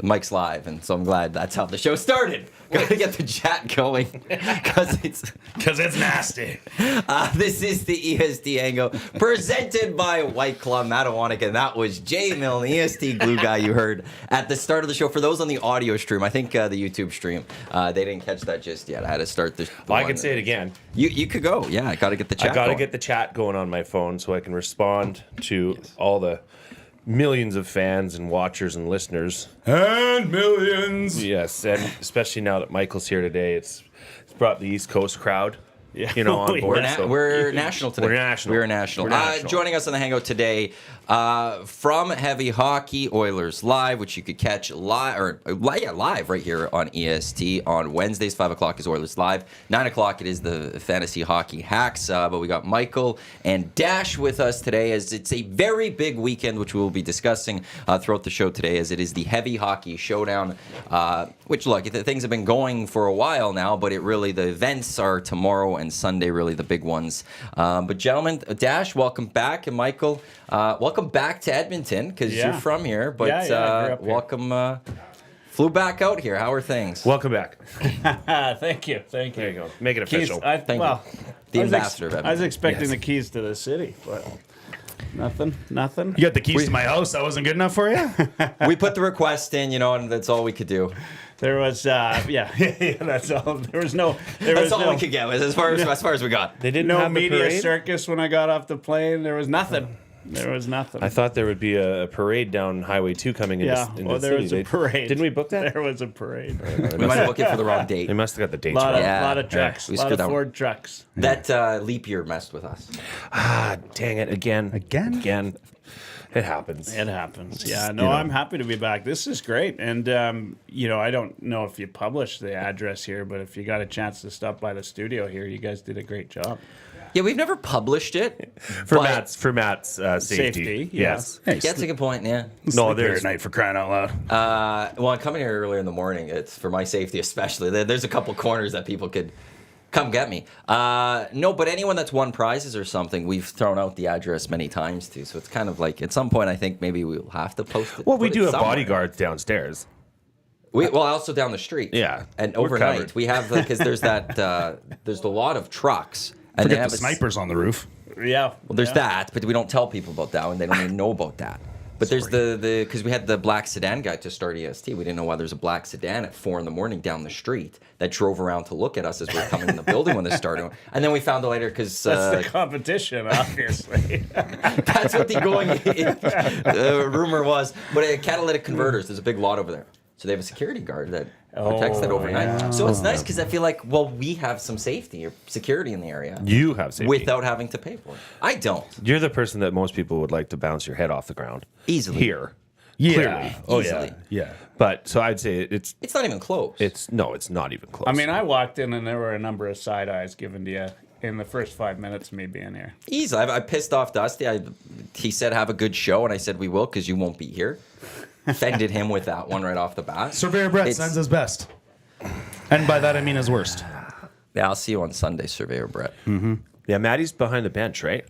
Mike's live, and so I'm glad that's how the show started. Got to get the chat going because it's nasty. This is the EST Hangout presented by White Claw, Iwanyk, and that was Jay Milne, the EST glue guy you heard at the start of the show. For those on the audio stream, I think the YouTube stream, they didn't catch that just yet. I had to start the I can say it again. You could go. Yeah, I got to get the chat I got to going. get the chat going on my phone so I can respond to all the millions of fans and watchers and listeners. And millions. Yes, and especially now that Michael's here today, it's brought the East Coast crowd, on board. We're national today. We're national. We're national. We're national. Joining us on the Hangout today from Heavy Hockey Oilers Live, which you could catch live right here on EST on Wednesdays. 5 o'clock is Oilers Live. 9 o'clock it is the Fantasy Hockey Hacks. But we got Michael and Dash with us today, as it's a very big weekend, which we will be discussing throughout the show today, as it is the Heavy Hockey Showdown. Which look, things have been going for a while now, but the events are tomorrow and Sunday, really the big ones. But gentlemen, Dash, welcome back, and Michael, welcome back to Edmonton, because you're from here. But I grew up here. welcome. Flew back out here. How are things? Welcome back. Thank you. There you go. Make it official. Thank you. The ambassador of Edmonton. I was expecting Yes. the keys to the city, but nothing. You got the keys to my house. That wasn't good enough for you? We put the request in, and that's all we could do. There was, that's all. There was no. That's all we could get. As far as we got. They didn't No have a media parade? circus when I got off the plane. There was nothing. There was nothing. I thought there would be a parade down Highway 2 coming into, Yeah, into well, the there city. was a parade. Didn't we book that? There was a parade. We might have booked it for the wrong date. They must have got the dates lot wrong. of trucks. we A lot screwed of that one. Ford trucks. That leap year messed with us. Ah, dang it. Again. Again? It happens. It happens. Yeah, no, I'm happy to be back. This is great. And, I don't know if you published the address here, but if you got a chance to stop by the studio here, you guys did a great job. Yeah, we've never published it. For but- Matt's safety. Safety, yeah. Yes. Hey, Yeah, that's a good point, yeah. No, there there's at night for crying out loud. Well, I'm coming here earlier in the morning. It's for my safety especially. There's a couple corners that people could come get me. No, but anyone that's won prizes or something, we've thrown out the address many times too. So it's kind of like, at some point, I think maybe we'll have to post it. Well, we put do it have somewhere. bodyguards downstairs. Also down the street. Yeah, And we're overnight, covered. we have, because there's there's a lot of trucks. And they Forget have the snipers on the roof. Yeah. Well, there's that, but we don't tell people about that one. They don't even know about that. But there's because we had the black sedan guy to start EST. We didn't know why there's a black sedan at 4 a.m. down the street that drove around to look at us as we were coming in the building when this started. And then we found out later because That's the competition, obviously. that's what the going rumor was. But catalytic converters, there's a big lot over there. So they have a security guard that protects that overnight. yeah. So it's nice because I feel like, we have some safety or security in the area You have safety. without having to pay for it. I don't. You're the person that most people would like to bounce your head off the ground. Easily. Here. Yeah. Clearly. Oh, Easily. yeah. But so I'd say it's It's not even close. it's not even close. I mean, I walked in and there were a number of side eyes given to you in the first 5 minutes of me being here. Easily. I pissed off Dusty. He said, have a good show. And I said, we will, because you won't be here. Offended him with that one right off the bat. Surveyor Brett It's- sends his best. And by that, I mean his worst. Yeah, I'll see you on Sunday, Surveyor Brett. yeah, Maddie's behind the bench, right?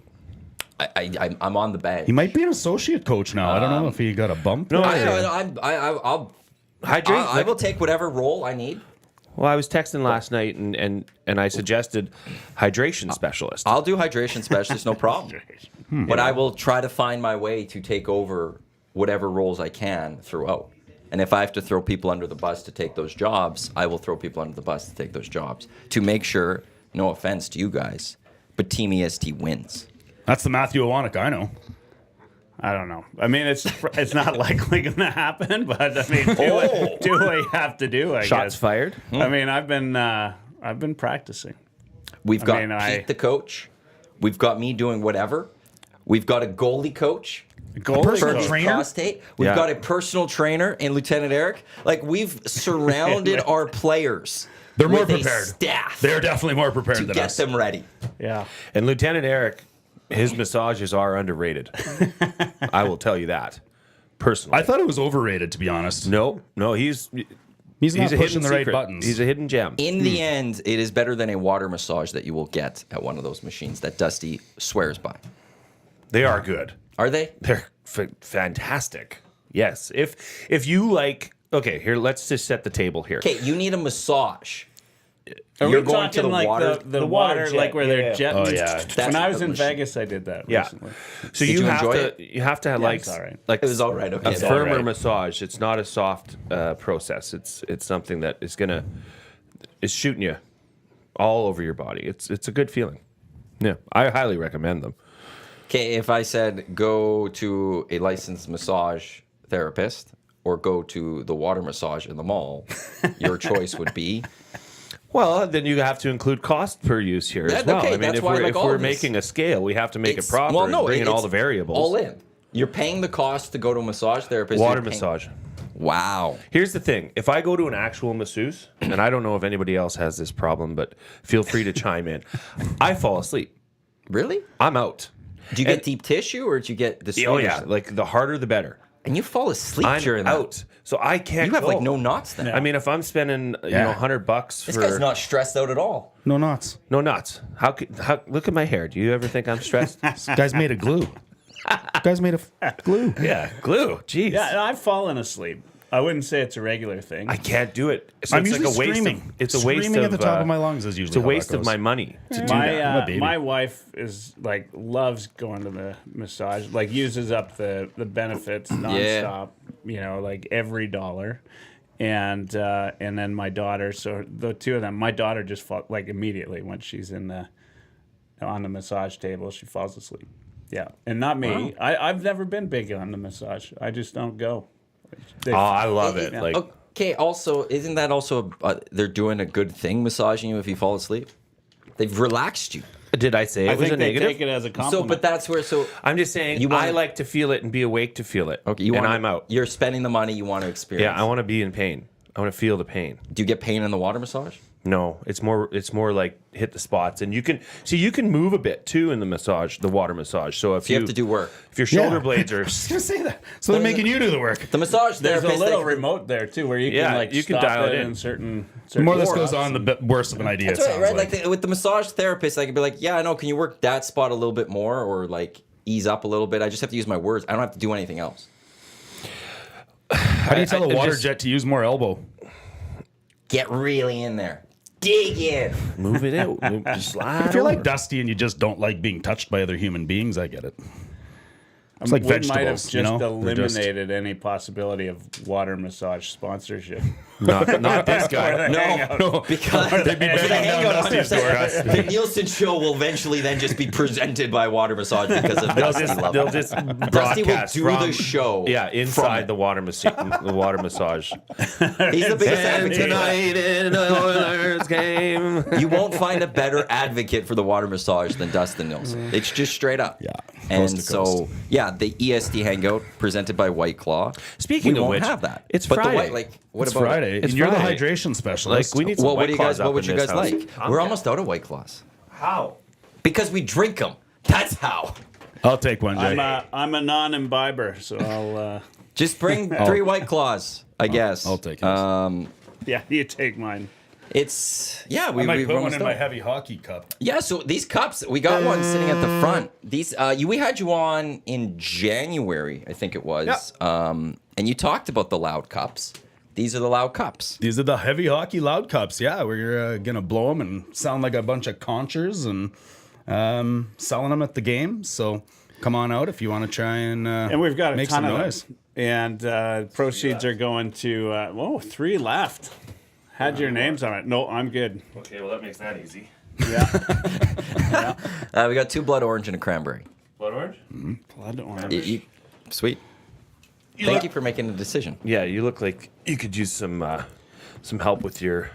I'm on the bench. He might be an associate coach now. I don't know if he got a bump. No, I'll Hydrate. I will take whatever role I need. Well, I was texting last night and I suggested hydration specialist. I'll do hydration specialist, no problem. But I will try to find my way to take over whatever roles I can throughout. And if I have to throw people under the bus to take those jobs, I will throw people under the bus to take those jobs. To make sure, no offense to you guys, but Team EST wins. That's the Matthew Iwanyk I know. I don't know. I mean, it's not likely going to happen, but I mean, do what you have to do. I Shots guess. fired. I mean, I've been practicing. We've got mean, Pete, the coach. We've got me doing whatever. We've got a goalie coach. personal Fergus trainer? Prostate. We've Yeah. got a personal trainer in Lieutenant Eric. Like, we've surrounded our players. They're more with a prepared. staff They're definitely more prepared to than get us. them ready. Yeah. And Lieutenant Eric, his massages are underrated. I will tell you that personally. I thought it was overrated, to be honest. no, he's He's not a pushing hidden the right secret. buttons. He's a hidden gem. In the end, it is better than a water massage that you will get at one of those machines that Dusty swears by. They are good. Are they? They're fantastic. Yes. If you like okay, here, let's just set the table here. Okay, you need a massage. Are You're we going to talking the like water. the water water, jet, like where yeah. they're jetting? Oh, yeah. When I was That's in a Vegas, I did that Yeah. recently. So Did you have enjoy to it? you have to have like it's all right. like It was all right. Okay, a it's all firmer right. massage. It's not a soft process. It's something that is shooting you all over your body. It's a good feeling. Yeah, I highly recommend them. Okay, if I said go to a licensed massage therapist or go to the water massage in the mall, your choice would be. Well, then you have to include cost per use here as That- well. okay, I mean, that's if why I we're, like if all we're of this. making a scale, we have to make it It's- proper and bring in all it's the variables. All in. You're paying the cost to go to a massage therapist. Water you're paying- massage. Wow. Here's the thing. If I go to an actual masseuse, and I don't know if anybody else has this problem, but feel free to chime in, I fall asleep. Really? I'm out. Do you get deep tissue or do you get the Oh, swingers? yeah. Like, the harder, the better. And you fall asleep I'm during that. out. So I can't You have go. like no knots then. I mean, if I'm spending, Yeah. $100 This for... guy's not stressed out at all. No knots. No nuts. How look at my hair. Do you ever think I'm stressed? This guy's made of glue. This guy's made of glue. Yeah, glue. Jeez. Yeah, and I've fallen asleep. I wouldn't say it's a regular thing. I can't do it. So I'm it's like usually a waste screaming. of it's a waste Screaming of at the top of my lungs is usually it's a how waste that of goes. my money to do that. I'm a baby. My wife is like loves going to the massage, like uses up the benefits nonstop. You know, like every dollar, and then my daughter. So the two of them, my daughter just fall like immediately when she's on the massage table, she falls asleep. Yeah, and not me. I've never been big on the massage. I just don't go. They- Oh, I love it. Yeah. Like Okay, also, isn't that also they're doing a good thing massaging you if you fall asleep? They've relaxed you. did I say I it was think a they negative? take it as a So, compliment. but that's where, I'm just saying You wanna- I like to feel it and be awake to feel it. okay, and I'm out. You're spending the money you want to experience. Yeah, I want to be in pain. I want to feel the pain. Do you get pain in the water massage? No, it's more like hit the spots, and you can move a bit too in the water massage. So if You have to do work. if your shoulder Yeah. blades are I was gonna say that. So they're making you do the work. The massage There's therapist. a little they- remote there too, where you Yeah, can like you can stop dial it it in. in certain. The more this spots. goes on, the worse of an idea That's it right, sounds right? like. With the massage therapist, I could be like, yeah, I know. Can you work that spot a little bit more, or like ease up a little bit? I just have to use my words. I don't have to do anything else. How do you tell a I water just- jet to use more elbow? Get really in there. Dig in. move it out, just slide. If you're like over. Dusty and you just don't like being touched by other human beings, I get it. It's like We might have vegetables, just you know? They're just- eliminated any possibility of water massage sponsorship. not this guy. No, because They'd be for the banging down Hangout, Dusty's door. 100%. The Nielsen show will eventually then just be presented by water massage because of Dusty love. They'll just Dusty will broadcast do from, the show. Yeah, inside the water massage. He's the biggest And advocate. tonight in the Oilers game. You won't find a better advocate for the water massage than Dustin Nielsen. It's just straight up. Yeah, And coast to so, coast. yeah, the EST Hangout presented by White Claw. Speaking we of won't which, have that. it's but Friday. The white, like, what It's about Friday. It's and you're Friday. the hydration specialist. Like we need some What White would you Claws guys? up What would in you this guys house. like? I'm We're down. almost out of White Claws How? because we drink them. That's how. I'll take one, Jay. I'm a non-imbiber, so I'll. Just bring 3 White Claws, I guess. I'll take yours. Yeah, you take mine. It's we I might we've put one almost in my done. heavy hockey cup. Yeah, so these cups, we got one sitting at the front. These we had you on in January, I think it was. And you talked about the loud cups. These are the loud cups. These are the heavy hockey loud cups. Yeah, we're gonna blow them and sound like a bunch of conchers and selling them at the game. So come on out if you want to try and We've got a make ton some of noise. them. And proceeds are going to 3 left. Had your names on it. No, I'm good. Okay, well that makes that easy. Yeah. We got 2 blood orange and a cranberry. Blood orange? Blood orange. Sweet. Thank you for making the decision. Yeah, you look like you could use some help with your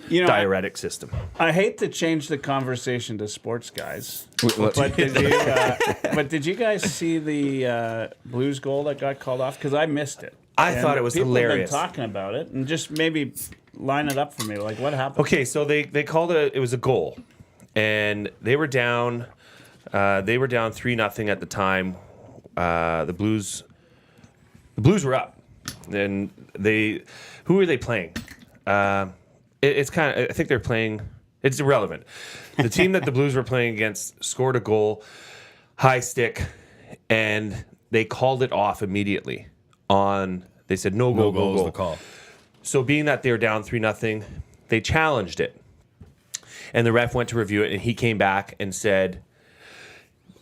You know, diuretic system. I hate to change the conversation to sports guys, What- but did you guys see the Blues goal that got called off? Because I missed it. I thought it was people hilarious. Have been talking about it, and just maybe line it up for me. Like, what happened? Okay, so they called it was a goal, and they were down 3-0 at the time. The Blues were up, and who were they playing? It's kind of I think they're playing. It's irrelevant. The team that the Blues were playing against scored a goal, high stick, and they called it off immediately on They said no goal, No goal go was goal. the call. So being that they were down 3-0, they challenged it. And the ref went to review it, and he came back and said,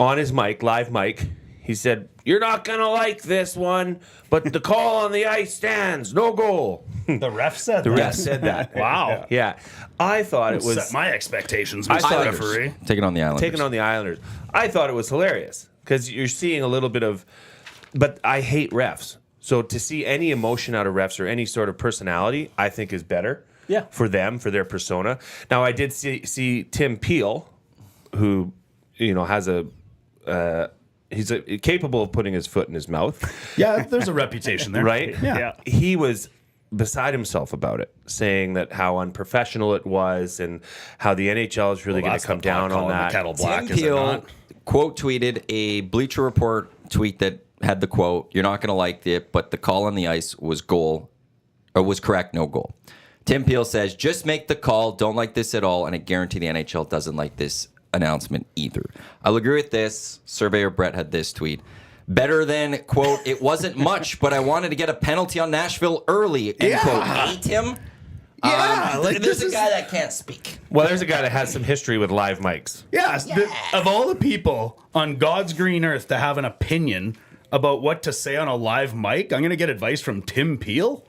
on his mic, live mic, he said, "You're not going to like this one, but the call on the ice stands. No goal." The ref said The ref said that. Wow. Yeah. I thought it was Set my expectations, I Mr. thought- Referee. Taking on the Islanders. taken on the Islanders. I thought it was hilarious because you're seeing a little bit of, but I hate refs. So to see any emotion out of refs or any sort of personality, I think is better. Yeah. For them, for their persona. Now, I did see Tim Peel, who, has he's capable of putting his foot in his mouth, Yeah, there's a reputation there. right? Yeah. He was beside himself about it, saying that how unprofessional it was and how the NHL is really going That's to come the pot down on calling the that. kettle black, Tim is it Peel not? quote tweeted a Bleacher Report tweet that had the quote, "You're not going to like it, but the call on the ice was correct, no goal." Tim Peel says, "Just make the call. Don't like this at all, and I guarantee the NHL doesn't like this announcement either." I'll agree with this. Surveyor Brett had this tweet. Better than, quote, "It wasn't much, but I wanted to get a penalty on Nashville early," end quote. Hate him. Yeah, like, there's this a is- guy that can't speak. Well, there's a guy that has some history with live mics. Yes. Of all the people on God's green earth to have an opinion about what to say on a live mic, I'm going to get advice from Tim Peel?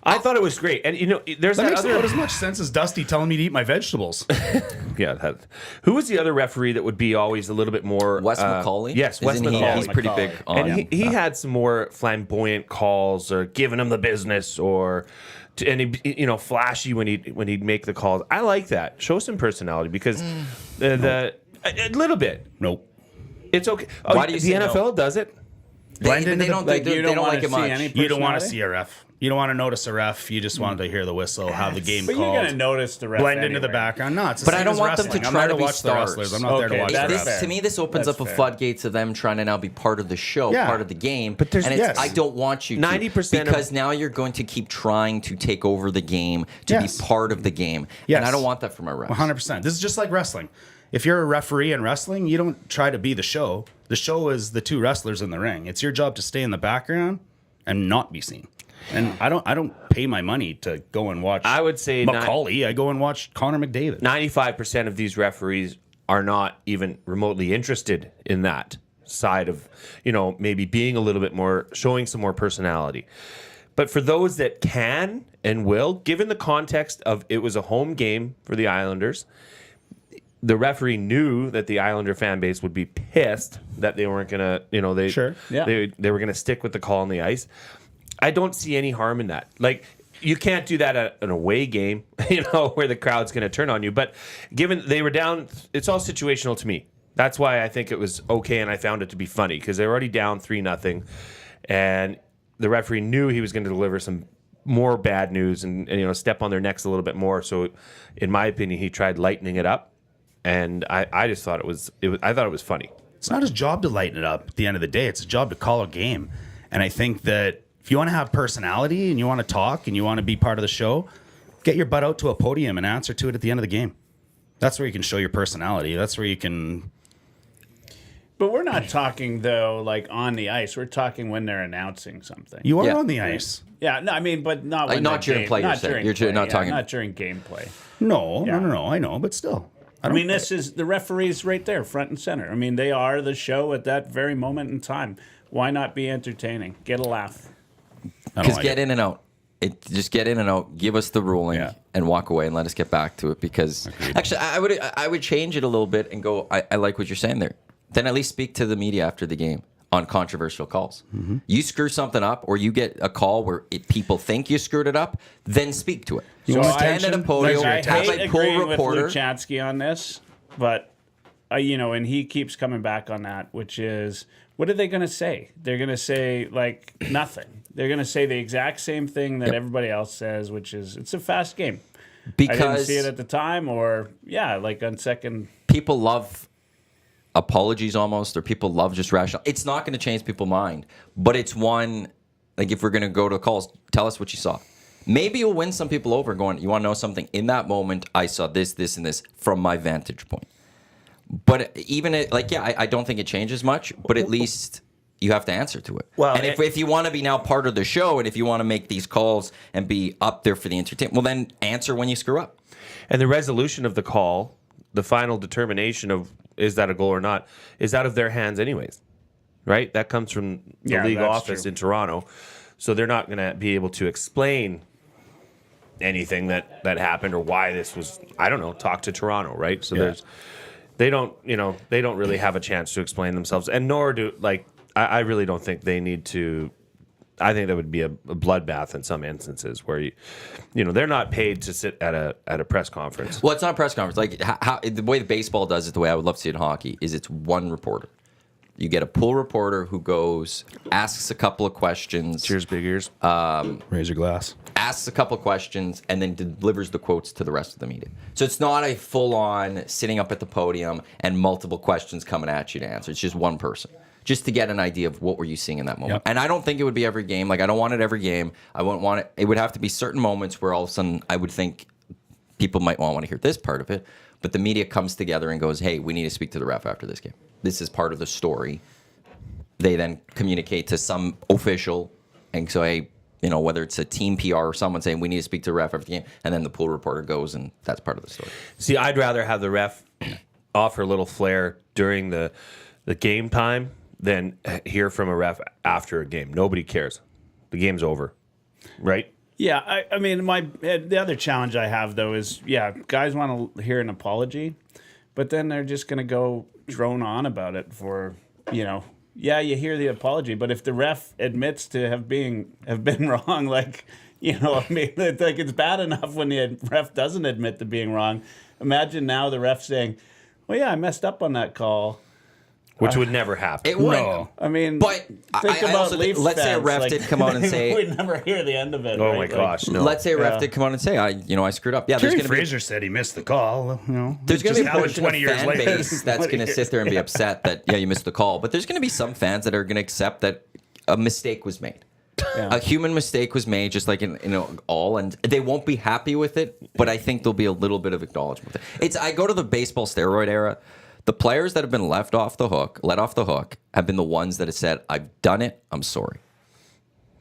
I thought it was great. And, there's That that makes about other... as much sense as Dusty telling me to eat my vegetables. Yeah. Who was the other referee that would be always a little bit more... Wes McCauley? Yes, Wes Isn't he? McCauley. He's pretty big on And he had some more flamboyant calls or giving him the business or... And he, flashy when he'd make the calls. I like that. Show some personality because a little bit. Nope. It's okay. Oh, Why do you the say NFL no? does it? Blend They into don't, the, they don't wanna like it see much. any you don't want to personality? see a ref. You don't want to notice a ref. You just wanted to hear the whistle, how the game But called. you're gonna notice the ref Blend into the anyway. background. No, it's the But same I don't as want them to wrestling. I'm try there to be watch the stars. wrestlers. I'm not there to Okay, watch that's the This, refs. fair. to me, this opens That's up a fair. floodgates of them trying to now be part of the show, Yeah. part of the game. But there's- and it's, yes. I don't want you to 90% of- because now you're going to keep trying to take over the game to Yes. be part of the game, Yes. and I don't want that for my refs. 100%. This is just like wrestling. If you're a referee in wrestling, you don't try to be the show. The show is the two wrestlers in the ring. It's your job to stay in the background and not be seen. And I don't pay my money to go and watch I would say Macaulay. I go and watch Connor McDavid. 95% of these referees are not even remotely interested in that side of, maybe being a little bit more, showing some more personality. But for those that can and will, given the context of it was a home game for the Islanders, the referee knew that the Islander fan base would be pissed that they weren't going to, Sure. Yeah. they were going to stick with the call on the ice. I don't see any harm in that. Like, you can't do that at an away game, where the crowd's going to turn on you. But given they were down, it's all situational to me. That's why I think it was okay, and I found it to be funny because they were already down 3-0, and the referee knew he was going to deliver some more bad news and step on their necks a little bit more. So, in my opinion, he tried lightening it up, and I just thought it was I thought it was funny. It's not his job to lighten it up at the end of the day. It's his job to call a game. And I think that if you want to have personality and you want to talk and you want to be part of the show, get your butt out to a podium and answer to it at the end of the game. That's where you can show your personality. That's where you can... But we're not talking though, like on the ice. We're talking when they're announcing something. You are Yeah. on the ice. Yeah, no, I mean, but not Like, when not they're during play, you're saying. You're play, not talking- not during gameplay. No, Yeah. no. I know, but still. I mean, this is the referees right there, front and center. I mean, they are the show at that very moment in time. Why not be entertaining? Get a laugh. Because get in and out. Just get in and out. Give us the ruling Yeah. and walk away, and let us get back to it. Because actually, I would change it a little bit and go. I like what you're saying there. Then at least speak to the media after the game on controversial calls. Mm-hmm. You screw something up, or you get a call where people think you screwed it up. Then speak to it. You So want stand at a attention? podium, Measure I have hate a pull agreeing reporter. with Luchansky on this, but and he keeps coming back on that, which is, what are they going to say? They're going to say like nothing. They're going to say the exact same thing that everybody else says, which is it's a fast game. I didn't Because see it at the time, or like on second. people love apologies almost, or people love just rational. It's not going to change people's mind, but it's one, like if we're going to go to calls, tell us what you saw. Maybe you'll win some people over going, you want to know something? In that moment, I saw this, this, and this from my vantage point. But even I don't think it changes much, but at least you have to answer to it. Well, and if you want to be now part of the show, and if you want to make these calls and be up there for the entertainment, well, then answer when you screw up. And the resolution of the call, the final determination of is that a goal or not, is out of their hands anyways, right? That comes from the league office in Toronto. So they're not going to be able to explain anything that happened or why this was, I don't know, talk to Toronto, right? So they don't really have a chance to explain themselves, and nor do, like, I really don't think they need to. I think that would be a bloodbath in some instances where they're not paid to sit at a press conference. Well, it's not a press conference. Like how the way the baseball does it, the way I would love to see it in hockey, is it's one reporter. You get a pool reporter who goes, asks a couple of questions. Cheers, big ears. Raise your glass. Asks a couple of questions and then delivers the quotes to the rest of the media. So it's not a full-on sitting up at the podium and multiple questions coming at you to answer. It's just one person, just to get an idea of what were you seeing in that moment. Yep. And I don't think it would be every game. Like, I don't want it every game. I wouldn't want it. It would have to be certain moments where all of a sudden I would think people might want to hear this part of it, but the media comes together and goes, hey, we need to speak to the ref after this game. This is part of the story. They then communicate to some official and say, whether it's a team PR or someone saying we need to speak to the ref after the game, and then the pool reporter goes, and that's part of the story. See, I'd rather have the ref offer a little flair during the game time than hear from a ref after a game. Nobody cares. The game's over, right? Yeah, I mean, the other challenge I have, though, is, guys want to hear an apology, but then they're just going to go drone on about it for, you hear the apology, but if the ref admits to have been wrong, like, I mean, like, it's bad enough when the ref doesn't admit to being wrong. Imagine now the ref saying, well, yeah, I messed up on that call. Which would never happen. It would. No. I mean, but think about also Leafs let's say a fans, ref did come on and say, we'd never hear the end of it. Oh right? my gosh, no. Let's say a ref did come on and say, I screwed up. Yeah, Terry there's Fraser said he missed the call. There's going to be a portion of 20 years fan later. base that's going to sit there and be upset that, you missed the call. But there's going to be some fans that are going to accept that a mistake was made. Yeah. A human mistake was made, just like in all, and they won't be happy with it, but I think there'll be a little bit of acknowledgement with it. I go to the baseball steroid era. The players that have been let off the hook, have been the ones that have said, I've done it, I'm sorry.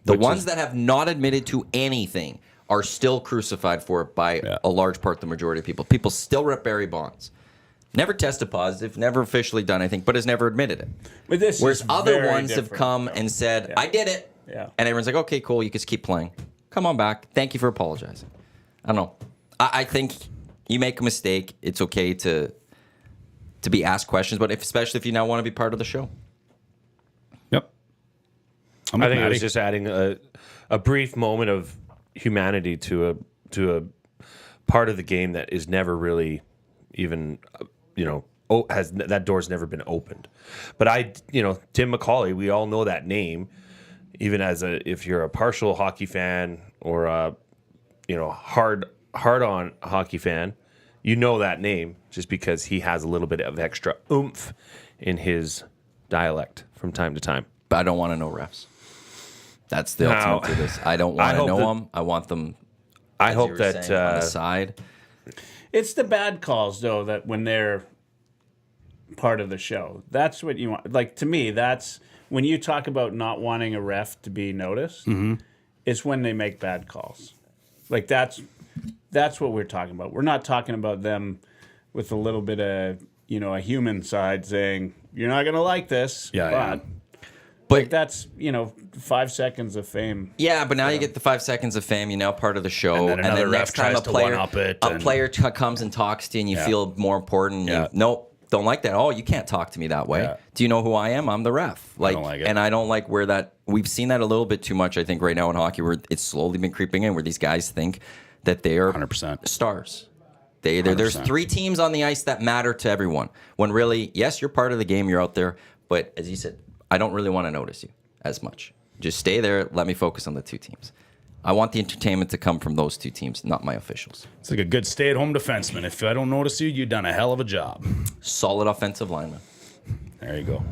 The ones that have not admitted to anything are still crucified for it by a large part, the majority of people. People still rip Barry Bonds. Never tested positive, never officially done anything, but has never admitted it. But this Whereas is other ones have different, come though. and said, I did it. Yeah. And everyone's like, okay, cool, you can just keep playing. Come on back. Thank you for apologizing. I don't know. I think you make a mistake, it's okay to be asked questions, but especially if you now want to be part of the show. Yep. I think it was just adding a brief moment of humanity to a part of the game that is never really even, that door's never been opened. But Tim McCauley, we all know that name, even if you're a partial hockey fan or a, hard on hockey fan, that name just because he has a little bit of extra oomph in his dialect from time to time. But I don't want to know refs. That's the ultimate to this. I don't want to know them. I want them. I hope that on the side. It's the bad calls, though, that when they're part of the show, that's what you want. Like, to me, that's when you talk about not wanting a ref to be noticed. Mm-hmm. It's when they make bad calls. Like, that's what we're talking about. We're not talking about them with a little bit of, a human side saying, you're not going to like this. But that's, 5 seconds of fame. Yeah, but now you get the 5 seconds of fame. You're now part of the show. And then next time a player comes and talks to you and you feel more important. Nope, don't like that. Oh, you can't talk to me that way. Yeah. Do you know who I am? I'm the ref. I don't like it. And I don't like where that... We've seen that a little bit too much, I think, right now in hockey, where it's slowly been creeping in, where these guys think that they are 100%. Stars. There's 3 teams on the ice that matter to everyone. When really, yes, you're part of the game, you're out there, but as you said, I don't really want to notice you as much. Just stay there, let me focus on the 2 teams. I want the entertainment to come from those 2 teams, not my officials. It's like a good stay-at-home defenseman. If I don't notice you, you've done a hell of a job. Solid offensive lineman. There you go.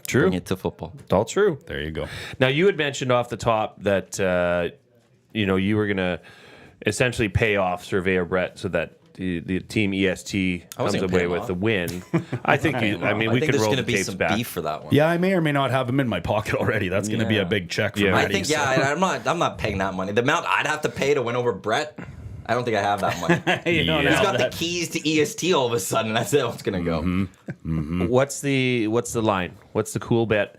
True. Bring it to football. All true. There you go. Now, you had mentioned off the top that, you were going to essentially pay off Surveyor Brett so that the Team EST comes wasn't away paying with off. the win, I think we I can think there's roll going the to be tapes some back. beef for that one. Yeah, I may or may not have them in my pocket already. That's going to be a big check for Yeah. Maddie. I think, so- I'm not paying that money. The amount I'd have to pay to win over Brett, I don't think I have that money. You don't Yeah. He's have got that. the keys to EST all of a sudden. That's how it's going to go. Mm-hmm. What's the line? What's the cool bet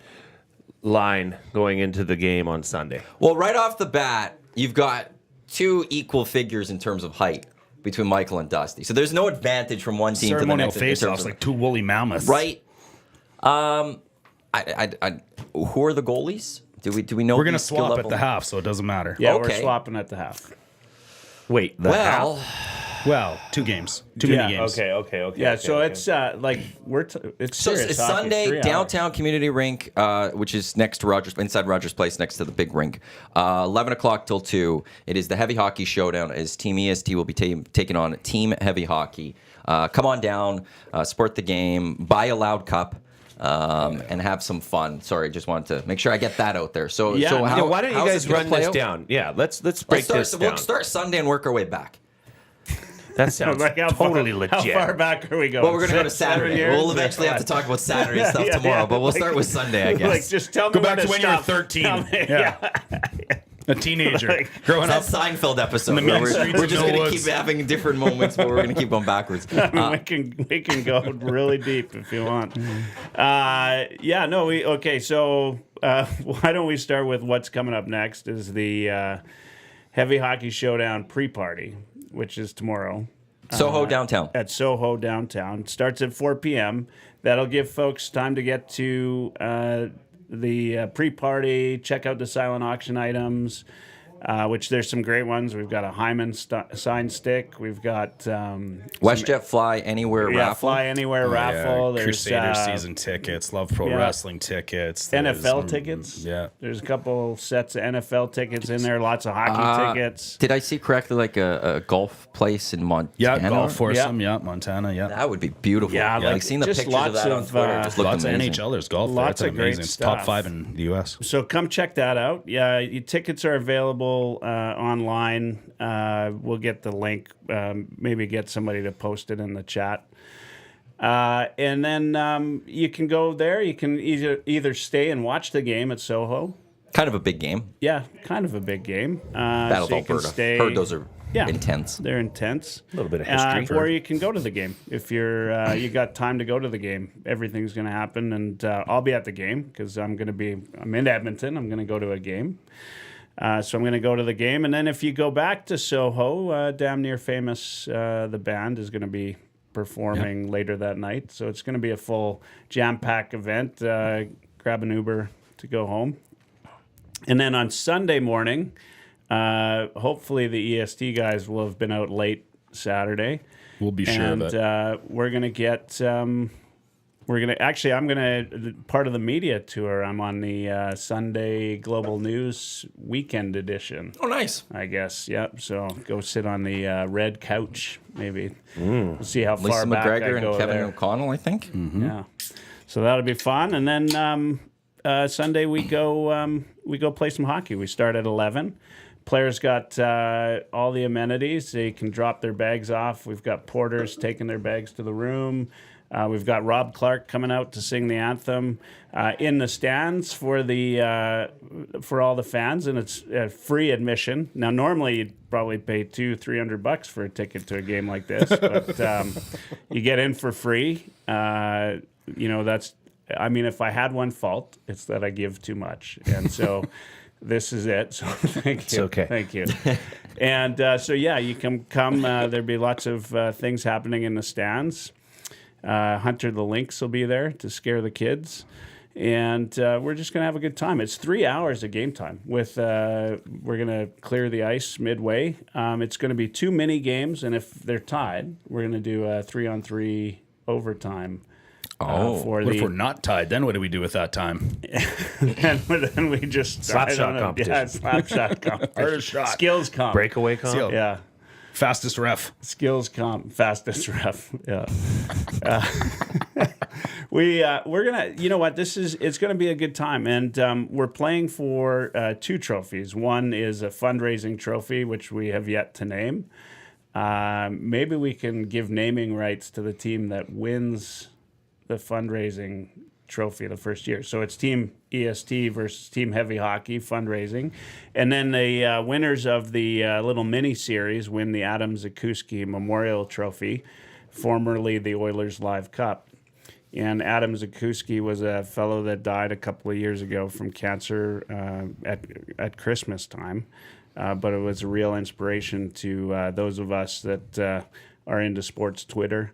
line going into the game on Sunday? Well, right off the bat, you've got two equal figures in terms of height between Michael and Dusty. So there's no advantage from one team to the Ceremonial next. in terms face-offs of- like two woolly mammoths. right. Who are the goalies? Do we know? We're going to these skill swap at level? the half, so it doesn't matter. Yeah, we're Okay. swapping at the half. Wait, Well, Well, 2 games. Too many games. Okay. Yeah, okay, so okay. it's like it's so serious it's hockey. Sunday, 3 hours. downtown community rink, which is next to inside Rogers Place, next to the big rink. 11 o'clock till 2. It is the Heavy Hockey Showdown, as Team EST will be taking on Team Heavy Hockey. Come on down, support the game, buy a loud cup, and have some fun. Sorry, just wanted to make sure I get that out there. So, Yeah, so Yeah, how, why don't you how's guys gonna run play this out? down? Yeah, let's break Let's this down. We'll start Sunday and work our way back. That sounds Like how totally far, legit. How far back are we going? Well, we're going to go to 6, 7 Saturday. years? We'll eventually have to talk about Saturday stuff Yeah, tomorrow, yeah. but we'll start with Sunday, I guess. Like, just tell me Go where back to when you were stop. 13. Tell me- Yeah. A teenager growing up. That's Seinfeld episode. the Where main streets we're of just going to Millwoods. keep having different moments, but we're going to keep going backwards. we can go really deep if you want. Okay. So why don't we start with what's coming up next? Is the Heavy Hockey Showdown pre-party, which is tomorrow Soho downtown. at Soho downtown. Starts at 4 p.m. That'll give folks time to get to the pre-party, check out the silent auction items, which there's some great ones. We've got a Hyman sign stick. We've got WestJet Fly Anywhere raffle. Fly Anywhere raffle. There's Crusader season tickets, Love Pro yeah. Wrestling tickets. there's, NFL tickets. Yeah. There's a couple sets of NFL tickets in there. Lots of hockey tickets. Did I see correctly, like a golf place in Montana? Yeah, golf foursome. Yeah, Montana. Yeah. That would be beautiful. Yeah, like, seeing the just pictures of lots that on of, Twitter. It just looked Lots amazing. of NHLers golf. Lots That's of great amazing. It's top stuff. 5 in the U.S. So come check that out. Yeah, your tickets are available online. We'll get the link. Maybe get somebody to post it in the chat. And then you can go there. You can either stay and watch the game at Soho. Kind of a big game. Yeah, kind of a big game. Battle of so you can Alberta. stay- Heard those are Yeah. intense. They're intense. A little bit of history. or you can go to the game if you're you got time to go to the game. Everything's going to happen, and I'll be at the game because I'm in Edmonton. I'm going to go to a game. So I'm going to go to the game, and then if you go back to Soho, Damn Near Famous, the band is going to be performing later that night. So it's going to be a full jam-packed event. Grab an Uber to go home. And then on Sunday morning, hopefully the EST guys will have been out late Saturday. We'll be sure And of it. we're going to get... I'm going to... Part of the media tour, I'm on the Sunday Global News Weekend Edition, Oh, nice. I guess. Yep. So go sit on the red couch, maybe. We'll see how far Lisa back I McGregor go and Kevin there. O'Connell, I think. Yeah. So that'll be fun. And then Sunday we go play some hockey. We start at 11. Players got all the amenities. They can drop their bags off. We've got porters taking their bags to the room. We've got Rob Clark coming out to sing the anthem in the stands for all the fans, and it's free admission. Now, normally you'd probably pay $200-300 for a ticket to a game like this, but you get in for free. That's. I mean, if I had one fault, it's that I give too much, and so. This is it. So thank you. It's okay. Thank you. And you can come. There'll be lots of things happening in the stands. Hunter the Lynx will be there to scare the kids. And we're just going to have a good time. It's 3 hours of game time. We're going to clear the ice midway. It's going to be 2 mini games. And if they're tied, we're going to do a 3-on-3 overtime. Oh. For What the if we're not tied? Then what do we do with that time? and then we just Slap I shot don't know. competition. Yeah, slap shot competition. Hardest shot. Skills comp. Breakaway comp. Seal. Yeah. Fastest ref. Skills comp, fastest ref. Yeah. We're gonna. You know what? It's gonna be a good time, and we're playing for 2 trophies. One is a fundraising trophy, which we have yet to name. maybe we can give naming rights to the team that wins the fundraising trophy the first year. So it's Team EST versus Team Heavy Hockey fundraising. And then the winners of the little mini series win the Adam Zakuski Memorial Trophy, formerly the Oilers Live Cup. And Adam Zakuski was a fellow that died a couple of years ago from cancer at Christmas time. But it was a real inspiration to those of us that are into sports Twitter.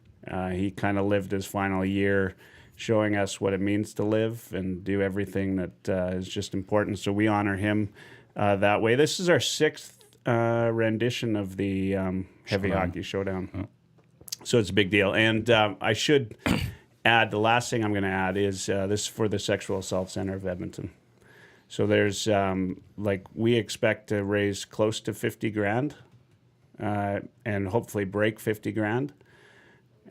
He kind of lived his final year showing us what it means to live and do everything that is just important. So we honor him that way. This is our 6th rendition of the Heavy Hockey Showdown. Oh. So it's a big deal. And I should add, the last thing I'm going to add is this is for the Sexual Assault Center of Edmonton. So there's we expect to raise close to 50 grand and hopefully break 50 grand.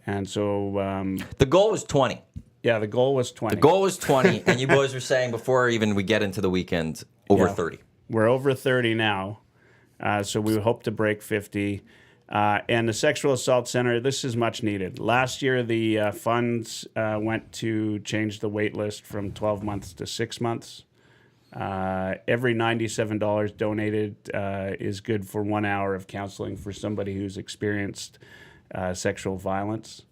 And so the goal was 20. Yeah, the goal was 20. The goal was 20, and you boys were saying before even we get into the weekend, over 30. We're over 30 now, so we hope to break 50. And the Sexual Assault Center, this is much needed. Last year, the funds went to change the wait list from 12 months to 6 months. Every $97 donated is good for 1 hour of counseling for somebody who's experienced sexual violence.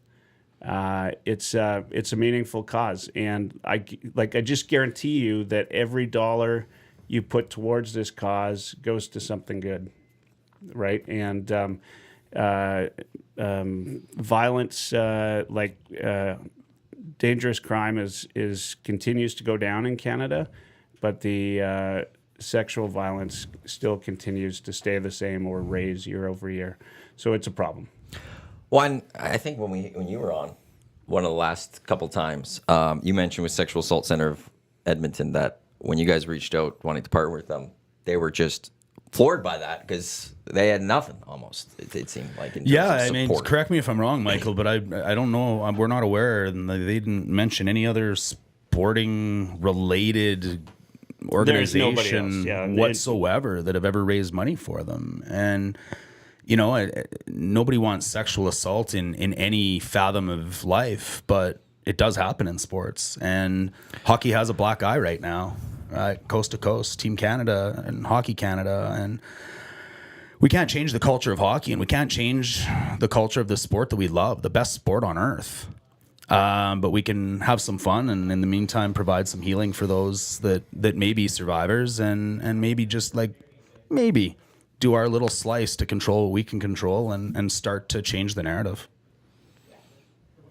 It's a meaningful cause, and I just guarantee you that every dollar you put towards this cause goes to something good, right? And violence, dangerous crime, is continues to go down in Canada, but the sexual violence still continues to stay the same or raise year over year. So it's a problem. One, I think when you were on one of the last couple times, you mentioned with Sexual Assault Center of Edmonton that when you guys reached out wanting to partner with them, they were just floored by that because they had nothing almost. It seemed like. In terms of support. Correct me if I'm wrong, Michael, but I don't know. We're not aware, and they didn't mention any other sporting related organization whatsoever that have ever raised money for them. And nobody wants sexual assault in any fathom of life, but it does happen in sports. And hockey has a black eye right now, coast to coast, Team Canada and Hockey Canada. And we can't change the culture of hockey, and we can't change the culture of the sport that we love, the best sport on earth. But we can have some fun, and in the meantime, provide some healing for those that may be survivors, and maybe just maybe do our little slice to control what we can control and start to change the narrative.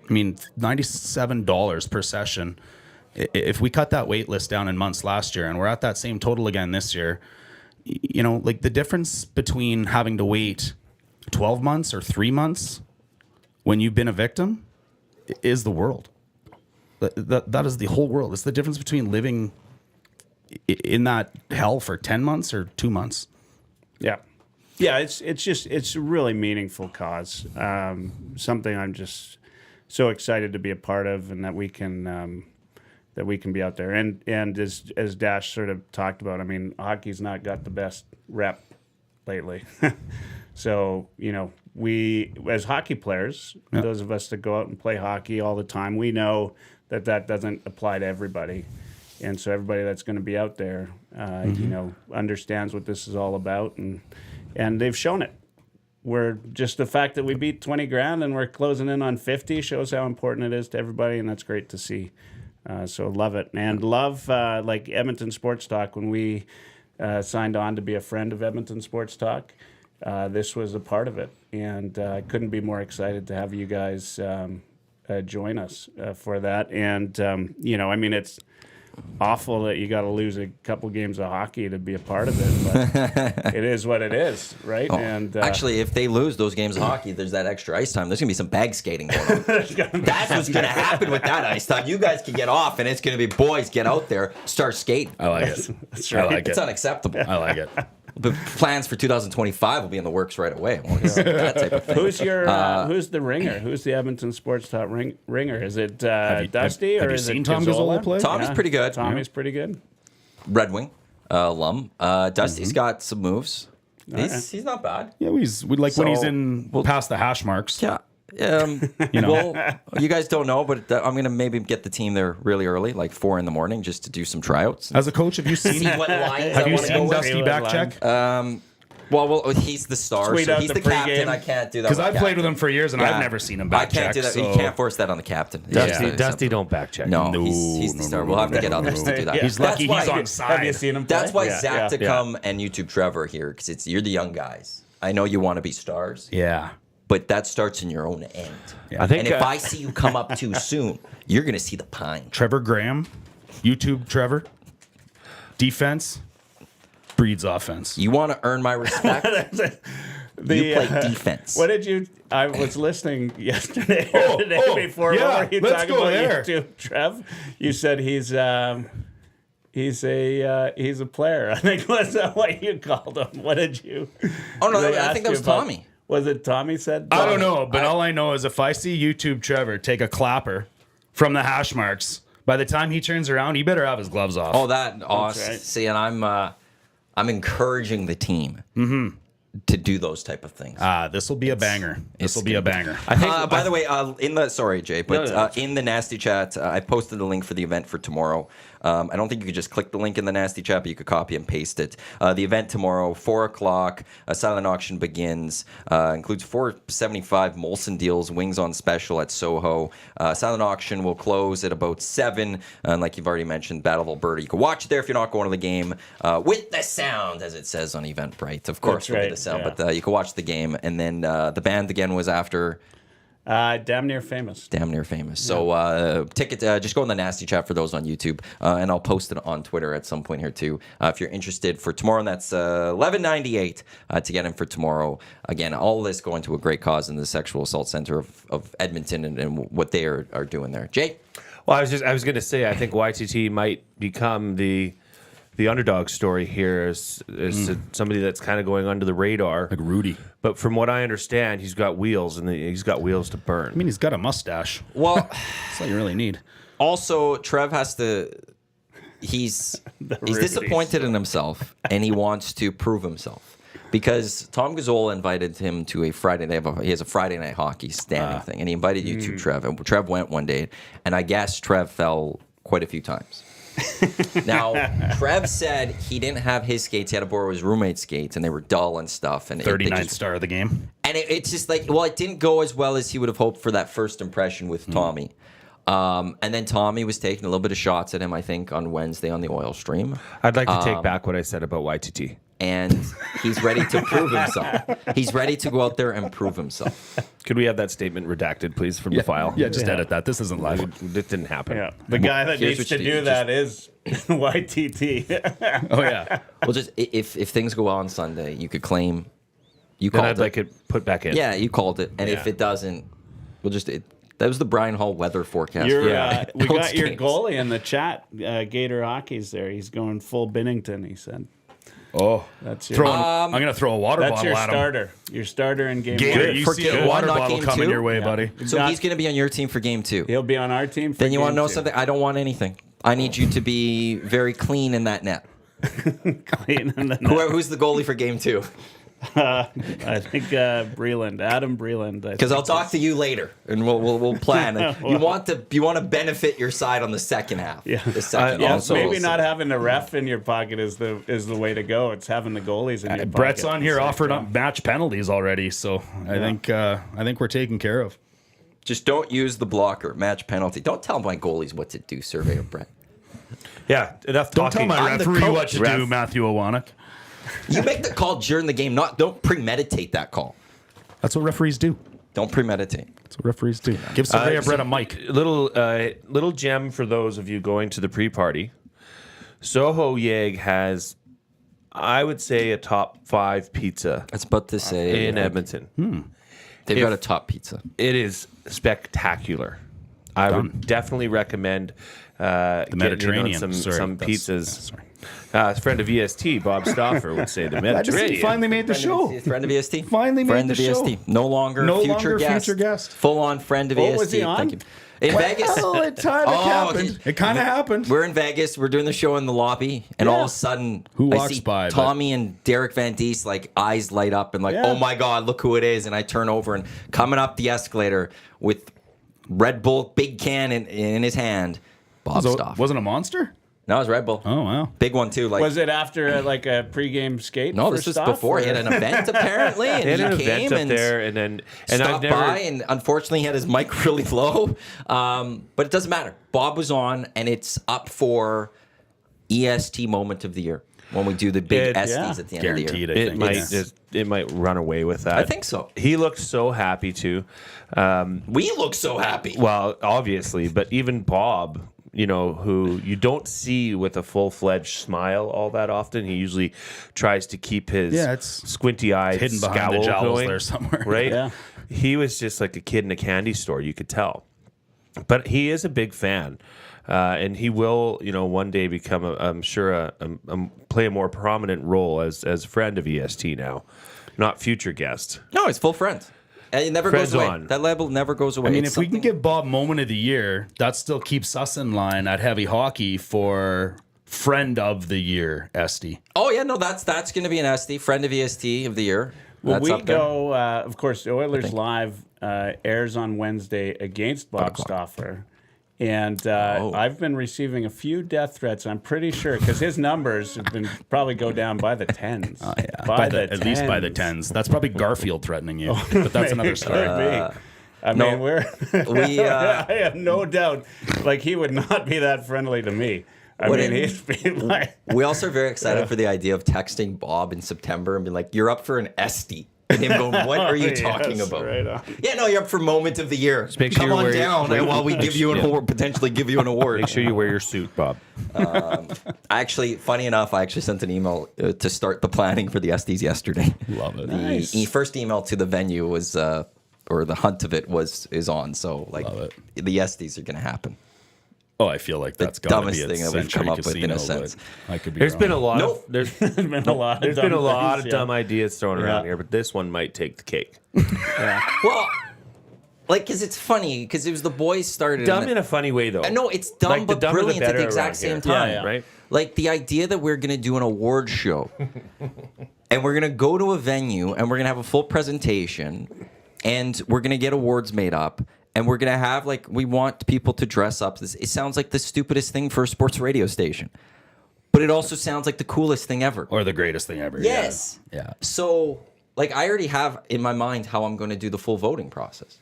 I mean, $97 per session. If we cut that wait list down in months last year and we're at that same total again this year, the difference between having to wait 12 months or 3 months when you've been a victim is the world. That is the whole world. It's the difference between living in that hell for 10 months or 2 months. Yeah, it's a really meaningful cause. Something I'm just so excited to be a part of, and that we can be out there. And as Dash sort of talked about, I mean, hockey's not got the best rep lately. So we as hockey players, those of us that go out and play hockey all the time, we know that doesn't apply to everybody. And so everybody that's going to be out there, understands what this is all about, and they've shown it. We're just the fact that we beat 20 grand and we're closing in on 50 shows how important it is to everybody, and that's great to see. So love it, and love Edmonton Sports Talk. When we signed on to be a friend of Edmonton Sports Talk, this was a part of it, and I couldn't be more excited to have you guys join us for that. And it's awful that you got to lose a couple games of hockey to be a part of it, but it is what it is, right? Oh, and actually, if they lose those games of hockey, there's that extra ice time. There's gonna be some bag skating going on. That's what's gonna happen with that ice time. You guys can get off, and it's gonna be, boys, get out there, start skating. I like it. That's right. I like it. It's unacceptable. I like it. But plans for 2025 will be in the works right away. That type of thing. Who's the ringer? Who's the Edmonton Sports Talk ringer? Is it Dusty or is it Tom Gazzola play? Tommy's pretty good. Tommy's pretty good. Red Wing alum. Dusty's got some moves. He's not bad. Yeah, we like when he's So, in past the hash marks. Yeah. You know. Well, you guys don't know, but I'm gonna maybe get the team there really early, like 4 a.m, just to do some tryouts. As a coach, have you seen what lines have I you wanna go seen with. Dusty backcheck? Well, he's the star, Tweet so out he's the the captain. pregame. I can't do that. Because with I've the played with captain. him for years and Yeah. I've never seen him I backcheck. can't do that. So. You can't force that on the captain. Dusty don't back check. No, No, he's the star. We'll have to get others to do that. Yeah. He's That's lucky why- he's on Have you side. seen him play? That's why Yeah, Zach yeah. to come and YouTube Trevor here, because you're the young guys. I know you want to be stars, Yeah. but that starts in your own end. Yeah. I think And if I see you come up too soon, you're going to see the pine. Trevor Graham, YouTube Trevor, defense breeds offense. You want to earn my respect? You play defense. What did you? I was listening yesterday Oh, or the day oh, before. yeah, What were you let's talking go about there. YouTube, Trev? You said he's a player. I think was that what you called him? What did you? Oh, no, they I ask think that you was about- Tommy. Was it Tommy said? I don't know, but all I know is if I see YouTube Trevor take a clapper from the hash marks, by the time he turns around, he better have his gloves off. Oh, that awesome. right. See, and I'm encouraging the team to do those type of things. This will be a banger. This will be a banger. I think By the way, sorry, Jay, but No, no. in the Nasty Chat, I posted the link for the event for tomorrow. I don't think you could just click the link in the Nasty Chat, but you could copy and paste it. The event tomorrow, 4 o'clock, a silent auction begins. Includes $4.75 Molson deals, wings on special at Soho. Silent auction will close at about 7. And like you've already mentioned, Battle of Alberta. You can watch it there if you're not going to the game with the sound, as it says on Eventbrite. Of course, That's with right, the sound, yeah. but you can watch the game. And then the band again was after. Damn near famous. Damn near famous. So ticket, just go in the Nasty Chat for those on YouTube, and I'll post it on Twitter at some point here too. If you're interested for tomorrow, and that's $11.98 to get in for tomorrow. Again, all this going to a great cause in the Sexual Assault Center of Edmonton and what they are doing there. Jay? Well, I was going to say, I think YTT might become the underdog story here as somebody that's kind of going under the radar. Like Rudy. But from what I understand, he's got wheels, and he's got wheels to burn. I mean, he's got a mustache. Well, That's all you really need. also, Trev has to. He's disappointed in himself, and he wants to prove himself. Because Tom Gazzola invited him to a Friday. He has a Friday night hockey standing thing, and he invited you to Trev. And Trev went one day, and I guess Trev fell quite a few times. Now, Trev said he didn't have his skates. He had to borrow his roommate's skates, and they were dull and stuff. And 39th star of the game. And it's just like, well, it didn't go as well as he would have hoped for that first impression with Tommy. And then Tommy was taking a little bit of shots at him, I think, on Wednesday on the oil stream. I'd like to take back what I said about YTT. And he's ready to prove himself. He's ready to go out there and prove himself. Could we have that statement redacted, please, from the file? Yeah, just edit that. This isn't live. It didn't happen. Yeah, the guy that here's needs what to you do do, that is YTT. Oh, yeah. Well, just if things go well on Sunday, you could claim you Then called I'd like it put back in. Yeah, you called it. And if Yeah. it doesn't, we'll just. That was the Brian Hall weather forecast. We Elks got your games. goalie in the chat. Gator Hockey's there. He's going full Binnington. He said Oh, that's your I'm going to throw a water that's bottle your at him. starter. Your starter in game Gator, one. you For see game a one, water not bottle game coming two? your way, Yeah. buddy. So Got- he's going to be on your team for game 2. He'll be on our team. For Then you want to know game something? I don't want anything. I need you to be very clean in that net. two. And then, Who's the goalie for game 2? I think Breland, Adam Breland. Because I'll talk to you later, and we'll plan. You want to benefit your side on the second half. Yeah. The second. Yeah, also, maybe not having the ref in your pocket is the way to go. It's having the goalies in your pocket. Brett's on here It's like, offered up match penalties already, so I think we're taken care of. Just don't use the blocker match penalty. Don't tell my goalies what to do, Surveyor Brett. Yeah, enough Don't talking. tell my I'm the referee coach, what to ref. do, Matthew Iwanyk. You make the call during the game. Don't premeditate that call. That's what referees do. Don't premeditate. That's what referees do. Give Surveyor Brett a mic. Little gem for those of you going to the pre-party. Soho Yeg has, I would say, a top 5 pizza I was about to say in Edmonton. they've got a top pizza. It is spectacular. I would definitely recommend The Mediterranean. some pizzas. Sorry. A friend of EST, Bob Stoffer, would say the I just Mediterranean. finally made the show. Friend of EST. Finally made Friend the of show. EST. No longer future guest. Full on friend of EST. was he on? Thank you. In Vegas. Well, it kind of happened. It kind of happened. We're in Vegas. We're doing the show in the lobby, and all of a sudden, Who I walks see by, but- Tommy and Derek Van Diest, like eyes light up, and like, Yeah. oh my God, look who it is! And I turn over, and coming up the escalator with Red Bull big can in his hand, Bob Stoff. Wasn't a monster? No, it was Red Bull. Oh, wow. Big one too. Like Was it after like a pregame skate? no, for this was Stoff, before. or- He had an event apparently, and They had an he event came up and there, and then I've stopped never. by, and unfortunately he had his mic really low. But it doesn't matter. Bob was on, and it's up for EST moment of the year when we do the big It- SDs at the end Guaranteed, of the year. I It think. might it might run away with that. I think so. He looked so happy too. We look so happy. Well, obviously, but even Bob, who you don't see with a full-fledged smile all that often. He usually tries to keep his it's squinty-eyed hidden behind scowl the jowls going, there somewhere. right? Yeah. He was just like a kid in a candy store. You could tell, but he is a big fan. And he will, one day become, I'm sure, play a more prominent role as a friend of EST now, not future guest. No, he's full friend. And it never Friends goes away. on. That label never goes away. I mean, It's if we can something- give Bob Moment of the Year, that still keeps us in line at Heavy Hockey for Friend of the Year, SD. Oh yeah, no, that's going to be an SD friend of EST of the year. Well, That's we up there. go, of course, the Oilers Live airs on Wednesday against Bob Stoffer. And I've been receiving a few death threats, I'm pretty sure, because his numbers have been probably go down by the tens. Oh, yeah. At least by the tens. That's probably Garfield threatening you, but that's another story. I no. mean, We, I have no doubt, like, he would not be that friendly to me. I mean, he's been like... We also are very excited for the idea of texting Bob in September and being like, "You're up for an SD." And him going, "What are you talking Yes, about?" right on. Yeah, no, you're up for moment of the year. make sure Come you on wear- down, and while we give you an award, potentially give you an award. Make sure you wear your suit, Bob. Funny enough, I actually sent an email to start the planning for the SDs yesterday. Love it. The first email to the venue was, or the hunt of it is on. So like, Love the SDs are going to happen. Oh, I feel like that's got to dumbest be a thing that we've Century come up with in a Casino, sense. but I could be There's wrong. been a lot Nope. of there's There's been a lot of been a dumb lot things, of dumb ideas thrown around Yeah. here, but this one might take the cake. Well, like, because it's funny, because it was the boys started. Dumb in a funny way, though. No, it's dumb Like, the but dumber the brilliant at the better exact around same here. time. Yeah, right? Like the idea that we're going to do an award show and we're going to go to a venue and we're going to have a full presentation and we're going to get awards made up and we're going to have, like, we want people to dress up. It sounds like the stupidest thing for a sports radio station, but it also sounds like the coolest thing ever. Or the greatest thing ever. Yes. Yeah. So, like, I already have in my mind how I'm going to do the full voting process.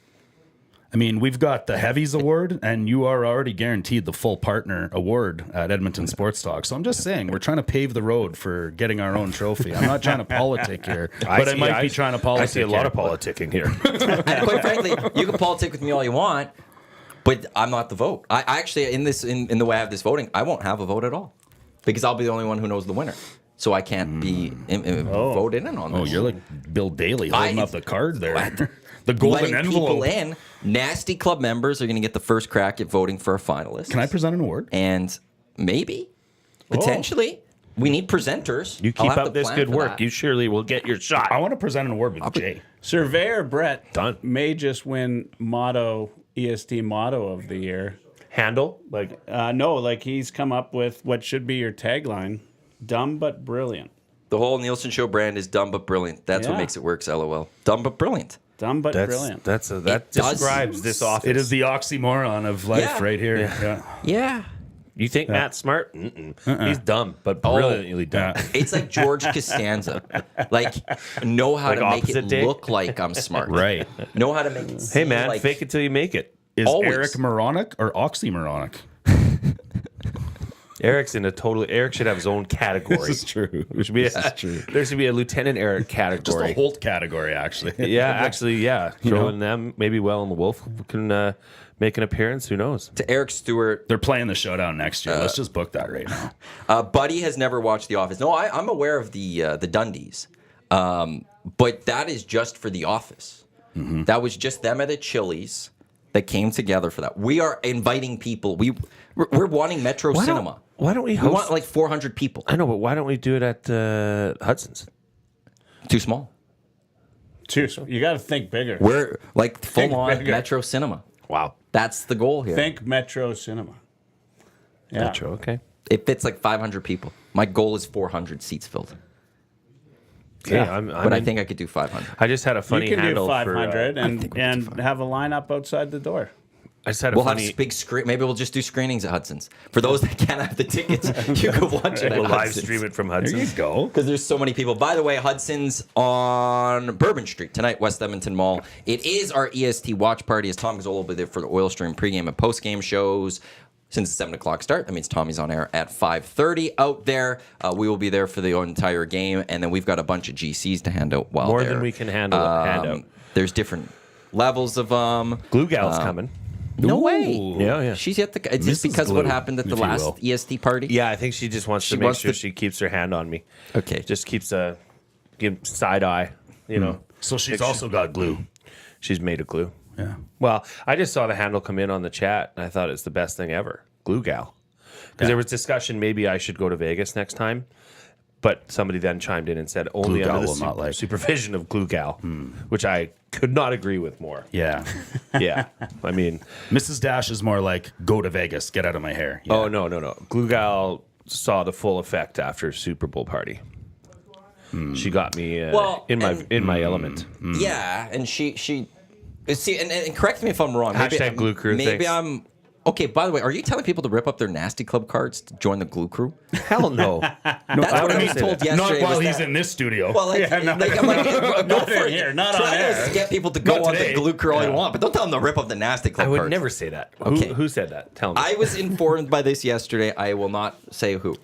I mean, we've got the Heavies Award, and you are already guaranteed the full partner award at Edmonton Sports Talk. So I'm just saying, we're trying to pave the road for getting our own trophy. I'm not trying to politic here, but I might be trying to politic. I see a lot of politicking here. And quite frankly, you can politic with me all you want, but I'm not the vote. I actually, in the way I have this voting, I won't have a vote at all because I'll be the only one who knows the winner. So I can't be voted in on this. Oh, you're like Bill Daly holding up the card there. The golden letting envelope. people in. Nasty club members are going to get the first crack at voting for a finalist. Can I present an award? And maybe, potentially, we need presenters. You I'll keep have to up this plan good for work, that. you surely will get your shot. I want to present an award with Jay. Surveyor Brett Done. may just win EST motto of the year. Handle like No, like he's come up with what should be your tagline: "Dumb but brilliant." The whole Nielsen Show brand is dumb but brilliant. That's what Yeah. makes it work. LOL. Dumb but brilliant. Dumb but that's brilliant. that It does- describes this office. It is the oxymoron of life Yeah. right here. Yeah. Yeah. You think Matt's smart? He's dumb, but brilliantly dumb. It's like George Costanza. Like, know how Like to make it opposite day? look like I'm smart. Right. Know how to make it Hey seem man, like, fake it till you make it. Is Always. Eric moronic or oxymoronic? Eric's in a totally. Eric should have his own category. true. There should be there should be a Lieutenant Eric Just category. a Holt category, actually. Yeah, actually, yeah. You Throw know? in them. Maybe Well and the Wolf can make an appearance. Who knows? to Eric Stewart. They're playing the showdown next year. Let's just book that right now. Buddy has never watched The Office. No, I'm aware of the Dundies, but that is just for The Office. That was just them at a Chili's. that came together for that. We are inviting people. We're wanting Metro Cinema. Why don't we We host? want like 400 people. I know, but why don't we do it at Hudson's? Too small. You got to think bigger. We're like full on bigger. Metro Cinema. Wow. That's the goal here. Think Metro Cinema. Yeah. Metro, okay. It fits like 500 people. My goal is 400 seats filled. Okay, Yeah. I'm But I in. think I could do 500. I just had a funny You can do handle 500 for. think we could and do have a lineup outside the door. I just had a We'll funny. have big screen. Maybe we'll just do screenings at Hudson's. For those that can't have the tickets, you can watch it at We'll live Hudson's. stream it from There you Hudson's. go. Because there's so many people. By the way, Hudson's on Bourbon Street tonight, West Edmonton Mall. It is our EST watch party as Tom Gazzolo will be there for the Oil Stream pregame and postgame shows. Since it's 7 o'clock start, that means Tommy's on air at 5:30 out there. We will be there for the entire game, and then we've got a bunch of GCs to hand out while More there. than we can handle. Hand out. There's different levels of Glue Gal's coming. No way. Ooh. Yeah. She's yet to. It's just Mrs. because of what Glue, happened at the if you last will. EST party. Yeah, I think she just wants She to make wants sure to- she keeps her hand on me. Okay. Just keeps a side eye. You know, So she's also got glue. she's made of glue. Yeah. Well, I just saw the handle come in on the chat, and I thought it's the best thing ever. Glue Gal. Because there was discussion maybe I should go to Vegas next time, but somebody then chimed in and said only Glue Gal under the will not like. supervision of Glue Gal, which I could not agree with more. Yeah. Yeah, I mean, Mrs. Dash is more like, go to Vegas, get out of my hair. Yeah. oh no. Glue Gal saw the full effect after Super Bowl party. She got me Well, in and- my element. Yeah, and she see, and correct me if I'm wrong. Hashtag Glue Crew, Maybe thanks. I'm. Okay, by the way, are you telling people to rip up their Nasty Club cards to join the Glue Crew? Hell no. That's I what I wouldn't was say told that. yesterday. Not while was he's that- in this studio. Well, like, Yeah, no. I'm like, go Not for in it. here, not Try on air. to get people to go Not on today. the Glue Crew all you Yeah. want, but don't tell them to rip up the Nasty Club I would cards. never say that. Okay. Who said that? Tell me. I was informed by this yesterday. I will not say who.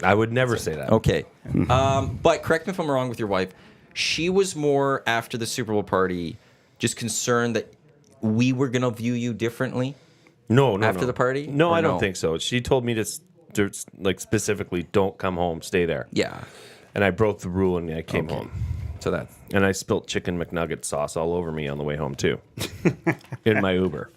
I would never say that. Okay. But correct me if I'm wrong with your wife. She was more after the Super Bowl party, just concerned that we were going to view you differently. No, After no. the party? No, Or I don't no? think so. She told me to like specifically, don't come home, stay there. Yeah. And I broke the rule and I came home. So that. And I spilt chicken McNugget sauce all over me on the way home too, in my Uber.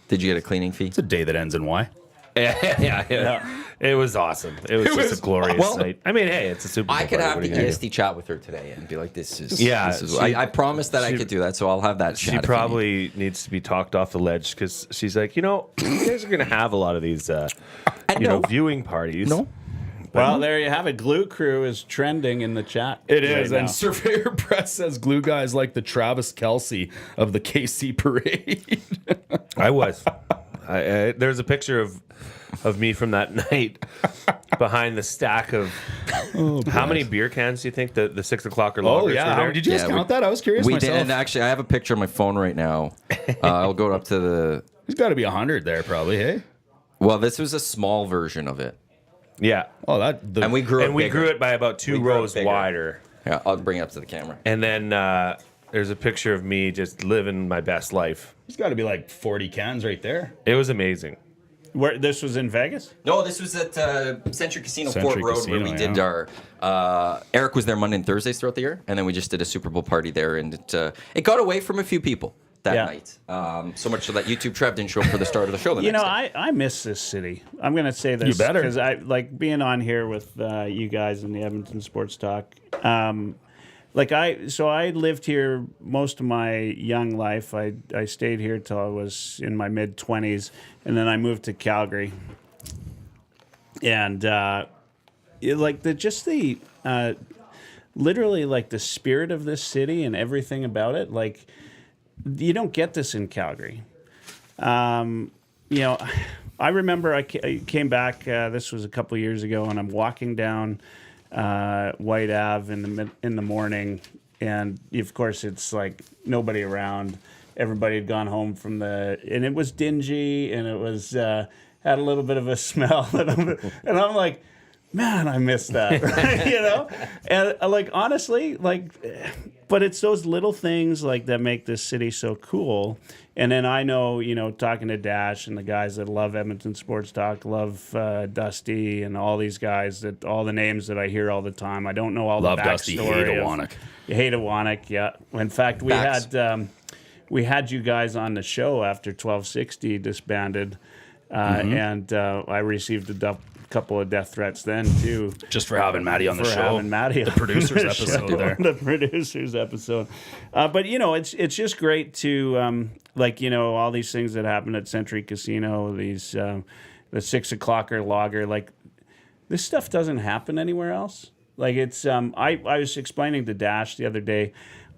Did you get a cleaning fee? It's a day that ends in Y. Yeah. It was awesome. It was just a glorious well, night. I mean, hey, it's a Super Bowl I could party. have What the are you gonna EST chat with her today and be like, "This is Yeah, This is, she- I promised that I she- could do that, so I'll have that. do? Chat She if you need. probably needs to be talked off the ledge because she's like, you guys are going to have a lot of these, No. viewing parties. No. Well, there you have it. Glue Crew is trending in the chat. It is. right And now. Surveyor Press says glue guys like the Travis Kelce of the KC parade. I was. There's a picture of me from that night behind the stack of how many beer cans do you think the 6 o'clock or Oh, longer? yeah. Did you guys Yeah, count that? I was curious We myself. did, and actually, I have a picture on my phone right now. I'll go up to the. There's got to be 100 there, probably, hey? Well, this was a small version of it, Yeah. Oh, and we grew it. And we bigger. grew it by about 2 We grew it rows bigger. wider. Yeah, I'll bring it up to the camera. And then there's a picture of me just living my best life. There's got to be like 40 cans right there. It was amazing. Where this was in Vegas? No, this was at Century Casino, Century Fort Road, where Casino, we did our. Eric was there Monday and Thursdays throughout the year, and then we just did a Super Bowl party there, and it got away from a few people that Yeah. night. So much so that YouTube Trev didn't show up for the start of the show. The You next know, day. I miss this city. I'm going to say this. You better. Because I like being on here with you guys in the Edmonton Sports Talk. I lived here most of my young life. I stayed here till I was in my mid 20s, and then I moved to Calgary. And literally like the spirit of this city and everything about it, like you don't get this in Calgary. I remember I came back. This was a couple years ago, and I'm walking down White Ave in the morning, and of course it's like nobody around. Everybody had gone home from and it was dingy, and it was had a little bit of a smell, and I'm like, man, I miss that, and like honestly, like. But it's those little things like that make this city so cool. And then I know, talking to Dash and the guys that love Edmonton Sports Talk, love Dusty and all these guys, all the names that I hear all the time. I don't know all Love the Dusty, backstory. hate Iwanyk. Hate Iwanyk, yeah. In fact, we Facts. we had you guys on the show after 1260 disbanded, and I received a couple of death threats then too. Just for having Maddie on the show. Having Maddie the on producers the episode show, there. the producers episode. But it's just great to all these things that happen at Century Casino, these the 6 o'clocker lager, like this stuff doesn't happen anywhere else. Like it's I was explaining to Dash the other day.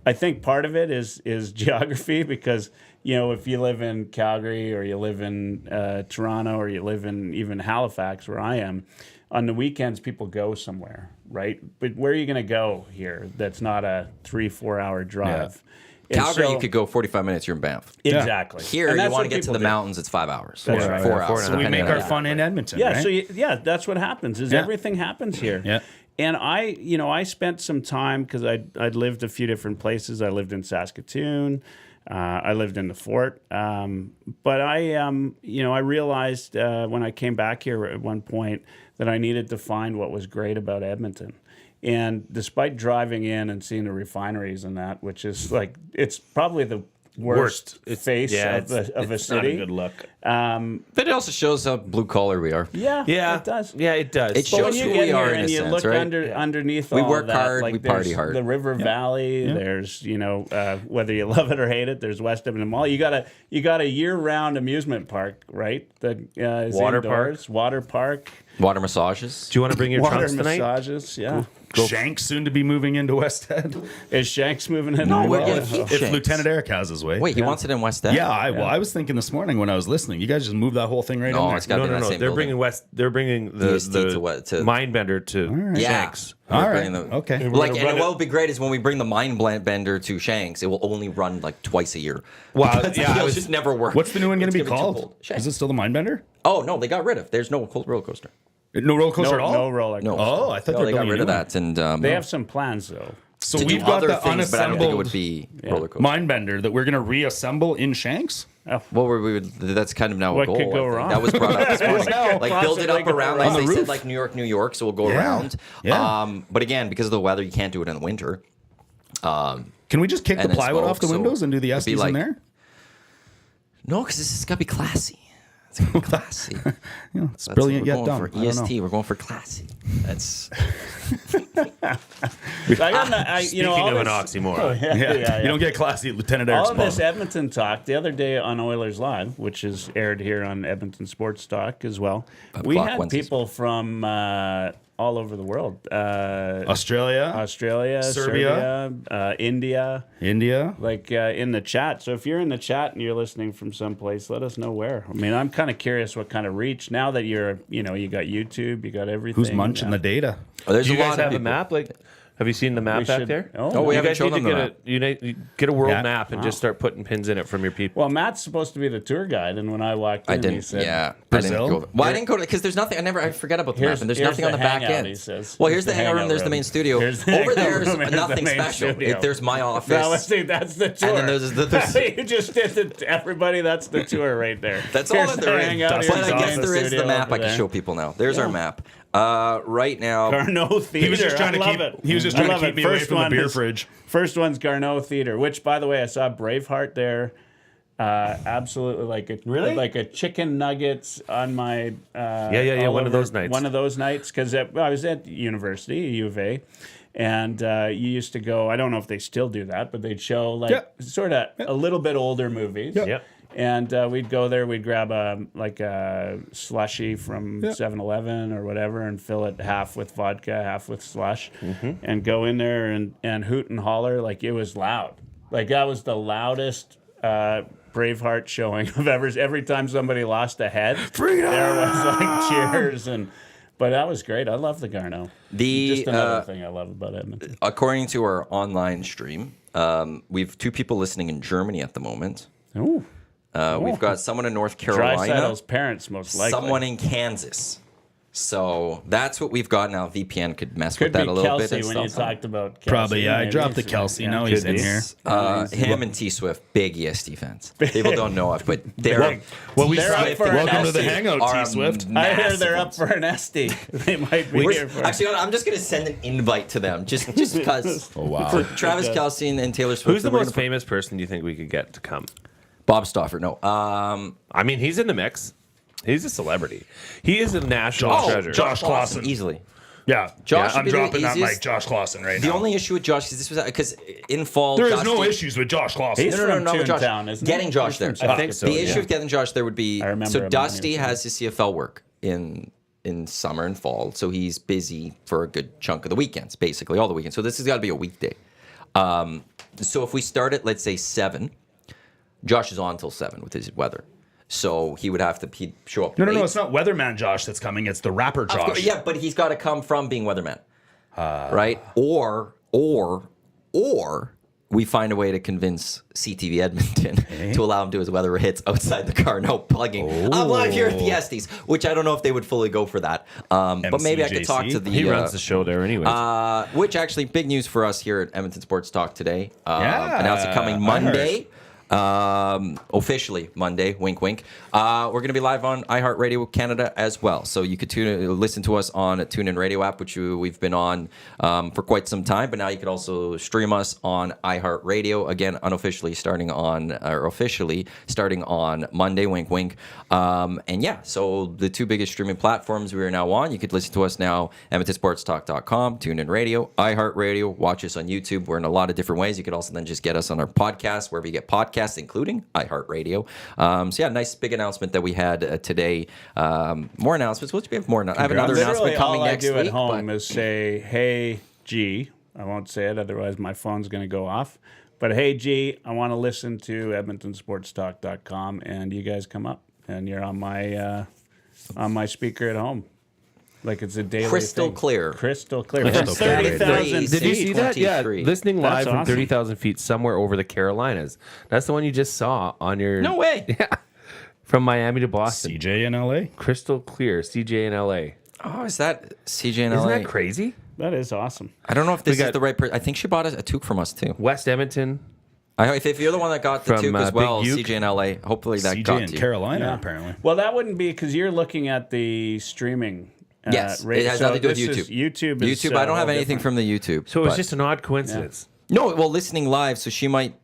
I think part of it is geography, because if you live in Calgary or you live in Toronto or you live in even Halifax, where I am, on the weekends people go somewhere, right? But where are you going to go here? That's not a 3-4 hour drive. And Calgary, so- you could go 45 minutes. You're in Banff. Exactly. Here, And you that's want what to get to people the do. mountains. It's 5 hours. That's or right. 4 Yeah, hours. So we depending make on our fun in Edmonton, Yeah, right? that's what happens. Is Yeah. everything happens here. Yeah. And I spent some time, because I'd lived a few different places. I lived in Saskatoon. I lived in the Fort. But I realized when I came back here at one point that I needed to find what was great about Edmonton. And despite driving in and seeing the refineries and that, which is like, it's probably the worst face of a it's not a city. good look. But it also shows how blue collar we are. Yeah, it does. Yeah, it does. It But when shows you who get we are here in and a you sense, look right? underneath We all work of that, hard, like we party there's hard. The River Valley, there's whether you love it or hate it, there's West Edmonton Mall. You got a year-round amusement park, right? The is Water indoors, water park, Water massages. Do you want to bring your water trunks tonight? massages. Yeah, Shanks soon to be moving into West End. is Shanks moving in? No, there? we're Well, gonna keep If Shanks. Lieutenant Eric has his way. Wait, he wants it in West End? Yeah, I was thinking this morning when I was listening. You guys just move that whole thing right in No, there. it's got to No, be no, in that no. same They're building. They're bringing the EST to what- to- Mindbender to Yeah. Shanks. All We're right. bringing the- Okay. Like, gonna and run what it- would be great is when we bring the mind bender to Shanks, it will only run like twice a year. Wow, Because yeah, I it'll was- just never work. What's the new one going It's to be gonna too called? cold. Shanks. Is it still the Mindbender? Oh no, they got rid of. There's no cold roller coaster. No roller coaster at all? no roller. No. coaster. Oh, I thought No, they got building a rid of new one. that, and They have some plans though. So to do we've got other the things, but I don't think it would unassembled be roller coaster. Mindbender that we're going to reassemble in Shanks. Well, we would. That's kind of now What a goal. could go I think. wrong? That was brought up this morning. No, Like build it possibly up go around, wrong. like On the they roof. said, like New York, so we'll go Yeah. around. Yeah. But again, because of the weather, you can't do it in the winter. Can we just kick the And it's plywood off the smoke, so windows and do the it'd be Estes like- in there? No, because this has got to be classy. It's got to be classy. It's brilliant We're yet going done. for I don't know. EST. We're going for classy. That's Speaking of an oxymoron. Yeah. You don't get classy at Lieutenant Eric's All of this pub. Edmonton talk the other day on Oilers Live, which is aired here on Edmonton Sports Talk as well. We o'clock had Wednesdays. people from all over the world. Australia, Australia, Serbia. Serbia, India, India. like in the chat. So if you're in the chat and you're listening from someplace, let us know where. I mean, I'm kind of curious what kind of reach now that you got YouTube, you got everything. Who's munching the data? there's Do you a guys lot of have a people. map? Like, have you seen the map We back should- there? Oh, we you haven't guys shown need to them get the you need to get a world Yeah. map and just start putting pins in it from your people. Well, Matt's supposed to be the tour guide, and when I walked in, I he didn't. said, Yeah, Brazil? I didn't go. Well, I didn't go to because there's nothing. I forget about the Here's- map, and there's here's nothing on the the back hangout, end. he says. Well, Here's here's the the hangout room. hangout There's the room. main studio. Here's the Over hangout there's room and nothing the main special. studio. There's my No, office. that's the tour. And then there's you just did everybody. That's the tour right there. That's all Here's that the there is. hangout, But here's I guess main there is the studio map over I can there. show people now. There's our map. Right now, Garneau Theater. He was just trying to I love keep. it. He was just I trying to love keep it. me away First from the one beer is- fridge. First one's Garneau Theater, which, by the way, I saw Braveheart there. Absolutely, like a chicken nuggets on my. Yeah. all One of over- those nights. One of those nights, because I was at university, U of A, and you used to go. I don't know if they still do that, but they'd show like Yeah. sort of a little bit older movies. Yep. And we'd go there. We'd grab a slushy from 7-Eleven or whatever, and fill it half with vodka, half with slush, and go in there and hoot and holler like it was loud. Like that was the loudest Braveheart showing I've ever. Every time somebody lost a head, Freedom! there was like cheers and. But that was great. I love the Garneau. Just another thing I love about Edmonton. according to our online stream, we've 2 people listening in Germany at the moment. Ooh. We've got someone in North Carolina, Drysdale's parents, most likely. someone in Kansas, So that's what we've got now. VPN could mess Could with that be a little Kelsey bit. when you talked about Kelsey. Probably, yeah. I maybe. dropped the Kelsey. Now he's in here. Him and T Swift, big EST fans. People don't know it, but they're They're up for Welcome to the Kelsey Hangout, are T Swift. I hear they're up massive for an SD. They might be here for. Actually, I'm just gonna send an invite to them, just because. Oh, wow. For Travis Kelce and Taylor Swift. Who's the we're most gonna- famous person do you think we could get to come? Bob Stauffer. No. I mean, he's in the mix. He's a celebrity. He is a national treasure. Josh Clausen. Easily. Yeah. Josh I'm would be the dropping that easiest- mic, Josh Clausen, right The now. only issue with Josh is this was because in fall There is Dusty, no issues with Josh Clausen. He's from with Josh. Toontown, isn't he? Getting Josh there. He's from I think so, The yeah. issue with getting Josh there would be I remember so him when Dusty he was has his CFL work in summer and fall, so he's busy for a good chunk of the weekends, basically all the weekends. So this has got to be a weekday. So if we start at let's say 7, Josh is on till 7 with his weather. So he would have to he'd show up. No, late. it's not Weatherman Josh that's coming. It's the rapper Of course, Josh. yeah, but he's got to come from being weatherman, right? Or we find a way to convince CTV Edmonton to allow him to do his weather hits outside the car, no plugging. I'm live here at the Estes, which I don't know if they would fully go for that. But maybe I could talk to the. He runs the show there anyway. Which actually, big news for us here at Edmonton Sports Talk today. Yeah, Announcing coming I heard. Monday. Officially Monday, wink wink. We're going to be live on iHeartRadio Canada as well, so you could listen to us on a TuneIn Radio app, which we've been on for quite some time, but now you could also stream us on iHeartRadio, again officially starting on Monday, wink wink. And yeah, so the two biggest streaming platforms we are now on. You could listen to us now, EdmontonSportsTalk.com, TuneIn Radio, iHeartRadio, watch us on YouTube. We're in a lot of different ways. You could also then just get us on our podcast, wherever you get podcasts, including iHeartRadio. So yeah, nice big announcement that we had today. More announcements. We have more. I have another announcement coming next week. All I do at home is say, "Hey G." I won't say it, otherwise my phone's going to go off. But hey G, I want to listen to EdmontonSportsTalk.com, and you guys come up, and you're on my speaker at home. Like it's a daily Crystal thing. clear. Crystal clear. Crystal From clear. 30,000 Did you see that? Yeah, 23. listening live That's from awesome. 30,000 feet somewhere over the Carolinas. That's the one you just saw on your. No way. Yeah, from Miami to Boston. CJ in LA. Crystal clear, CJ in LA. Oh, is that CJ in LA? Isn't that crazy? That is awesome. I don't know if this is got- the right person. I think she bought a toque from us too. West Edmonton. If you're the one that got the From, toque as Big well, Uke. CJ in LA, hopefully that CJ got in to you. Carolina, Yeah. apparently. Well, that wouldn't be because you're looking at the streaming. Yes, rate. it has So nothing to do with this is- YouTube. YouTube is YouTube, I don't a have whole anything different- from the YouTube. So it was but- just an odd coincidence. No, well, listening live, so she might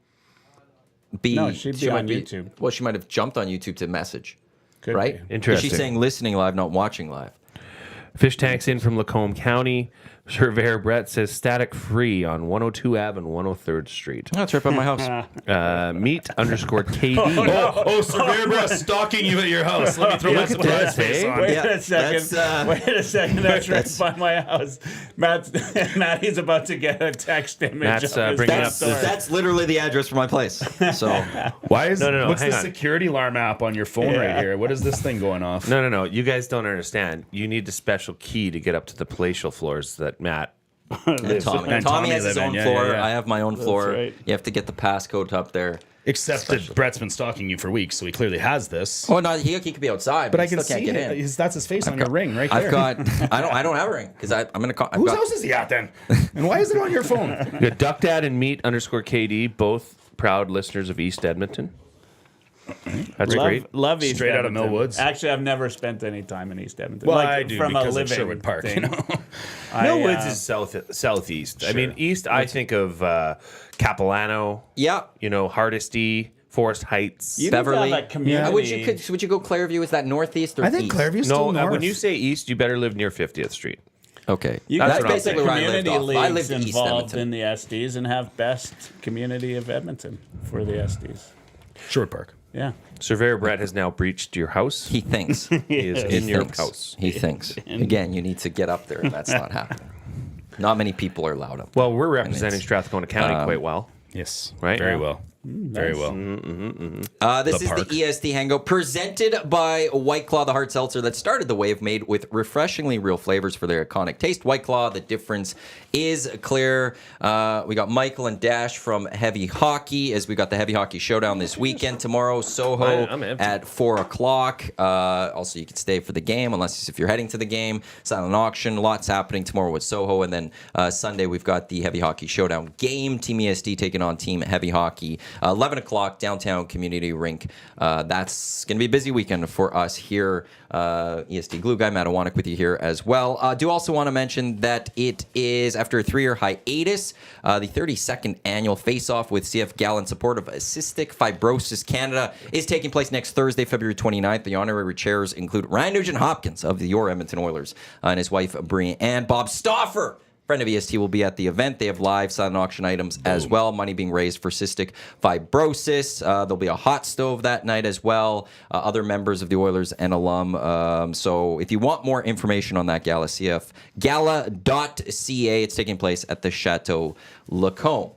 be. No, she'd be might on YouTube. Well, she might have jumped on YouTube to message, Could right? be. 'Cause Interesting. She's saying listening live, not watching live. Fish tanks in from Lacombe County. Surveyor Brett says static free on 102 Ave and 103rd Street. Oh, it's right by my house. Meet underscore KD. Oh, Surveyor Brett stalking you at your house. Let me throw Look my at that, surprise face hey? on. Wait Yeah, a second. that's, Wait a second. That's right by my house. Matty's about to get a text image. Matt's, of his bringing front up door. That's literally the address for my place. So Why is No, what's hang the on. security alarm app on your phone right here? What is this thing going off? No. You guys don't understand. You need the special key to get up to the palatial floors that Matt. and Tommy. And Tommy has his live in, own yeah, floor. yeah, yeah. I have my own floor. right. You have to get the passcode up there. Except that Brett's been stalking you for weeks, so he clearly has this. Oh no, he could be outside, But but I can still see can't get in. that's his face on your ring right there. I've got. I don't have a ring because I'm gonna call. I've Whose got, house is he at then? And why is it on your phone? You got Duck Dad and Meet underscore KD, both proud listeners of East Edmonton. That's great. Love East Straight out of Edmonton. Mill Woods. Actually, I've never spent any time in East Edmonton. Well, like, I do from because a of living Sherwood Park. thing. You know, Mill Woods is southeast. I mean, east. I think of Capilano. Yeah. You know, Hardesty, Forest Heights. You Beverly. have a community. Would you go Clairview? Is that northeast or I think east? Clairview's No, still north. when you say east, you better live near 50th Street. Okay, You That's guys what I'm get the saying. where I lived community off. I leagues lived east involved Edmonton. in the SDs and have best community of Edmonton for the SDs. Sherwood Park. Yeah. Surveyor Brett has now breached your house. he thinks. He is He in your thinks. house. He thinks. Again, you need to get up there. That's not happening. Not many people are allowed up. Well, we're representing Strathcona County quite well. Yes, Right? Very Yeah. well. Very well. This The is park. the EST Hangout presented by White Claw, the hard seltzer that started the wave, made with refreshingly real flavors for their iconic taste. White Claw, the difference is clear. We got Michael and Dash from Heavy Hockey, as we got the Heavy Hockey Showdown this weekend. Tomorrow, Soho I'm empty. at 4 o'clock. Also, you can stay for the game, unless if you're heading to the game. Silent auction, lots happening tomorrow with Soho. And then Sunday, we've got the Heavy Hockey Showdown game. Team EST taking on Team Heavy Hockey. 11 o'clock, downtown community rink. That's going to be a busy weekend for us here. EST Glue Guy, Matt Iwanyk with you here as well. Do also want to mention that it is, after a 3-year hiatus, the 32nd annual face-off with CF Gal in support of Cystic Fibrosis Canada is taking place next Thursday, February 29th. The honorary chairs include Ryan Nugent-Hopkins of your Edmonton Oilers and his wife, Brie, and Bob Stauffer, friend of EST, will be at the event. They have live silent auction items as well. Money being raised for cystic fibrosis. There'll be a hot stove that night as well. Other members of the Oilers and alum. So if you want more information on that gala, cfgala.ca. It's taking place at the Chateau Lacombe.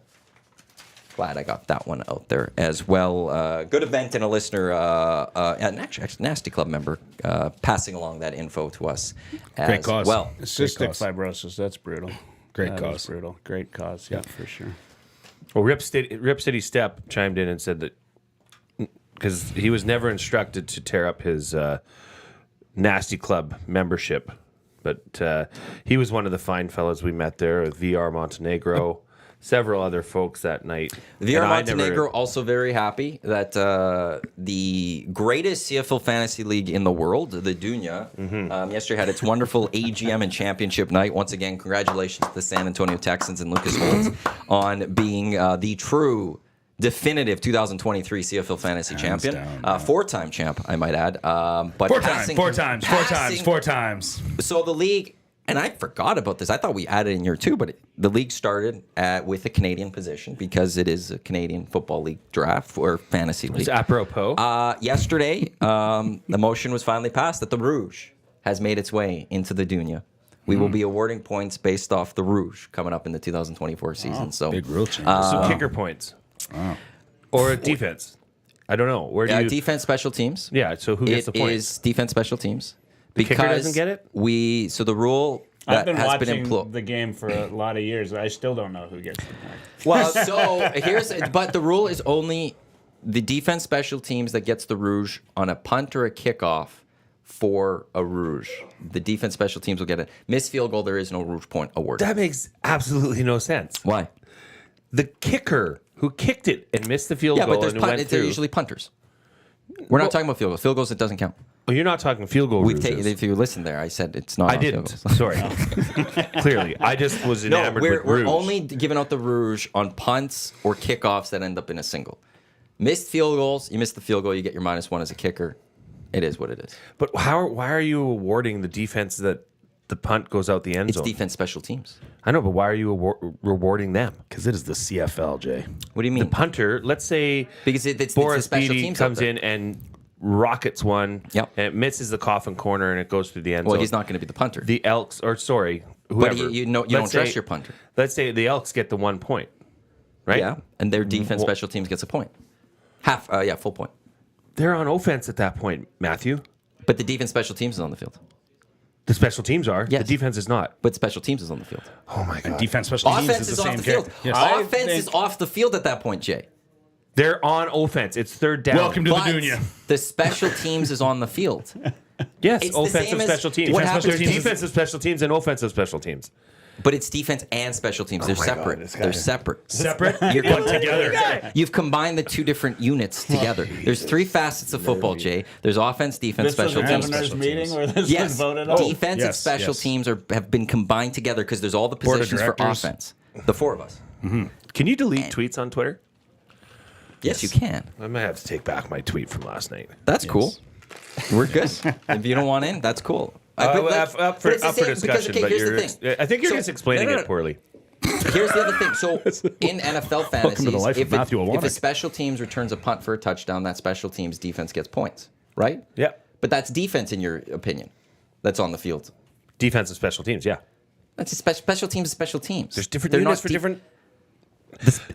Glad I got that one out there as well. Good event, and a listener, and actually Nasty Club member, passing along that info to us as Great cause. well. Cystic cause. fibrosis, that's brutal. Great That is cause. brutal. Great cause, yeah, for sure. Well, Rip City Step chimed in and said that because he was never instructed to tear up his Nasty Club membership, but he was one of the fine fellows we met there, VR Montenegro, several other folks that night. VR And I Montenegro also very happy that the greatest CFL fantasy league in the world, the Dunya, yesterday had its wonderful AGM and championship night. Once again, congratulations to the San Antonio Texans and Lucas Holtz on being the true definitive 2023 CFL fantasy champion. down, yeah. 4-time champ, I might add. But Four passing- times. So the league, and I forgot about this. I thought we added in year 2, but the league started with a Canadian position because it is a Canadian Football League draft or fantasy league. It's apropos. Yesterday, the motion was finally passed that the Rouge has made its way into the Dunya. We will be awarding points based off the Rouge coming up in the 2024 season. So Big rule change. So kicker points. Or defense. I don't know. Where do you... defense, special teams. Yeah, so who gets the It points? is defense, special teams. The kicker doesn't get it? So the rule I've that been has watching been employed. the game for a lot of years. I still don't know who gets the point. Well, so but the rule is only the defense special teams that gets the Rouge on a punt or a kickoff for a Rouge. The defense special teams will get it. Missed field goal, there is no Rouge point award. That makes absolutely no sense. Why? The kicker who kicked it and missed the field Yeah, goal but there's and went they're through. usually punters. We're not talking about field goals. Field goals, it doesn't count. Well, you're not talking field goal We've rules. taken, if you listen there, I said it's not. I on field didn't. goals. Sorry. Clearly. I just was No, enamored we're with Rouge. only giving out the Rouge on punts or kickoffs that end up in a single. Missed field goals, you miss the field goal, you get your -1 as a kicker. It is what it is. But why are you awarding the defense that the punt goes out the end It's zone? defense special teams. I know, but why are you rewarding them? Because it is the CFL, Jay. What do you The mean? punter, let's say Because it's Boris the special Beatty teams out comes there. in and rockets one, Yep. and it misses the coffin corner and it goes through the end Well, zone. he's not going to be the punter. The Elks, or sorry, whoever. But you don't dress your punter. Let's say the Elks get the 1 point, right? Yeah, and their defense special teams gets a point. Full point. They're on offense at that point, Matthew. But the defense special teams is on the field. The special teams are. Yes. The defense is not. But special teams is on the field. Oh my god. Defense special teams Offense is is the off same the field. Yes. I Offense is think- off the field at that point, Jay. They're on offense. It's third down. Welcome to the But Dunya. the special teams is on the field. Yes, It's the offensive same as special teams. what There's happens- defensive special teams and offensive special teams. But it's defense and special teams. They're separate. They're separate. Separate? You're Put together. You've combined the two different units together. There's 3 facets of football, Jay. There's offense, defense, This was special a teams. governor's meeting where this was Yes, voted on. defensive yes, special yes. teams have been combined together because there's all the Board of positions for directors. offense. The 4 of us. Can you delete tweets on Twitter? Yes, you can. I might have to take back my tweet from last night. That's cool. We're good. If you don't want in, that's cool. But Up for it's the same- because, discussion, okay, but here's the you're. thing. I think you're So- just explaining no, no, it poorly. Here's the other thing. So in NFL fantasies, to the life of if Matthew a Iwanyk. special teams returns a punt for a touchdown, that special teams defense gets points, right? Yeah. But that's defense in your opinion. That's on the field. Defensive special teams, yeah. That's a special teams. Special teams. There's different They're units not for different.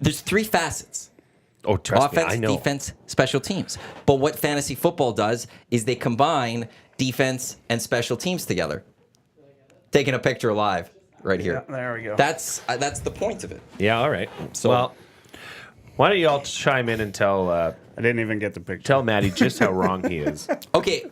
There's 3 facets. Oh, trust me, Offense, I know. defense, special teams. But what fantasy football does is they combine defense and special teams together. Taking a picture live right here. Yeah, there we go. That's the point of it. Yeah, all right. So- Well, why don't you all chime in and tell I didn't even get the picture. tell Maddie just how wrong he is. Okay,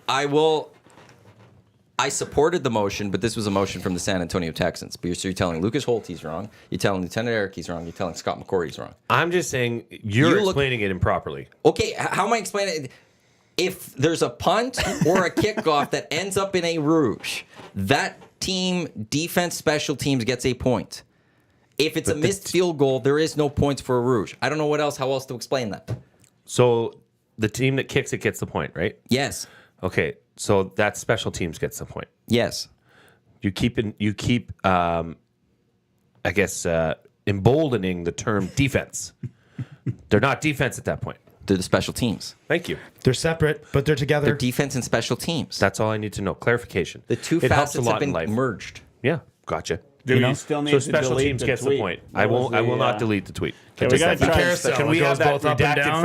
I supported the motion, but this was a motion from the San Antonio Texans. So you're telling Lucas Holt he's wrong. You're telling Lieutenant Eric he's wrong. You're telling Scott McCory he's wrong. I'm just saying You you're look- explaining it improperly. Okay, how am I explaining it? If there's a punt or a kickoff that ends up in a rouge, that team, defense, special teams gets a point. If it's a missed field goal, there is no points for a rouge. I don't know how else to explain that. So the team that kicks it gets the point, right? Yes. Okay, so that special teams gets the point. Yes. You keep emboldening the term defense. They're not defense at that point. They're the special teams. Thank you. They're separate, but they're together. They're defense and special teams. That's all I need to know. Clarification. The two It helps a facets lot have been in life. merged. Yeah, gotcha. Do you still need So to special delete teams the gets tweet? the point. What I was will the, not delete the tweet. Okay, we gotta try. carousel. Can we It have goes that both up and redacted down?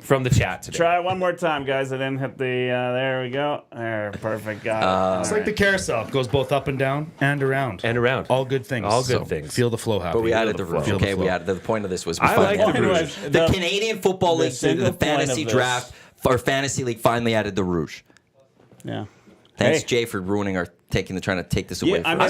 from the chat today? Try it one more time, guys. I didn't hit the. There we go. There, perfect. Got it. It's like the carousel. It goes both up and down and around. And around. All good things. All good things. Feel the flow happen. But we added the the flow. rouge. Feel the Okay, flow. we added the point of this was we I finally like the added rouge. The Canadian Football the League, single the point fantasy of this- draft, or fantasy league finally added the rouge. Yeah. Thanks, Hey. Jay, for trying to take this away Yeah, from I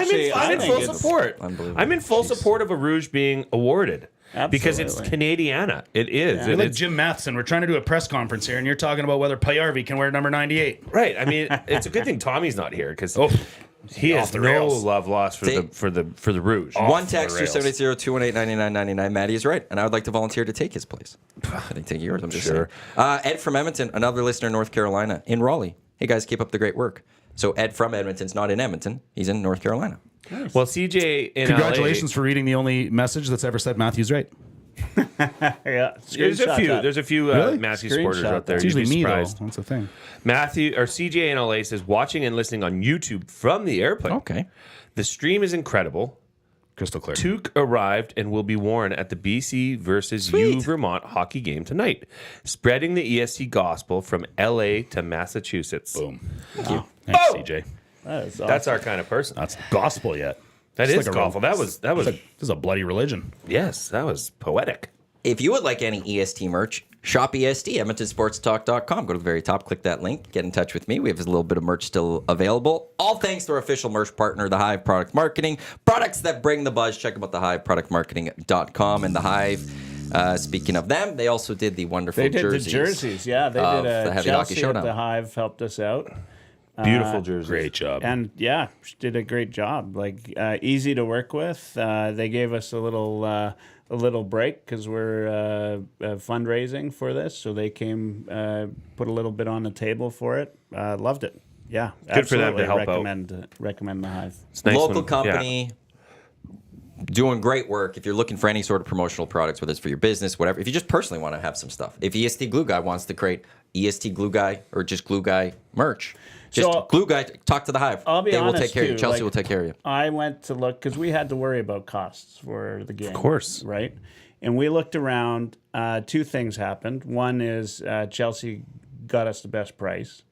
us. mean, I'm in think full it's support. Unbelievable. I'm in full Jeez. support of a rouge being awarded because it's Absolutely. Canadiana. It is. Yeah. You're And like it's- Jim Matheson. We're trying to do a press conference here, and you're talking about whether Payarvi can wear number 98. right. I mean, it's a good thing Tommy's not here because Oh, he has off the no rails. love lost for See? the rouge. One the text rails. 270-218-9999. Maddie is right, and I would like to volunteer to take his place. I think take yours. I'm just Sure. saying. Ed from Edmonton, another listener in North Carolina, in Raleigh. Hey guys, keep up the great work. So Ed from Edmonton's not in Edmonton; he's in North Carolina. Well, CJ in Congratulations for reading the only message that's ever said Matthew's right. Yeah. There's a Screenshot few. that. There's a few Really? Matthew supporters Screenshot out there. It's You'd usually be me, though. surprised. That's the thing. Matthew or CJ in LA says watching and listening on YouTube from the airplane. Okay. The stream is incredible. Crystal clear. Took arrived and will be worn at the BC versus U Vermont hockey game tonight, spreading the EST gospel from LA to Massachusetts. Boom. Wow. Thanks, Oh! CJ. That is awesome. That's our kind of person. That's gospel yet. That It's is like a gospel. That was This is a bloody religion. yes, that was poetic. If you would like any EST merch, shop EST, EdmontonSportsTalk.com. Go to the very top, click that link, get in touch with me. We have a little bit of merch still available. All thanks to our official merch partner, The Hive Product Marketing. Products that bring the buzz. Check them out, thehiveproductmarketing.com. And The Hive, speaking of them, they also did the wonderful They did jerseys. the jerseys. Yeah, they of did the a Heavy Hockey Chelsea at Showdown. the Hive helped us out. Beautiful jersey. Great job. And yeah, she did a great job. Like easy to work with. They gave us a little break because we're fundraising for this, so they came put a little bit on the table for it. Loved it. Yeah, Good for them to absolutely help out. recommend the Hive. It's nice Local when- company. Doing great work. If you're looking for any sort of promotional products, whether it's for your business, whatever. If you just personally want to have some stuff. If EST Glue Guy wants to create EST Glue Guy or just Glue Guy merch, just So, Glue Guy, talk to the Hive. I'll be they will honest, take care of you. too, Chelsea like- will take care of you. I went to look because we had to worry about costs for the game. Of course. Right? And we looked around. Two things happened. One is Chelsea got us the best price,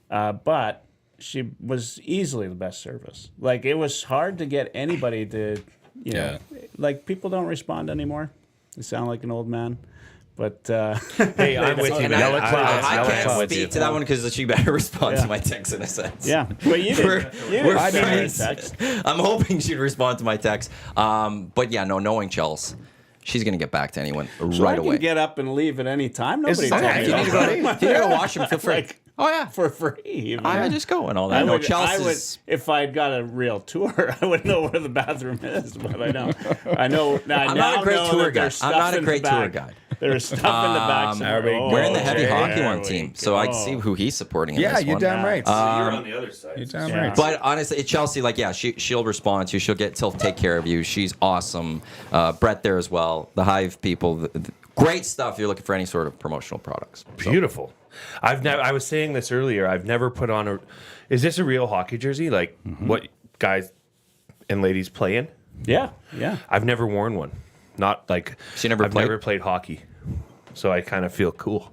but she was easily the best service. Like, it was hard to get anybody to, you know, like, people don't respond anymore. They sound like an old man. But Hey, I'm with you, And man. Yellow I Clouds, I'm can't with you. speak to that one because she better respond Yeah. to my text in a sense. yeah, but you did. We're I didn't friends. text. I'm hoping she'd respond to my text. But yeah, no, knowing Chelsea, she's going to get back to anyone So I right can away. get up and leave at any time. Nobody It's- told okay, me if you need to go that. to, if you need to go wash them, feel free. Like, oh yeah, for free. Even. I just go and all that. I No, would, Chelsea's. if I'd got a real tour, I would know where the bathroom is, but I don't. I know. I'm not a great tour guide. I'm not a great tour guide. There's stuff in the back. somewhere. We're in the heavy hockey there one we team, so I go. can see who he's supporting. In Yeah, this you're one. damn right. You're on the other side. You're damn Yeah. right. But honestly, Chelsea, like, yeah, she'll respond to you. She'll take care of you. She's awesome. Brett there as well. The Hive people, great stuff. If you're looking for any sort of promotional products. So, Beautiful. I was saying this earlier. I've never put on a. Is this a real hockey jersey? Like what guys and ladies play in? Yeah, yeah. I've never worn one. Not like So you never I've played? never played hockey, so I kind of feel cool.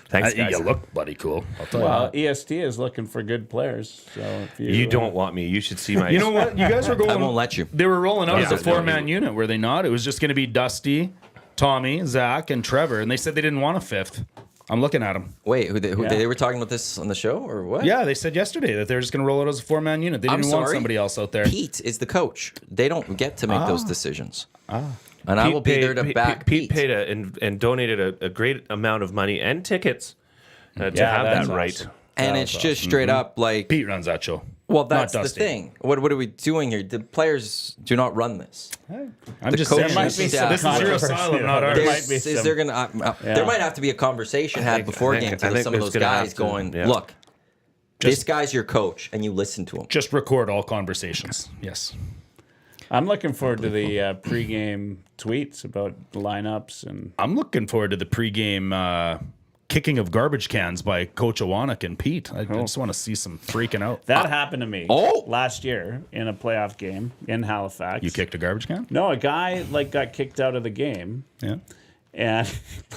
Thanks, guys. You look bloody cool. I'll tell Well, you. EST is looking for good players. So if You don't want me. You should see my. You know what? You guys were going. I won't let you. They were rolling out Yeah, as a no, 4-man unit, were they not? It was just going to be Dusty, Tommy, Zach, and Trevor, and they said they didn't want a fifth. I'm looking at them. Wait, who Yeah. they were talking about this on the show or what? Yeah, they said yesterday that they're just going to roll it as a 4-man unit. They I'm didn't want sorry. somebody else out there. Pete is the coach. They don't get to make those decisions. And I will be there to back Pete Pete. paid and donated a great amount of money and tickets to have that's that right. awesome. And it's just straight up like, Pete runs that show. well, not that's the Dusty. thing. What are we doing here? The players do not run this. I'm just coach saying. might This be is some this is your controversy. asylum, not ours. There There's- might be is some- there gonna there might have to be a conversation had before I think- game I with think some of there's those gonna guys have to, going, yeah. look, this guy's your coach, and you listen to him. Just record all conversations. Yes. I'm looking forward to the pregame tweets about the lineups and I'm looking forward to the pregame kicking of garbage cans by Coach Iwanyk and Pete. I just want to see some freaking out. that happened to me Oh! last year in a playoff game in Halifax. You kicked a garbage can? No, a guy got kicked out of the game Yeah. and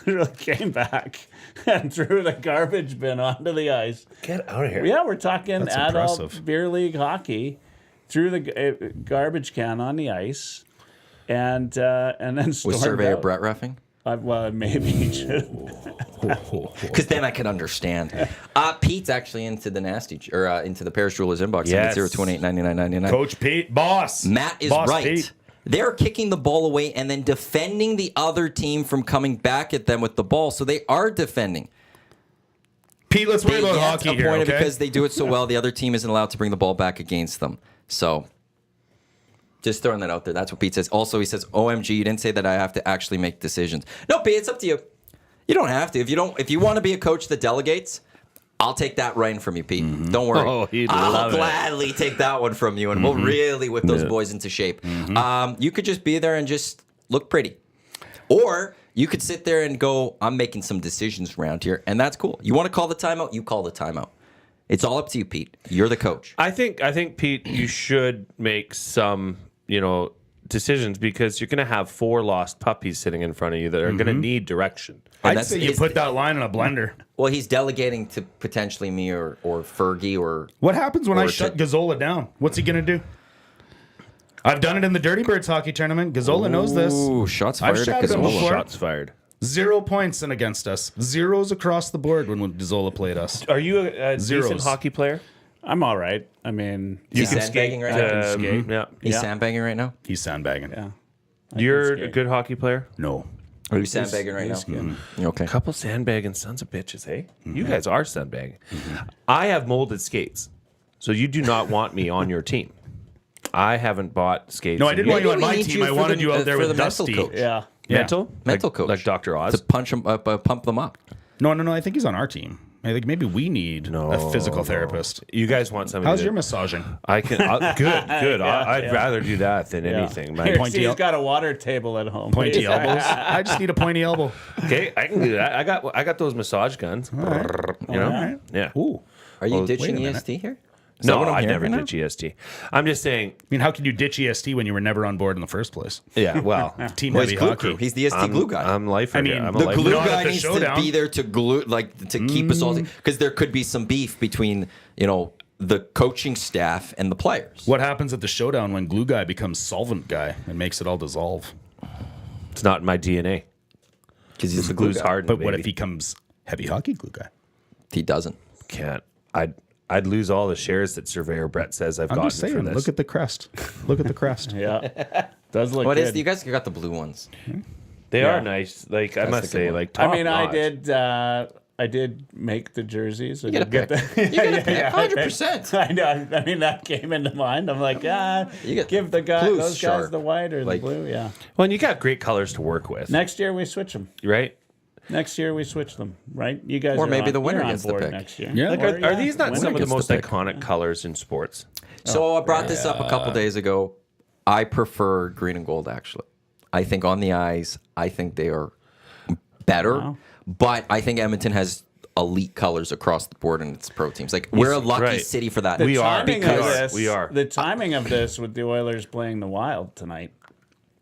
literally came back and threw the garbage bin onto the ice. Get out of here. Yeah, we're talking That's adult impressive. beer league hockey. Threw the garbage can on the ice, and then Was stormed Surveyor out. Brett reffing? Well, maybe he should. Because then I can understand. Pete's actually into the into the Parish Jewelers inbox. Yes. 028-9999. Coach Pete, boss. Matt is Boss right. Pete. They're kicking the ball away and then defending the other team from coming back at them with the ball. So they are defending. Pete, let's worry They about get hockey here, appointed okay? because they do it so well. The other team isn't allowed to bring the ball back against them. So just throwing that out there. That's what Pete says. Also, he says, "OMG, you didn't say that I have to actually make decisions." No, Pete, it's up to you. You don't have to. If you want to be a coach that delegates, I'll take that right from you, Pete. Don't worry. Oh, he'd I'll love it. gladly take that one from you, and we'll really whip those boys into shape. You could just be there and just look pretty. Or you could sit there and go, I'm making some decisions around here, and that's cool. You want to call the timeout? You call the timeout. It's all up to you, Pete. You're the coach. I think Pete, you should make some, decisions because you're going to have 4 lost puppies sitting in front of you that are going to need direction. And I'd that's- say you is- put that line in a blender. Well, he's delegating to potentially me or Fergie or... What happens when I Or shut to- Gazzola down? What's he going to do? I've done it in the Dirty Birds hockey tournament. Gazzola knows this. Ooh, shots I've fired at shouted him Gazzola. before. Shots fired. 0 points in against us. Zeros across the board when Gazzola played us. Are you a decent Zeros. hockey player? I'm all right. I mean, He's can sandbagging right I now? can skate. Yeah. He's Yeah. sandbagging right now? He's sandbagging. Yeah. You're skate. a good hockey player? No. Are you sandbagging right now? he's good. Okay. Couple sandbagging sons of bitches, hey? You guys are sandbagging. I have molded skates, so you do not want me on your team. I haven't bought skates. No, I in didn't want years. you on Maybe we my need team. you I for wanted the- you out there for with the mental Dusty. coach. Yeah. Yeah. Mental Coach. like Dr. Oz. To punch them up, pump them up. No. I think he's on our team. I think maybe we need a physical therapist. You guys want somebody? How's to- your massaging? I can. Good. I'd rather do that than anything. Here, Pointy see, he's el- got a water table at home. Pointy elbows. I just need a pointy elbow. Okay, I can do that. I got those massage guns. You know. right. Yeah. Ooh. Are you wait ditching a minute. EST here? Is that No, what I'm I'd hearing never right ditch EST. I'm just saying. I mean, how can you ditch EST when you were never on board in the first place? Yeah. Well, Team Well, Heavy he's glue Hockey. crew. He's the EST glue guy. I'm lifer. I mean, I'm a the lifer. glue Not at guy the needs showdown. to be there to glue, to keep us all, because there could be some beef between the coaching staff and the players. What happens at the showdown when glue guy becomes solvent guy and makes it all dissolve? It's not in my DNA. Because he's the glue Glue's guy. hard. But what if he comes heavy hockey glue guy? He doesn't. Can't? I'd lose all the shares that Surveyor Brett says I've I'm gotten just saying, for this. look at the crest. Look at the crest. Yeah. Does look What good. is? You guys got the blue ones. they Yeah. are nice. Like I must the say, good one. like top I mean, notch. I did make the jerseys. I You got to did pick. the- You got to pick. Yeah, 100%. I know. I mean, that came into mind. I'm like, You got give the guy blue's those sharp. guys the white or Like- the blue. Yeah. Well, and you got great colors to work with, Next year we switch them. right? Next year we switch them. Right? You guys. Or are maybe on, the winner you're on gets the board pick. next year. Yeah. Like, Or, are these not winner some of the gets the most pick. iconic colors in sports? So I brought this up a couple days ago. I prefer green and gold, actually. I think on the eyes, I think they are better. Wow. But I think Edmonton has elite colors across the board in its pro teams. Like, we're a lucky right. city for that. We are, Timing because of this, we are. The timing of this with the Oilers playing the Wild tonight,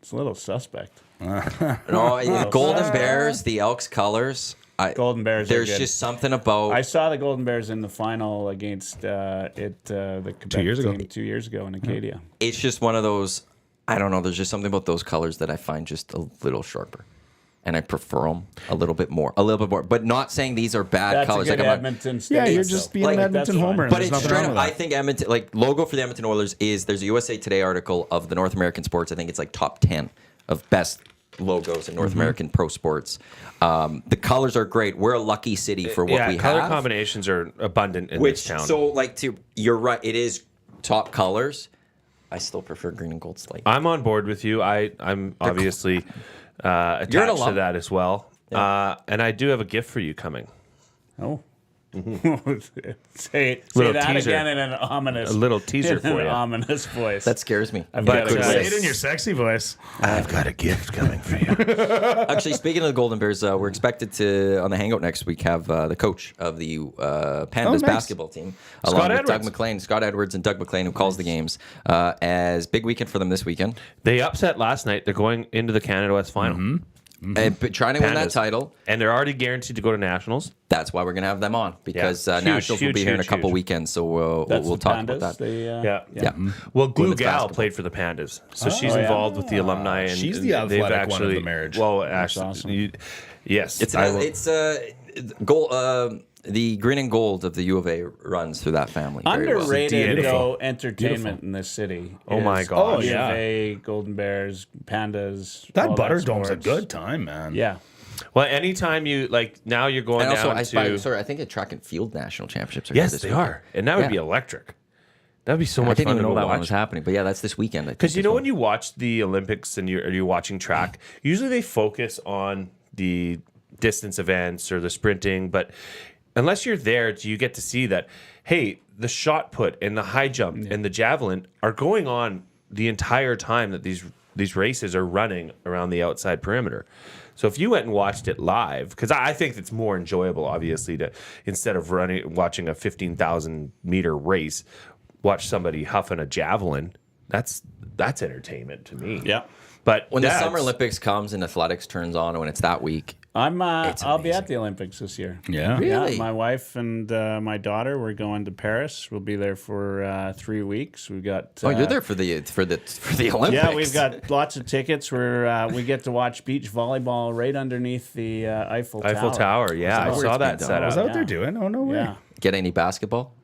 it's a little suspect. No, Golden Bears, the Elks colors. Golden Bears. There's are good. just something about. I saw the Golden Bears in the final against the Quebec 2 years ago. team 2 years ago in Acadia. It's just one of those. I don't know. There's just something about those colors that I find just a little sharper, and I prefer them a little bit more. But not saying these are bad That's colors. a good I'm not- Edmonton. Yeah, State, you're so. just being Like, an Edmonton that's homer. fine. And But there's it's nothing straight wrong up. with I that. think Edmonton, like logo for the Edmonton Oilers is there's a USA Today article of the North American sports. I think it's like top 10 of best logos in North American pro sports. The colors are great. We're a lucky city for what we color have. combinations are abundant in Which this town. so like you're right. It is top colors. I still prefer green and gold slightly. I'm on board with you. I'm obviously attached alum. to that as well. And I do have a gift for you coming. Oh. say Little that teaser. again in an ominous. A little teaser in for an you. ominous voice. That scares me. I've But, got a say Say quiz. it in your sexy voice. I've got a gift coming for you. Actually, speaking of the Golden Bears, we're expected to on the Hangout next week have the coach of the Pandas nice. basketball team, along Scott with Edwards. Doug McLean, Scott Edwards, and Doug McLean, who calls the games. As big weekend for them this weekend, They upset last night. They're going into the Canada West final. but trying to win that Pandas. title. And they're already guaranteed to go to nationals. That's why we're gonna have them on because Huge, Nationals will huge, be here in a huge, couple huge. weekends, so That's we'll the talk Pandas. about that. Yeah. Women's Well, Glue Gal basketball. played for the Pandas, so she's yeah. involved with the alumni. And She's the they've athletic one of the marriage. Well, actually, awesome. yes, It's I will- gold. The green and gold of the U of A runs through that family. very well. Underrated Beautiful. though entertainment in this city. Oh my is gosh. U yeah. of A, Golden Bears, Pandas. That all Butterdome's a sports. good time, man. Yeah. Well, anytime you now you're going And also, down to I think the track and field national championships are yes, this they weekend. are, and that would Yeah. be electric. That would be so I much didn't fun even to know go that one was watch. happening, but yeah, that's this weekend. Because you know when you watch the Olympics and you're watching track, usually they focus on the distance events or the sprinting, but unless you're there, do you get to see that, hey, the shot put and the high jump and the javelin are going on the entire time that these races are running around the outside perimeter. So if you went and watched it live, because I think it's more enjoyable, obviously, to instead of watching a 15,000 meter race, watch somebody huffing a javelin. That's entertainment to me. Yeah. But when the that's- Summer Olympics comes and athletics turns on, when it's that week, I'll be at the Olympics this year. Yeah. Really? Yeah, my wife and my daughter, we're going to Paris. We'll be there for 3 weeks. We've got. you're there for the Olympics. Yeah, we've got lots of tickets. We get to watch beach volleyball right underneath the Eiffel Tower. Yeah, I where saw it's that being set done. Is that up. what they're doing? Oh, no way. Yeah. Get any basketball?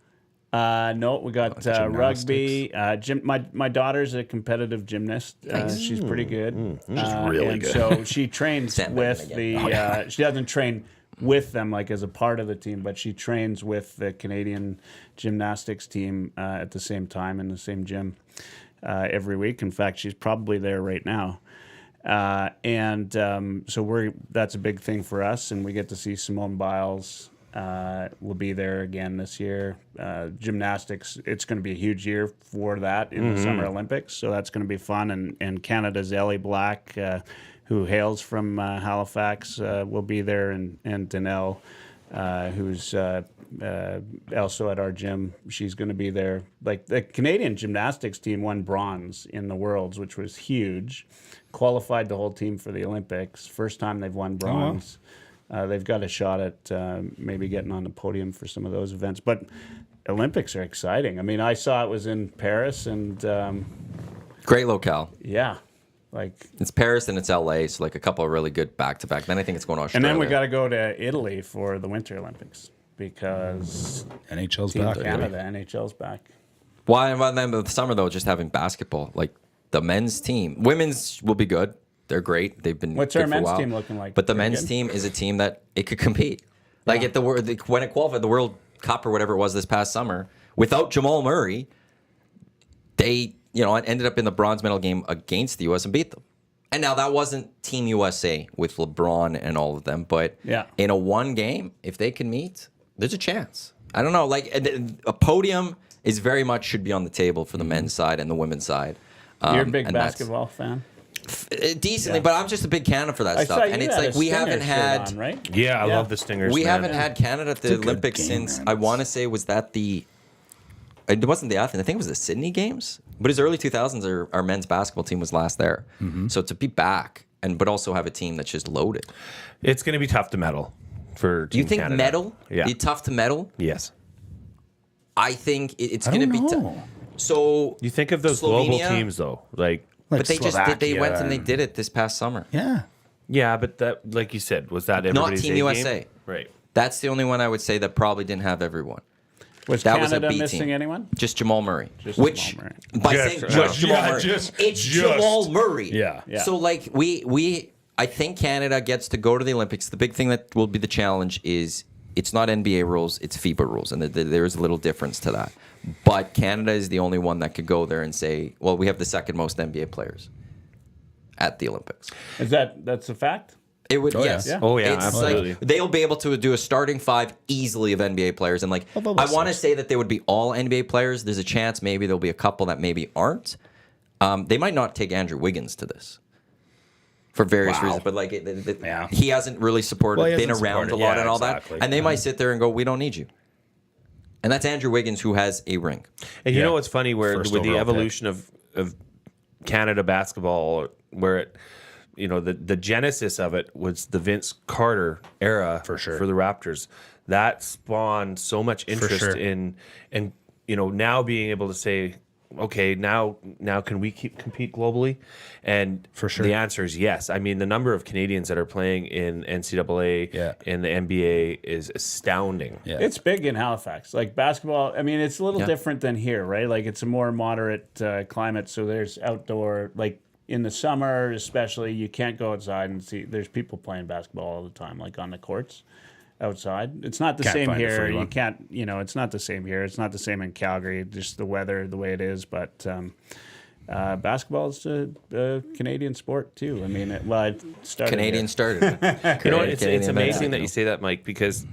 No, we got rugby. Gym. My daughter's a competitive gymnast. She's pretty good. She's really good. So she trains Sandbagging with the. She doesn't train with them like as a part of the team, but she trains with the Canadian gymnastics team at the same time in the same gym every week. In fact, she's probably there right now. So that's a big thing for us, and we get to see Simone Biles. Will be there again this year. Gymnastics, it's going to be a huge year for that in the Summer Olympics, so that's going to be fun. And Canada's Ellie Black, who hails from Halifax, will be there, and Danelle, who's also at our gym, she's going to be there. Like the Canadian gymnastics team won bronze in the Worlds, which was huge. Qualified the whole team for the Olympics. First time they've won bronze. They've got a shot at maybe getting on the podium for some of those events. But Olympics are exciting. I mean, I saw it was in Paris, and Great locale. yeah, like. It's Paris and it's LA, so like a couple of really good back-to-back. Then I think it's going to And Australia. then we got to go to Italy for the Winter Olympics because NHL's Team back. Canada, NHL's back. Why then the summer though, just having basketball, like the men's team, women's will be good. They're great. They've been. What's good our for a men's while. team looking like? But the Very men's good? team is a team that it could compete. Like at when it qualified the World Cup or whatever it was this past summer, without Jamal Murray, they ended up in the bronze medal game against the U.S. and beat them. And now that wasn't Team USA with LeBron and all of them, but Yeah. in a one game, if they can meet, there's a chance. I don't know. Like a podium is very much should be on the table for the men's side and the women's side. You're a big and that's- basketball fan. Decently, Yeah. but I'm just a big Canada for that I stuff. saw you And it's had like a we Stinger haven't shirt had on, right? Yeah, I love the Stingers. we man. haven't had Canada at the a good Olympics game, since man. I want to say was that the it wasn't the Athens. I think it was the Sydney Games. But his early 2000s, our men's basketball team was last there. So to be back but also have a team that's just loaded. It's going to be tough to medal for Do you Team think Canada. medal? Yeah. Be tough to medal? Yes. I think it's I going to don't be know. So You think of those global Slovenia? teams, though. Like, but they just did. They went and they and- did it this past summer. Yeah. yeah, but that, like you said, was that Not everybody's Team A USA. game? Right. That's the only one I would say that probably didn't have everyone. Was That was a Canada B missing team. anyone? Just Jamal Murray. Just Which, Jamal by Just- saying yeah. just Jamal Yeah, Murray, just- it's just. Jamal Murray. Yeah. Yeah. So, like, I think Canada gets to go to the Olympics. The big thing that will be the challenge is it's not NBA rules, it's FIBA rules. And there is a little difference to that. But Canada is the only one that could go there and say, well, we have the second most NBA players at the Olympics. Is that's a fact? It would, Oh, yeah. yes. Yeah. Oh, yeah, It's absolutely. like they'll be able to do a starting five easily of NBA players. And, like, Although I we'll want to see. say that they would be all NBA players. There's a chance maybe there'll be a couple that maybe aren't. They might not take Andrew Wiggins to this for various Wow. reasons. But, like, Yeah. he hasn't really supported, Well, he been hasn't around supported- a lot yeah, and all exactly. that. And they might sit there and go, we don't need you. And that's Andrew Wiggins, who has a ring. And you Yeah. know what's funny, where First with the overall pick. evolution of Canada basketball, where it, the genesis of it was the Vince Carter era For sure. for the Raptors. That spawned so much interest sure. in, and now being able to say, okay, now can we compete globally? And For sure. the answer is yes. I mean, the number of Canadians that are playing in NCAA Yeah. and the NBA is astounding. Yeah. It's big in Halifax. Like basketball, I mean, it's a little Yeah. different than here, right? Like it's a more moderate climate, so there's outdoor, like in the summer especially, you can't go outside and see. There's people playing basketball all the time, like on the courts outside. It's not the Can't same find a here. free You one. can't, it's not the same here. It's not the same in Calgary. Just the weather, the way it is, but. Basketball is a Canadian sport too. I mean, I started Canadian here. started. You know, it's Canadian amazing that mentality. you say that, Mike, because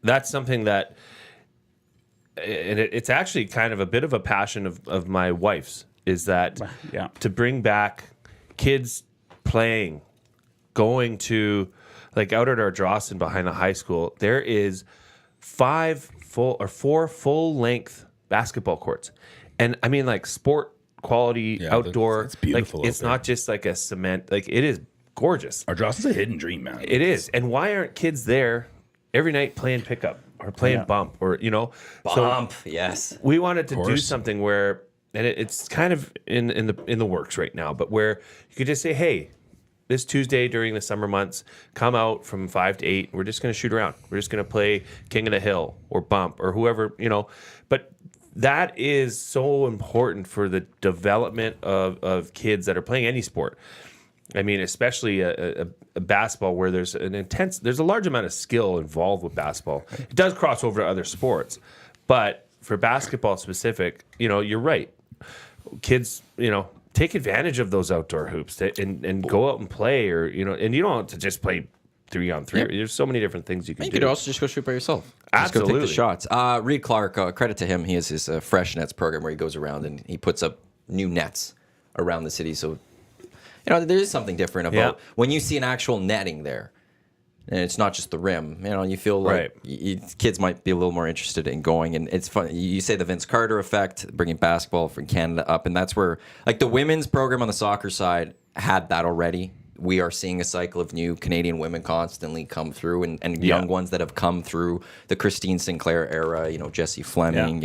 that's something that, and it's actually kind of a bit of a passion of my wife's, is that Yeah. to bring back kids playing, going to, like out at our Drawson behind the high school, there is 4 full length basketball courts. And I mean, like sport quality, Yeah, outdoor, it's beautiful like out it's there. not just like a cement, like it is gorgeous. Our Drawson's a hidden dream, man. It is. And why aren't kids there every night playing pickup or playing Yeah. bump or, Bump, yes. we wanted to do course. something where, and it's kind of in the works right now, but where you could just say, hey, this Tuesday during the summer months, come out from 5 to 8. We're just going to shoot around. We're just going to play King of the Hill or Bump or whoever, But that is so important for the development of kids that are playing any sport. I mean, especially a basketball where there's a large amount of skill involved with basketball. It does cross over to other sports, but for basketball specific, you're right. Kids, take advantage of those outdoor hoops and go out and play, or and you don't have to just play 3-on-3. Yep. There's so many different things you can You do. could also just go shoot by yourself. Just go take Absolutely. the shots. Reed Clark, credit to him. He has his Fresh Nets program where he goes around and he puts up new nets around the city. So, there is something different about when you see an actual netting there. And it's not just the rim. You feel like kids might be a little more interested in going. And it's funny. You say the Vince Carter effect, bringing basketball from Canada up. And that's where, like, the women's program on the soccer side had that already. We are seeing a cycle of new Canadian women constantly come through, and young ones that have come through the Christine Sinclair era, Jessie Fleming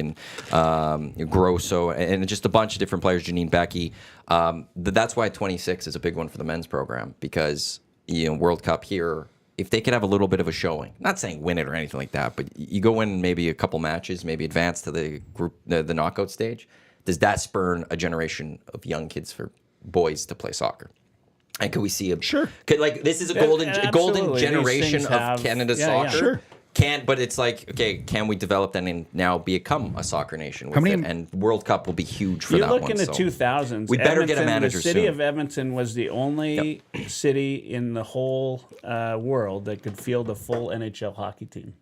and Grosso, and just a bunch of different players, Janine Becky. That's why 26 is a big one for the men's program, because, World Cup here, if they could have a little bit of a showing, not saying win it or anything like that, but you go in maybe a couple matches, maybe advance to the group, the knockout stage, does that spurn a generation of young kids for boys to play soccer? And could we see a Sure? This is a golden Absolutely. These generation things of have- Canada yeah, soccer. yeah. Sure. But it's like, okay, can we develop that and now become a soccer nation with many- it? And World Cup will be huge for You that look one. in the so. 2000s. We better get a Edmonton, manager The city soon. of Edmonton was the only city in the whole world that could field a full NHL hockey team.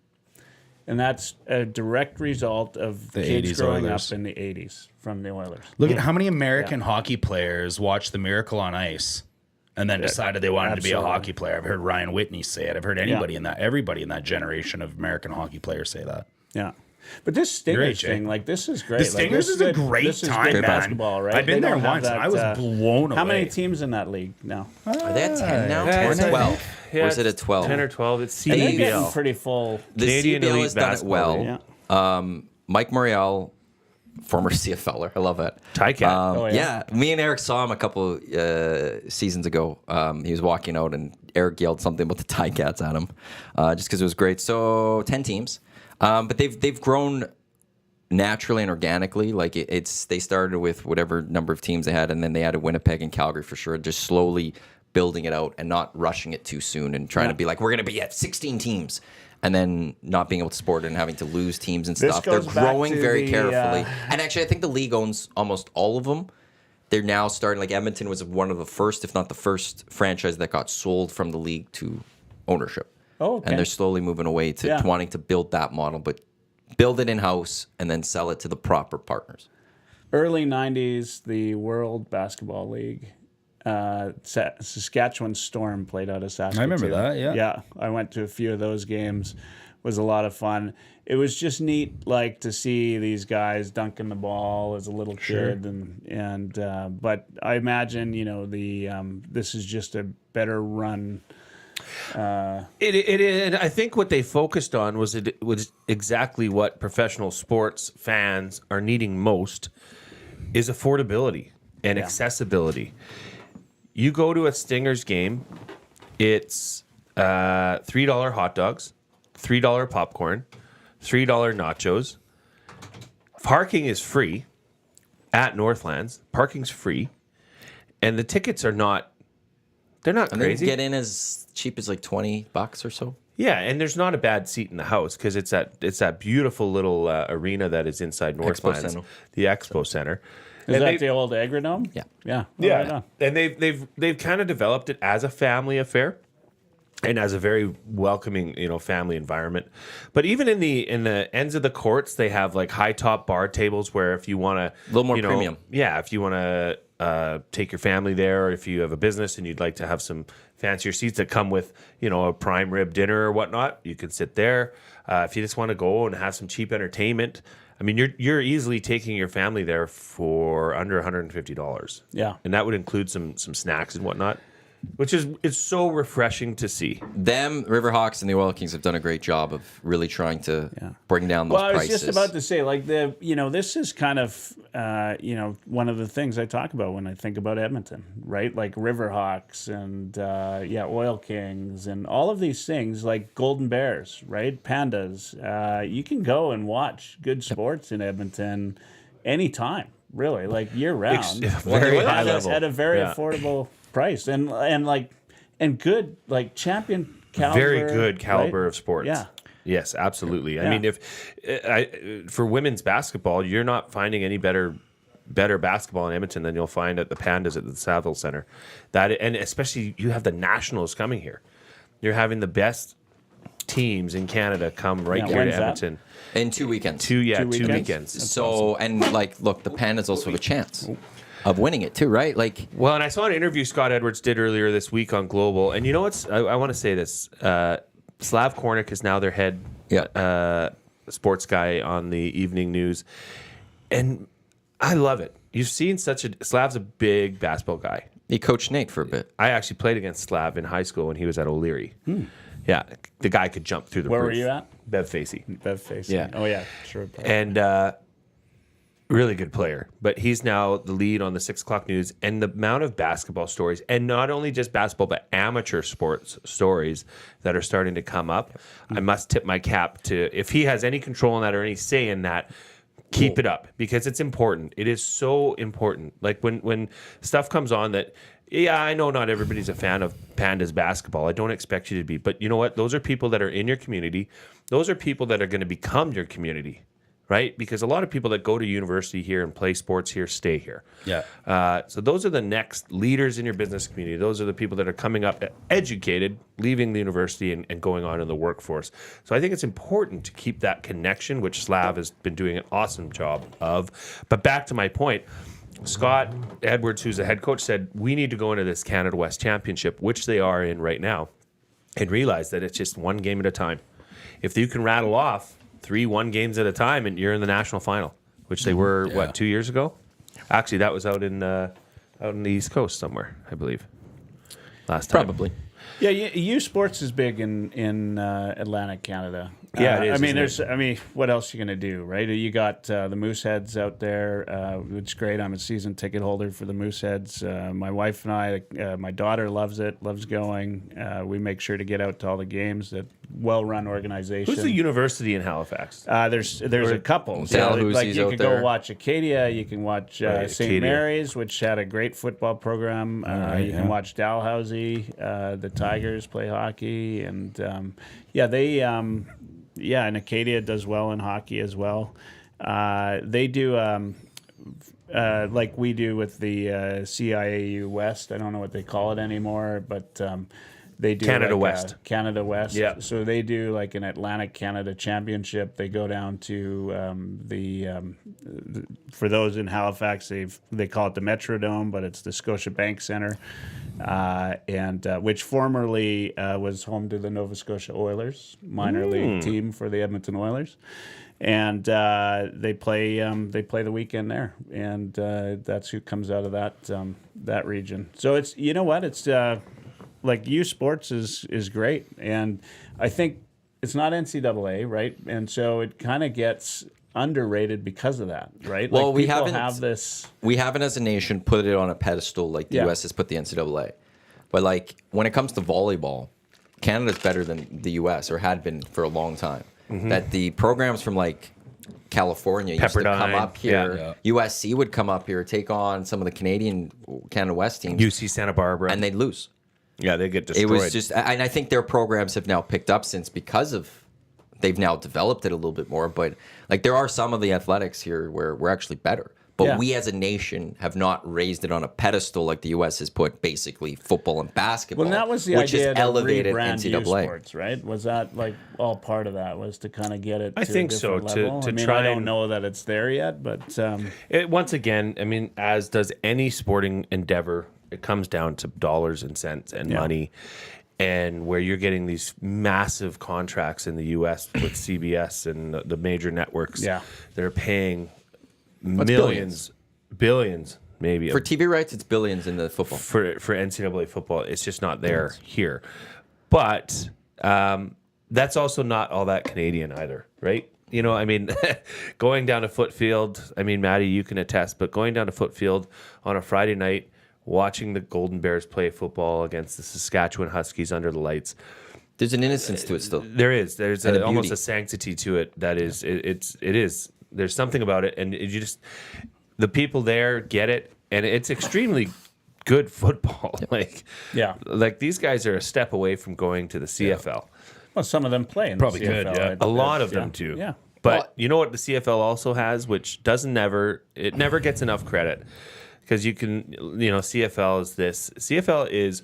And that's a direct result of The kids 80s growing Oilers. up in the 80s from the Oilers. Look at how many American hockey players watched The Miracle on Ice and then decided they wanted to be a absolutely. hockey player. I've heard Ryan Whitney say it. I've heard everybody in that generation of American hockey players say that. Yeah. But this Stingers Jay. thing, like, this is great. The Stingers this is a good- great this is time, good man. basketball, right? I've been They there don't have once, and I was blown How many away. teams in that league now? Are they at 10 now? Yeah, 10 it's or like- 12? Yeah, Or is it it's at 12? 10 or 12. It's They're getting CBL. pretty full. The Canadian CBL Elite has done it Basketball well. Yeah. Mike Morial, former CFLer, I love that. Tycat. Oh, yeah. Me and Eric saw him a couple seasons ago. He was walking out, and Eric yelled something about the Ticats at him, just because it was great. So 10 teams, but they've grown naturally and organically. Like they started with whatever number of teams they had, and then they added Winnipeg and Calgary for sure. Just slowly building it out and not rushing it too soon and trying to be like, we're going to be at 16 teams. And then not being able to support it and having to lose teams and This stuff. They're goes back growing to very the, carefully. And actually, I think the league owns almost all of them. They're now starting, like Edmonton was one of the first, if not the first, franchise that got sold from the league to ownership. Oh, okay. And they're slowly moving away to wanting to build that model, but build it in-house and then sell it to the proper partners. Early 90s, the World Basketball League. Saskatchewan Storm played out of Saskatchewan. I remember that, yeah. Yeah, I went to a few of those games. It was a lot of fun. It was just neat, like, to see these guys dunking the ball as a little kid, but I imagine, this is just a better run. It I think what they focused on was exactly what professional sports fans are needing most is affordability and accessibility. You go to a Stingers game, it's $3 hot dogs, $3 popcorn, $3 nachos. Parking is free at Northlands. Parking's free, and the tickets are not. They're not And crazy. they get in as cheap as like $20 or so. Yeah, and there's not a bad seat in the house because it's that beautiful little arena that is inside Northlands, Center. the Expo Center. Is And that they- the old Agrodome? Yeah. Yeah. Oh, Yeah, right on. and they've kind of developed it as a family affair, and as a very welcoming, family environment. But even in the ends of the courts, they have like high top bar tables where if you want to A little more premium. Yeah, if you want to take your family there, or if you have a business and you'd like to have some fancier seats that come with a prime rib dinner or whatnot, you can sit there. If you just want to go and have some cheap entertainment. I mean, you're easily taking your family there for under $150. Yeah. And that would include some snacks and whatnot, which is it's so refreshing to see. Them, Riverhawks, and the Oil Kings have done a great job of really trying to bring down those Well, I was prices. just about to say, like, this is kind of, one of the things I talk about when I think about Edmonton, right? Like Riverhawks and, Oil Kings and all of these things, like Golden Bears, right? Pandas. You can go and watch good sports in Edmonton anytime, really, like year round. Very high at level. at a very Yeah. affordable price and good, like, champion caliber. Very good caliber right? of sports. Yeah. Yes, absolutely. I Yeah. mean, for women's basketball, you're not finding any better basketball in Edmonton than you'll find at the Pandas at the Saville Center. And especially you have the Nationals coming here. You're having the best teams in Canada come right here to when's that? Edmonton. in 2 weekends. Two weekends? weekends. So, and like, look, the Pandas also have a chance of winning it too, right? Like, Well, and I saw an interview Scott Edwards did earlier this week on Global, and you know what's? I want to say this. Slav Kornick is now their head sports guy on the evening news, and I love it. You've seen Slav's a big basketball guy. he coached Nate for a bit. I actually played against Slav in high school when he was at O'Leary. Yeah, the guy could jump through the Where roof. were you at? Bev Facey. Bev Facey. Yeah. Oh, yeah. Sure. And really good player. But he's now the lead on the 6 o'clock news. And the amount of basketball stories, and not only just basketball, but amateur sports stories that are starting to come up. I must tip my cap to, if he has any control on that or any say in that, keep it up, because it's important. It is so important. Like when stuff comes on that, yeah, I know not everybody's a fan of Pandas basketball. I don't expect you to be. But you know what? Those are people that are in your community. Those are people that are going to become your community, right? Because a lot of people that go to university here and play sports here stay here. Yeah. So those are the next leaders in your business community. Those are the people that are coming up educated, leaving the university and going on in the workforce. So I think it's important to keep that connection, which Slav has been doing an awesome job of. But back to my point, Scott Edwards, who's the head coach, said we need to go into this Canada West Championship, which they are in right now, and realize that it's just one game at a time. If you can rattle off 3-1 games at a time, and you're in the national final, which they were, 2 years ago? Actually, that was out in the East Coast somewhere, I believe. Last time. Probably. Yeah, U Sports is big in Atlantic Canada. Yeah, it is, I mean, isn't what else you gonna do, right? You got the Mooseheads out there. It's great. I'm a season ticket holder for the Mooseheads. My wife and I, my daughter loves it. Loves going. We make sure to get out to all the games. That well-run organization. Who's the university in Halifax? There's a couple. Dalhousie's Like you out can there. go watch Acadia. You can watch St. Acadia. Mary's, which had a great football program. You can watch Dalhousie. The Tigers play hockey, and and Acadia does well in hockey as well. They do like we do with the CIAU West. I don't know what they call it anymore, but they do Canada like West. Canada West. Yeah. So they do like an Atlantic Canada Championship. They go down to for those in Halifax, they call it the Metrodome, but it's the Scotiabank Centre, and which formerly was home to the Nova Scotia Oilers, minor league team for the Edmonton Oilers. And they play the weekend there, and that's who comes out of that region. So it's like U Sports is great, and I think it's not NCAA, right? And so it kind of gets underrated because of that, right? Well, like we people haven't have this. We haven't, as a nation, put it on a pedestal like the U.S. has put the NCAA. But like when it comes to volleyball, Canada's better than the U.S. or had been for a long time. That the programs from like California used to come Pepperdine, up here. USC would come up here, take on some of the Canada West teams, UC Santa Barbara. and they'd lose. Yeah, they get destroyed. It was just, and I think their programs have now picked up since because of they've now developed it a little bit more. But like there are some of the athletics here where we're actually better. But we as a nation have not raised it on a pedestal like the U.S. has put basically football and basketball. Well, that was the which idea is to elevated rebrand U NCAA. Sports, right? Was that like all part of that? Was to kind of get it? I to think a so, different to- level? to I mean, try I don't and- know that it's there yet, but Once again, I mean, as does any sporting endeavor, it comes down to dollars and cents and money. And where you're getting these massive contracts in the U.S. with CBS and the major networks that are paying billions, maybe. For TV rights, it's billions in the football. For NCAA football, it's just not there here. But that's also not all that Canadian either, right? You know, I mean, going down to Footfield, I mean, Maddie, you can attest, but going down to Footfield on a Friday night, watching the Golden Bears play football against the Saskatchewan Huskies under the lights. There's an innocence to it still. There's And a almost beauty. a sanctity to it that is, it is. There's something about it, and the people there get it, and it's extremely good football. Like these guys are a step away from going to the CFL. well, some of them play in Probably the could, CFL. yeah. A lot of them do. Yeah. But you know what the CFL also has, which never gets enough credit, because CFL is this. CFL is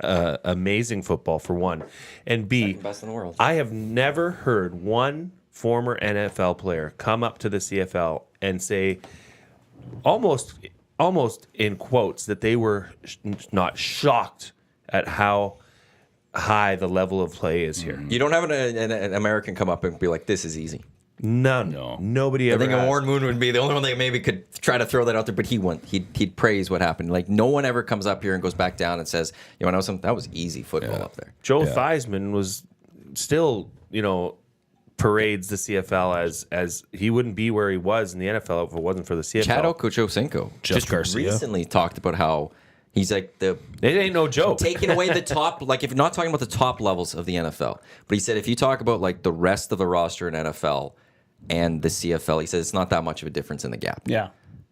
amazing football for one, and B, Second best in the world. I have never heard one former NFL player come up to the CFL and say, almost in quotes, that they were not shocked at how high the level of play is here. You don't have an American come up and be like, "This is easy." No, nobody I ever. think has. Warren Moon would be the only one that maybe could try to throw that out there, but he wouldn't. He'd praise what happened. Like no one ever comes up here and goes back down and says, "You want to know something? That was easy football up there." Joe Theismann was still, parades the CFL as he wouldn't be where he was in the NFL if it wasn't for the CFL. Chad Okochocinco just Garcia. recently talked about how he's like It ain't no joke. taking away the top, like if you're not talking about the top levels of the NFL, but he said if you talk about like the rest of the roster in NFL and the CFL, he says it's not that much of a difference in the gap. Yeah.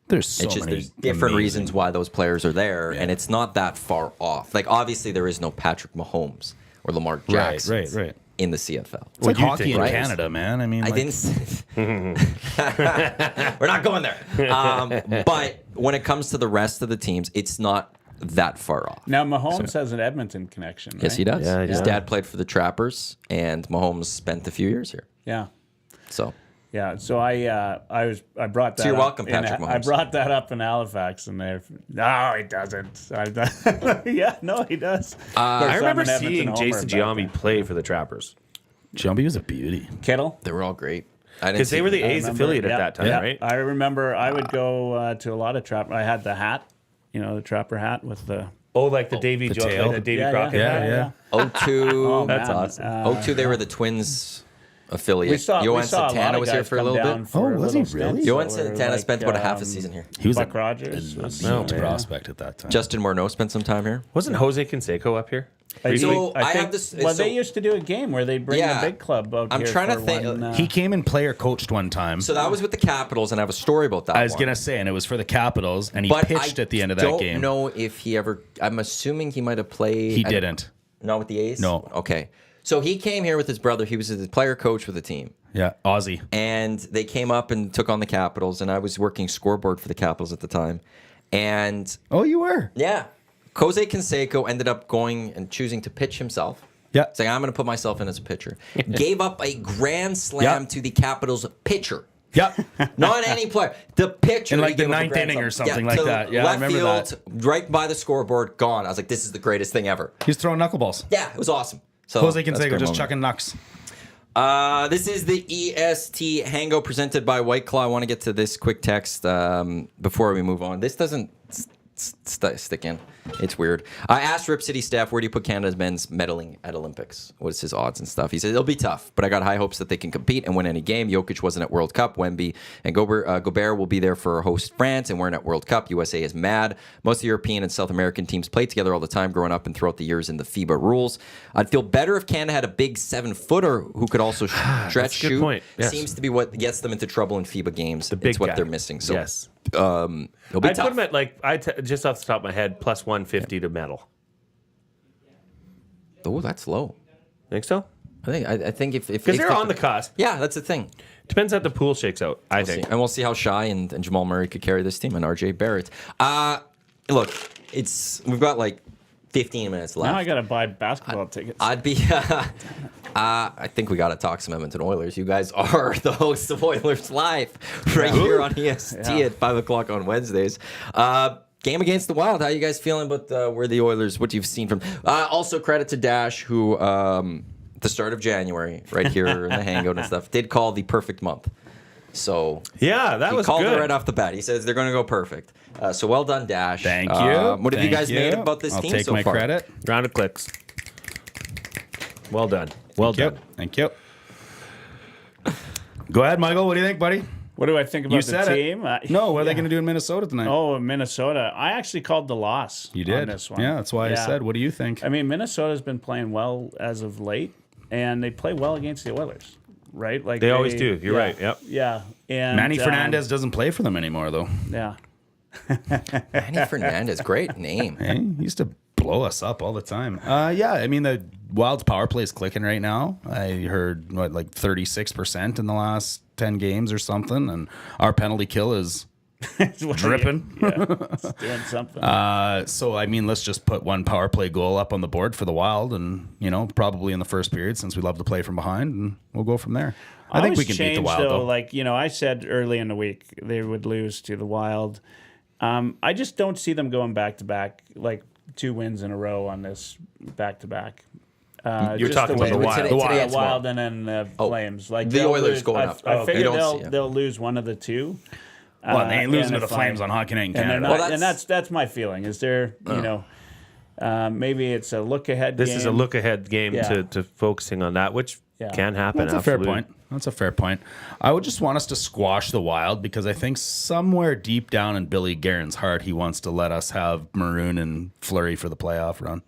There's so It's just many there's different amazing- reasons why those players are there, and it's not that far off. Like obviously there is no Patrick Mahomes or Lamar Jackson right. in the CFL. It's like you hockey think, in right? Canada, man. I mean, I didn't. We're not going there. But when it comes to the rest of the teams, it's not that far off. Now Mahomes has an Edmonton connection. Right? Yes, he does. Yeah, he His does. dad played for the Trappers, and Mahomes spent a few years here. Yeah. So Yeah, so I brought that. you're up welcome, in- Patrick I Mahomes. brought that up in Halifax, and they're no, he doesn't. Yeah, no, he does. I remember seeing Jason Giambi play for the Trappers. Jumpy was a beauty. Kittle. they were all great. didn't Because they see were the that. A's affiliate at that time, right? I remember I would go to a lot of trap. I had the hat, the trapper hat with the. Oh, like the Davy the Jones, tail. like the Davy Yeah, Crockett. Yeah, hat? yeah. 02. Oh, That's man. awesome. 02, they were the Twins affiliate. We saw Johan a lot Santana of was here guys for a come little down bit. for Oh, was he little really? stints Johan that were Santana like, spent about a half a season here. He was Buck a Rogers. elite prospect at that time. Justin Morneau spent some time here. Wasn't Jose Canseco up here? So I think, have this. Well, so, they used to do a game where they'd bring Yeah. a big club out I'm here. trying to for think- one, He came and player coached one time. so that was with the Capitals, and I have a story about that. I was one. gonna say, and it was for the Capitals, and he But pitched I at the end of that don't game. know if he ever. I'm assuming he might have played. He didn't. Not with the A's. No. Okay. So he came here with his brother. He was the player coach for the team. Yeah, Aussie. And they came up and took on the Capitals, and I was working scoreboard for the Capitals at the time. And Oh, you were. yeah, Jose Canseco ended up going and choosing to pitch himself. Yeah. Saying, I'm going to put myself in as a pitcher. Gave up a grand slam Yeah. to the Capitals pitcher. Yeah. Not any player. The pitcher. In, he like, the gave up a ninth grand inning slam. or something like to that. Yeah, I left remember field, that. right by the scoreboard, gone. I was like, this is the greatest thing ever. He's throwing knuckleballs. Yeah, it was awesome. So Jose that's a Canseco great just moment. chucking knucks. This is the EST Hangout presented by White Claw. I want to get to this quick text before we move on. This doesn't stick in. It's weird. I asked Rip City staff, where do you put Canada's men's medaling at Olympics? What's his odds and stuff? He said, it'll be tough, but I got high hopes that they can compete and win any game. Jokic wasn't at World Cup. Wemby and Gobert will be there for host France and weren't at World Cup. USA is mad. Most of the European and South American teams played together all the time growing up and throughout the years in the FIBA rules. I'd feel better if Canada had a big 7-footer who could also stretch That's a good shoot. point. Yes. Seems to be what gets them into trouble in FIBA games. The big it's what guy. they're missing. So yes. it'll be I'd tough. put him at just off the top of my head, plus 150 to medal. Oh, that's low. Think so? I think if Because they're on the cusp. yeah, that's the thing. Depends how the pool shakes out, I We'll think. see. And we'll see how Shai and Jamal Murray could carry this team and RJ Barrett. Look, we've got like 15 minutes left. Now I got to buy basketball tickets. I'd be. I think we got to talk some Edmonton Oilers. You guys are the hosts of Oilers Live right here on EST at 5 o'clock on Wednesdays. Game against the Wild. How you guys feeling about where the Oilers, what you've seen from? Also, credit to Dash, who the start of January, right here in the Hangout and stuff, did call the perfect month. So Yeah, that he was called good. it right off the bat. He says they're going to go perfect. So well done, Dash. Thank you. What have you Thank guys made about this I'll team take so my far? credit. Round of clicks. Well done. Well done. Thank you. Go ahead, Michael. What do you think, buddy? What do I think about You the said team? it. No, what are they going to do in Minnesota tonight? Oh, Minnesota. I actually called the loss. you did. on this one. Yeah, that's why I said. What do you think? I mean, Minnesota's been playing well as of late, and they play well against the Oilers, right? Like They always do. You're right. Yep. Yeah. And Manny Fernandez doesn't play for them anymore, though. Yeah. Manny Fernandez, great name. Hey, he used to blow us up all the time. Yeah, I mean, the Wild's power play is clicking right now. I heard, like 36% in the last 10 games or something, and our penalty kill is dripping. Yeah. It's doing something. So, I mean, let's just put one power play goal up on the board for the Wild and, probably in the first period since we love to play from behind, and we'll go from there. I think we can beat the Wild, though. Like, I said early in the week they would lose to the Wild. I just don't see them going back-to-back, like 2 wins in a row on this back-to-back. You're Just talking the about the way- Wild. Today Yeah, it's Wild and then Flames. Like the they'll Oilers lose- going up. I figure You don't see it. they'll lose one of the two. Well, they ain't losing and to the if Flames on Hockey Night in And they're Canada. not, Well, and that's my feeling. Is there, maybe it's a look ahead. This game. is a look ahead game Yeah. to focusing on that, which Yeah. can happen. That's a fair point. That's a fair point. I would just want us to squash the Wild because I think somewhere deep down in Billy Guerin's heart, he wants to let us have Maroon and Fleury for the playoff run.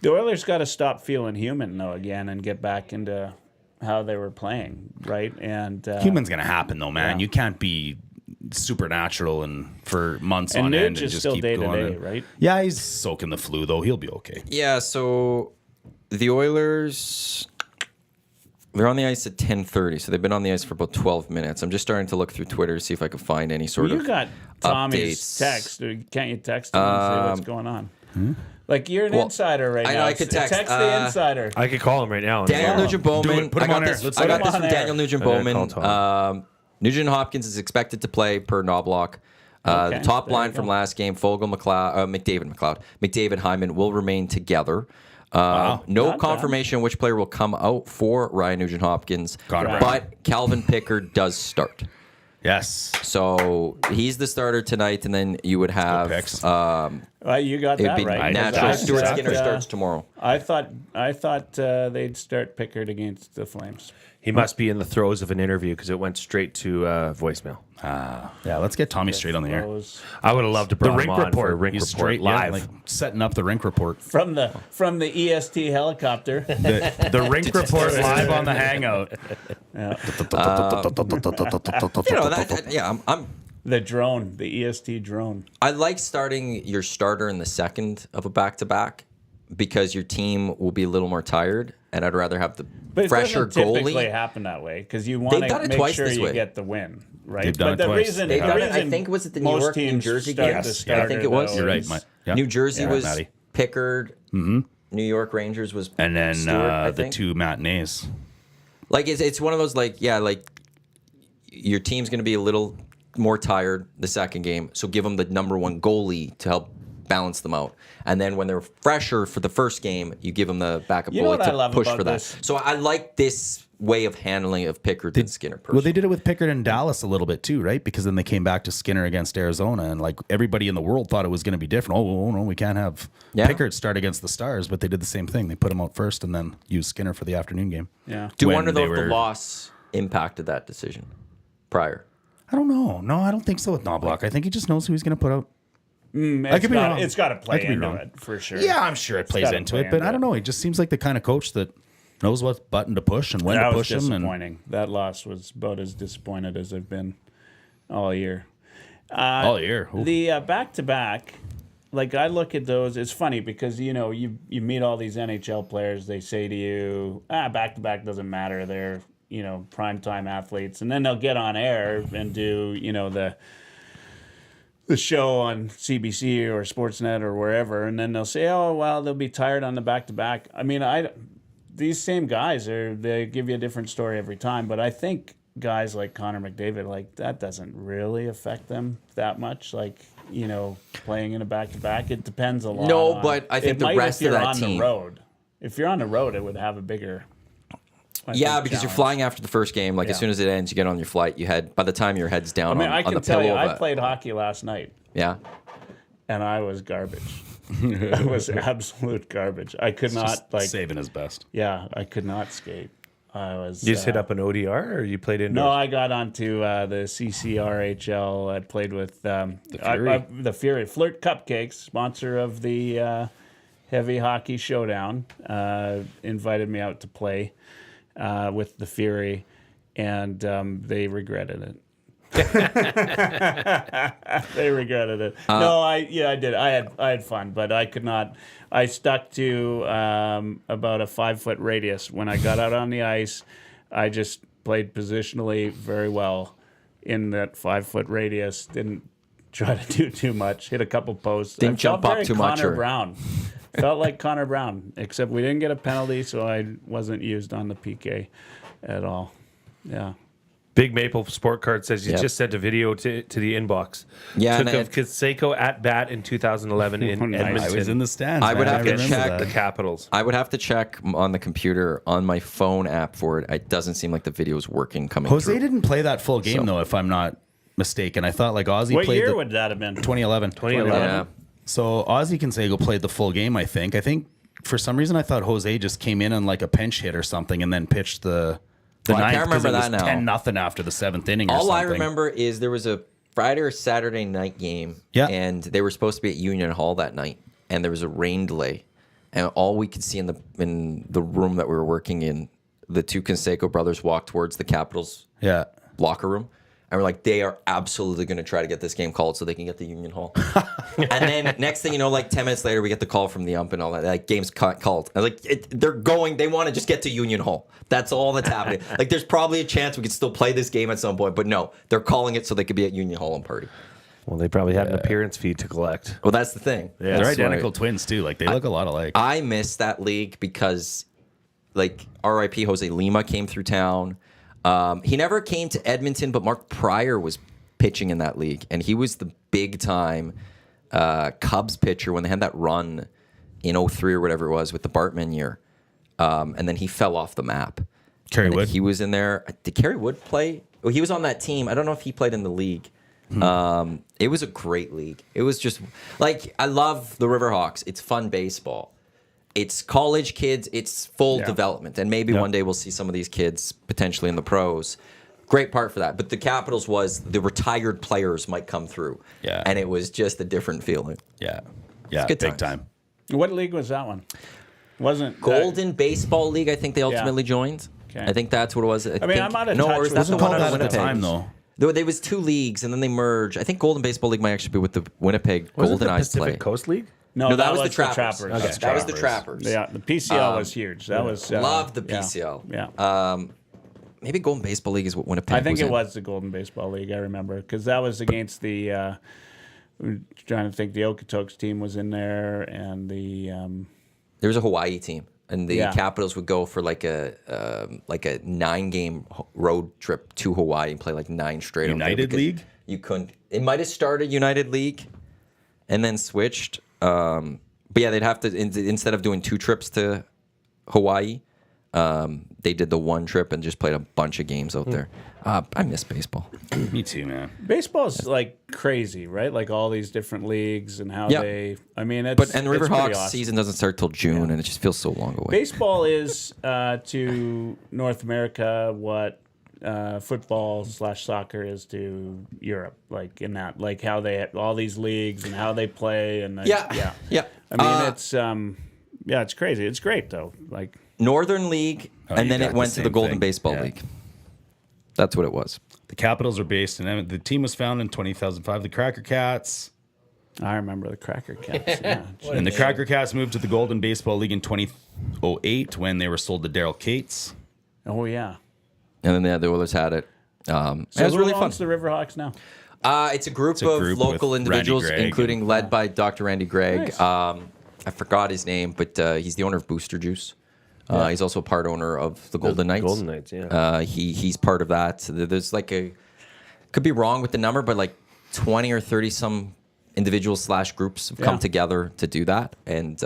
The Oilers got to stop feeling human though again and get back into how they were playing, right? And Human's going to happen, though, man. Yeah. You can't be supernatural and for months and on end Nuge and is just still keep day to going. day, And- right? Yeah, he's soaking the flu, though. He'll be okay. Yeah, so the Oilers, they're on the ice at 10:30, so they've been on the ice for about 12 minutes. I'm just starting to look through Twitter to see if I can find any sort You of got Tommy's updates. text. Can't you text him and say what's going on? Like you're an insider right I know, now. I could text, the insider. I could call him right now. Daniel Nugent Bowman. Do it. Put him I got on air. this, Let's I put got him this on from air. Daniel Nugent I'm gonna Bowman. call Tom. Nugent Hopkins is expected to play per Knobloch. Okay, The top there line you from go. last game, McDavid, Hyman will remain together. Wow. No Not confirmation which player will come out for Ryan Nugent-Hopkins, Connor Brown. but Calvin Pickard does start. Yes. So he's the starter tonight, and then you would have picks. You got it would that be right. natural. I Stuart thought, Skinner starts tomorrow. I thought they'd start Pickard against the Flames. He must be in the throes of an interview because it went straight to voicemail. Yeah, let's get Tommy straight on the air. Those- I would have loved to The bring rink him on report. for a rink He's report straight live, live. like setting up the rink report. From the EST helicopter. The rink report live on the Hangout. I'm The drone, the EST drone. I like starting your starter in the second of a back-to-back because your team will be a little more tired, and I'd rather have the But fresher it doesn't typically goalie. happen that way because you want They've done to it make twice sure this you way. get the win, right? They've done but it the twice. reason, They've the done it. I reason think was it the New most York, New teams Jersey start game? the Yes, starter, I think it was. though, You're right, is- Mike. Yep. New Jersey Yeah, was Matty. Pickard. New York Rangers was And then Stewart, I the think. two matinees. Like it's one of those like your team's going to be a little more tired the second game, so give them the number one goalie to help balance them out. And then when they're fresher for the first game, you give them the backup You know goalie what I to love push about for that. this? So I like this way of handling of Pickard and Skinner. Personally. Well, they did it with Pickard and Dallas a little bit too, right? Because then they came back to Skinner against Arizona, and like everybody in the world thought it was going to be different. Oh no, we can't have Pickard start against the Stars, but they did the same thing. They put him out first and then used Skinner for the afternoon game. Yeah. Do you when wonder though they if the were- loss impacted that decision prior? I don't know. No, I don't think so with Knobloch. I think he just knows who he's going to put out. It's could be got, wrong. it's got to I play could be into wrong. it for sure. Yeah, I'm sure it plays gotta into play it, but into I don't it. know. He just seems like the kind of coach that knows what button to push and when That to was push him. And disappointing. That loss was about as disappointed as I've been all year. all year. Ooh. The back-to-back, like I look at those, it's funny because, you meet all these NHL players, they say to you, back-to-back doesn't matter, they're, primetime athletes. And then they'll get on air and do, the show on CBC or Sportsnet or wherever, and then they'll say, oh, well, they'll be tired on the back-to-back. I mean, these same guys, they give you a different story every time, but I think guys like Connor McDavid, like that doesn't really affect them that much. Like, playing in a back-to-back, it depends a lot. No, on- but I think it the might rest if of you're that on team- the road. If you're on the road, it would have a bigger. Yeah, because you're flying after the first game. Like as Yeah. soon as it ends, you get on your flight. By the time your head's down I mean, I on can the tell pillow you, of I a- played hockey last night, Yeah. and I was garbage. It was absolute garbage. I could not saving his best. Yeah, I could not skate. I was. You just hit up an ODR, or you played indoors? No, I got onto the CCRHL. I played with the Fury. the Fury Flirt Cupcakes, sponsor of the Heavy Hockey Showdown. Invited me out to play with the Fury, and they regretted it. They regretted it. No, I did. I had fun, but I could not. I stuck to about a 5-foot radius when I got out on the ice. I just played positionally very well in that 5-foot radius. Didn't try to do too much. Hit a couple posts. Didn't I felt jump up very too much, Connor or- Brown. Felt like Connor Brown, except we didn't get a penalty, so I wasn't used on the PK at all. Yeah. Big Maple Sport Card says you Yep. just sent a video to the inbox. Yeah, Took and of Conseco at bat in 2011 in Oh, nice. Edmonton. I was in the stands. I would man. have to remember check that. the Capitals. I would have to check on the computer on my phone app for it. It doesn't seem like the video is working coming Jose through. didn't play that full game though, if I'm not mistaken. I thought like Ozzy What played year the would that have been? 2011. 2011. Yeah. So Ozzy Canseco played the full game, I think. I think for some reason I thought Jose just came in on like a pinch hit or something and then pitched the Well, I ninth can't 'cause remember it that was now. 10-0 after the seventh inning or All something. I remember is there was a Friday or Saturday night game, Yeah. and they were supposed to be at Union Hall that night, and there was a rain delay, and all we could see in the room that we were working in, the two Canseco brothers walked towards the Capitals Yeah. locker room, and we're like, they are absolutely going to try to get this game called so they can get the Union Hall. And then next thing you know, like 10 minutes later, we get the call from the ump and all that. Like, game's called. And like, they want to just get to Union Hall. That's all that's happening. Like, there's probably a chance we could still play this game at some point, but no, they're calling it so they could be at Union Hall and party. Well, they probably had an appearance fee to collect. Well, that's the thing. They're That's identical why twins too. Like they look a lot alike. I miss that league because, like, RIP Jose Lima came through town. He never came to Edmonton, but Mark Pryor was pitching in that league, and he was the big time Cubs pitcher when they had that run in 03 or whatever it was with the Bartman year. And then he fell off the map. Kerry And Wood. He was in there. Did Kerry Wood play? Well, he was on that team. I don't know if he played in the league. It was a great league. It was just like, I love the Riverhawks. It's fun baseball. It's college kids. It's full development. And maybe one day we'll see some of these kids potentially in the pros. Great part for that. But the Capitals was the retired players might come through. Yeah. And it was just a different feeling. Yeah. Yeah. good Big times. time. What league was that one? Wasn't Golden Baseball League, I think they ultimately joined. Okay. I think that's what it was. I mean, I'm out of no, touch or is with that the it. one Called out that of at the Winnipeg? time, though. There was 2 leagues, and then they merged. I think Golden Baseball League might actually be with the Winnipeg Was it Golden the Eyes Pacific play. Coast League? No, that was the Trappers. Okay. That was the Trappers. Yeah, the PCL was huge. That was Love the yeah. PCL. Yeah. Maybe Golden Baseball League is what Winnipeg I think it in. was the Golden Baseball League. I remember because that was against the. I'm trying to think. The Okotoks team was in there, and the. There was a Hawaii team, and the Yeah. Capitals would go for like a 9-game road trip to Hawaii and play like 9 straight. over there United because League? You couldn't. It might have started United League, and then switched. But yeah, they'd have to instead of doing 2 trips to Hawaii, they did the 1 trip and just played a bunch of games out there. I miss baseball. Me too, man. Baseball's like crazy, right? Like all these different leagues and how Yeah. they. I mean, it's But and it's pretty Riverhawks awesome. season doesn't start till June, and it just feels so long away. Baseball is to North America what football/soccer is to Europe, like in that, like how they have all these leagues and how they play, and Yeah. I mean, it's crazy. It's great though. Like Northern League, Oh, and you then got it the went to the same Golden thing. Baseball Yeah. League. That's what it was. The Capitals are based in. The team was founded in 2005. The Cracker Cats. I remember the Cracker Cats. Yeah. And the Cracker Cats moved to the Golden Baseball League in 2008 when they were sold to Daryl Cates. Oh yeah. And then the Oilers had it. So it was who really fun. owns the Riverhawks now? It's a group a of group local with individuals, Randy Gregg including led by Dr. Randy Gregg. Nice. I forgot his name, but he's the owner of Booster Juice. He's also a part owner of the Golden Knights. Golden Knights, yeah. He's part of that. So there's like could be wrong with the number, but like 20 or 30 some individuals / groups have come Yeah. together to do that. And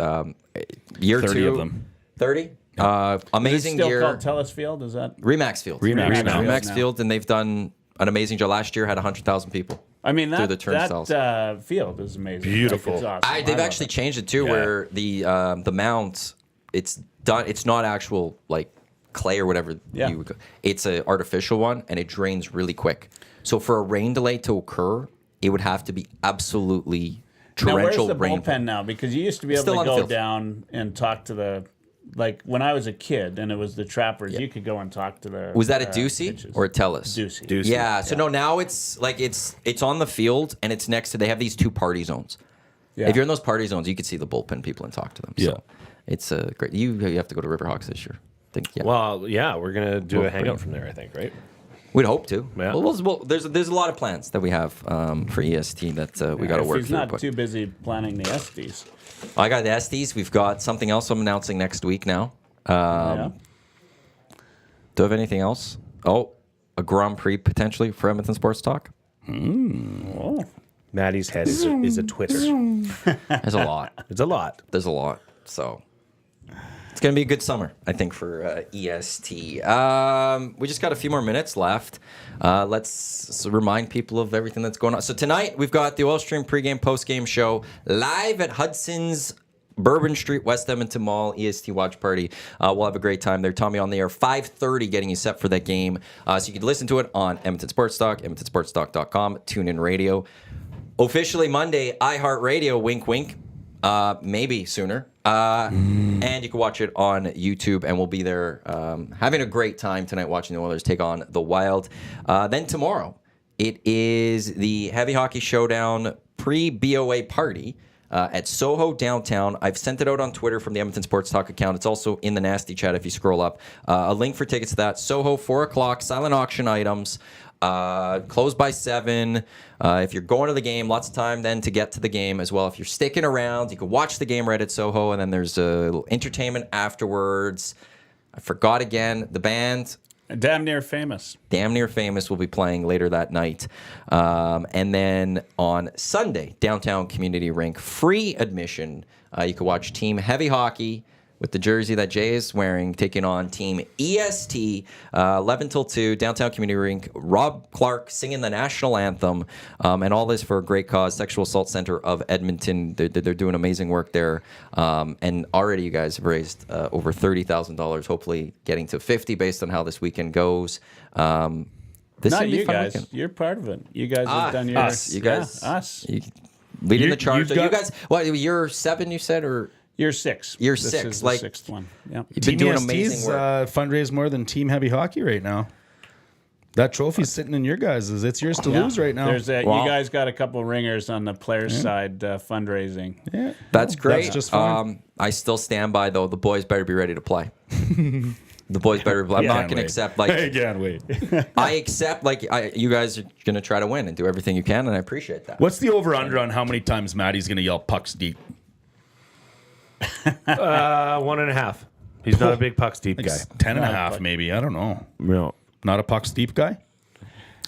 year 30 2 of them. 30. Is it Amazing still year. called Telus Field? Is that? Remax Field. Remax Field, and they've done an amazing job. Last year had 100,000 people. I mean, Through the turnstiles. that field is amazing. Beautiful. Like, it's awesome. They've love actually it. changed it too, Yeah. where the mount, it's done. It's not actual like clay or whatever. Yeah. It's an artificial one, and it drains really quick. So for a rain delay to occur, it would have to be absolutely Now, where's torrential the rain. bullpen now? Because you used to be able Still to on the go field. down and talk to the, like when I was a kid and it was the Trappers, you could go and talk to the. Was that a Ducey pitches. or a Telus? Ducey? Yeah. So no, now it's like it's on the field, and it's next to. They have these 2 party zones. Yeah. If you're in those party zones, you can see the bullpen people and talk to them. Yeah. So it's a great. You have to go to Riverhawks this year. I think. Yeah. Well, yeah, we're gonna do We'll a hangout bring- from there, I think, right? We'd hope to. Yeah. Well, there's a lot of plans that we have for EST that we got to If work he's through. not But too busy planning the Estes. I got the Estes. We've got something else I'm announcing next week now. Yeah. Do you have anything else? Oh, a Grand Prix potentially for Edmonton Sports Talk. Oh. Maddie's head is a Twitter. There's a lot. It's a lot. There's a lot. So it's going to be a good summer, I think, for EST. We just got a few more minutes left. Let's remind people of everything that's going on. So tonight, we've got the Oil Stream pregame, postgame show live at Hudson's Bourbon Street, West Edmonton Mall, EST watch party. We'll have a great time there. Tommy on the air, 5:30, getting you set for that game. So you can listen to it on Edmonton Sports Talk, EdmontonSportsTalk.com, TuneIn Radio. Officially Monday, iHeartRadio, wink, wink. Maybe sooner. And you can watch it on YouTube, and we'll be there having a great time tonight watching the Oilers take on the Wild. Then tomorrow, it is the Heavy Hockey Showdown pre-BOA party at Soho downtown. I've sent it out on Twitter from the Edmonton Sports Talk account. It's also in the Nasty Chat if you scroll up. A link for tickets to that. Soho, 4 o'clock, silent auction items. Close by 7. If you're going to the game, lots of time then to get to the game as well. If you're sticking around, you can watch the game right at Soho, and then there's a little entertainment afterwards. I forgot again, the band. Damn Near Famous. Damn Near Famous will be playing later that night. And then on Sunday, Downtown Community Rink, free admission. You can watch Team Heavy Hockey with the jersey that Jay is wearing, taking on Team EST, 11 till 2, Downtown Community Rink. Rob Clark singing the national anthem, and all this for a great cause, Sexual Assault Center of Edmonton. They're doing amazing work there. And already you guys have raised over $30,000, hopefully getting to 50 based on how this weekend goes. This Not should be a you fun guys. weekend. You're part of it. You guys have done your... us. You guys. Yeah, us. Leading the charge. you've So you got- guys, what, you're 7, you said, or... You're 6. You're This 6, is like- the 6th one. Yep. You've been Team doing EST's amazing work. fundraise more than Team Heavy Hockey right now. That trophy's sitting in your guys'. It's yours to Yeah. lose right now. There's Wow. You guys got a couple ringers on the players' side fundraising. yeah. That's great. That's just fine. I still stand by, though. The boys better be ready to play. The boys better. I'm not going to accept I can't wait. I accept you guys are going to try to win and do everything you can, and I appreciate that. What's the over/under on how many times Maddie's going to yell pucks deep? 1.5. He's not a big pucks deep guy. 10 and a half, maybe. I don't know. No. Not a pucks deep guy?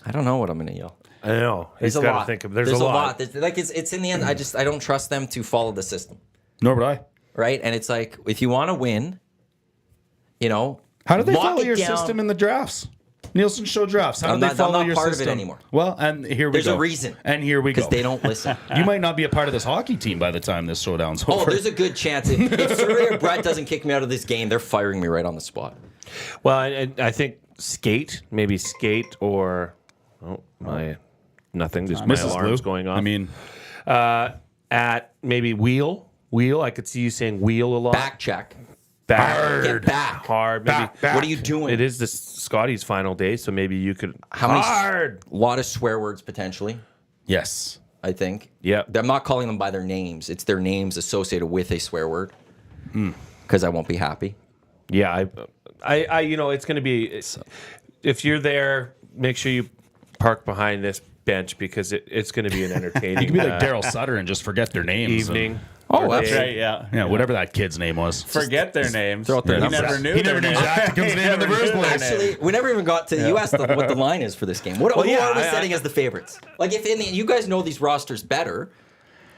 I don't know what I'm going to yell. I know. There's He's a got lot. to think of. There's a lot. It's in the end. I don't trust them to follow the system, Nor would I. right? And it's like if you want to win, How do they lock follow it your down. system in the drafts? Nielsen Show drafts. How I'm do they not- I'm follow not your part of it system anymore. Well, and here we There's go. a reason. And here we go. because they don't listen. You might not be a part of this hockey team by the time this showdown's over. Oh, there's a good chance if Surrey or Brett doesn't kick me out of this game, they're firing me right on the spot. Well, I think maybe skate or nothing. Just my Mrs. alarm's Blue going off. I mean, at maybe wheel. I could see you saying wheel a lot. Back check. Hard. Get back. Hard. Maybe. Back. What are you doing? It is the Scotty's final day, so maybe you could. How many? Hard. A lot of swear words potentially. yes. I think. Yeah. I'm not calling them by their names. It's their names associated with a swear word. Because I won't be happy. Yeah, I it's going to be. If you're there, make sure you park behind this bench because it's going to be an entertaining. You could be like Daryl Sutter and just forget their names. evening. Oh, or that's day. Right, yeah. Yeah, whatever that kid's name was. Forget their names. throw out their He numbers. never knew He their never knew names. Jacob's name in the first place. Actually, we never even got to. You asked what the line is for this game. Who are we setting as the favorites? Like, if you guys know these rosters better,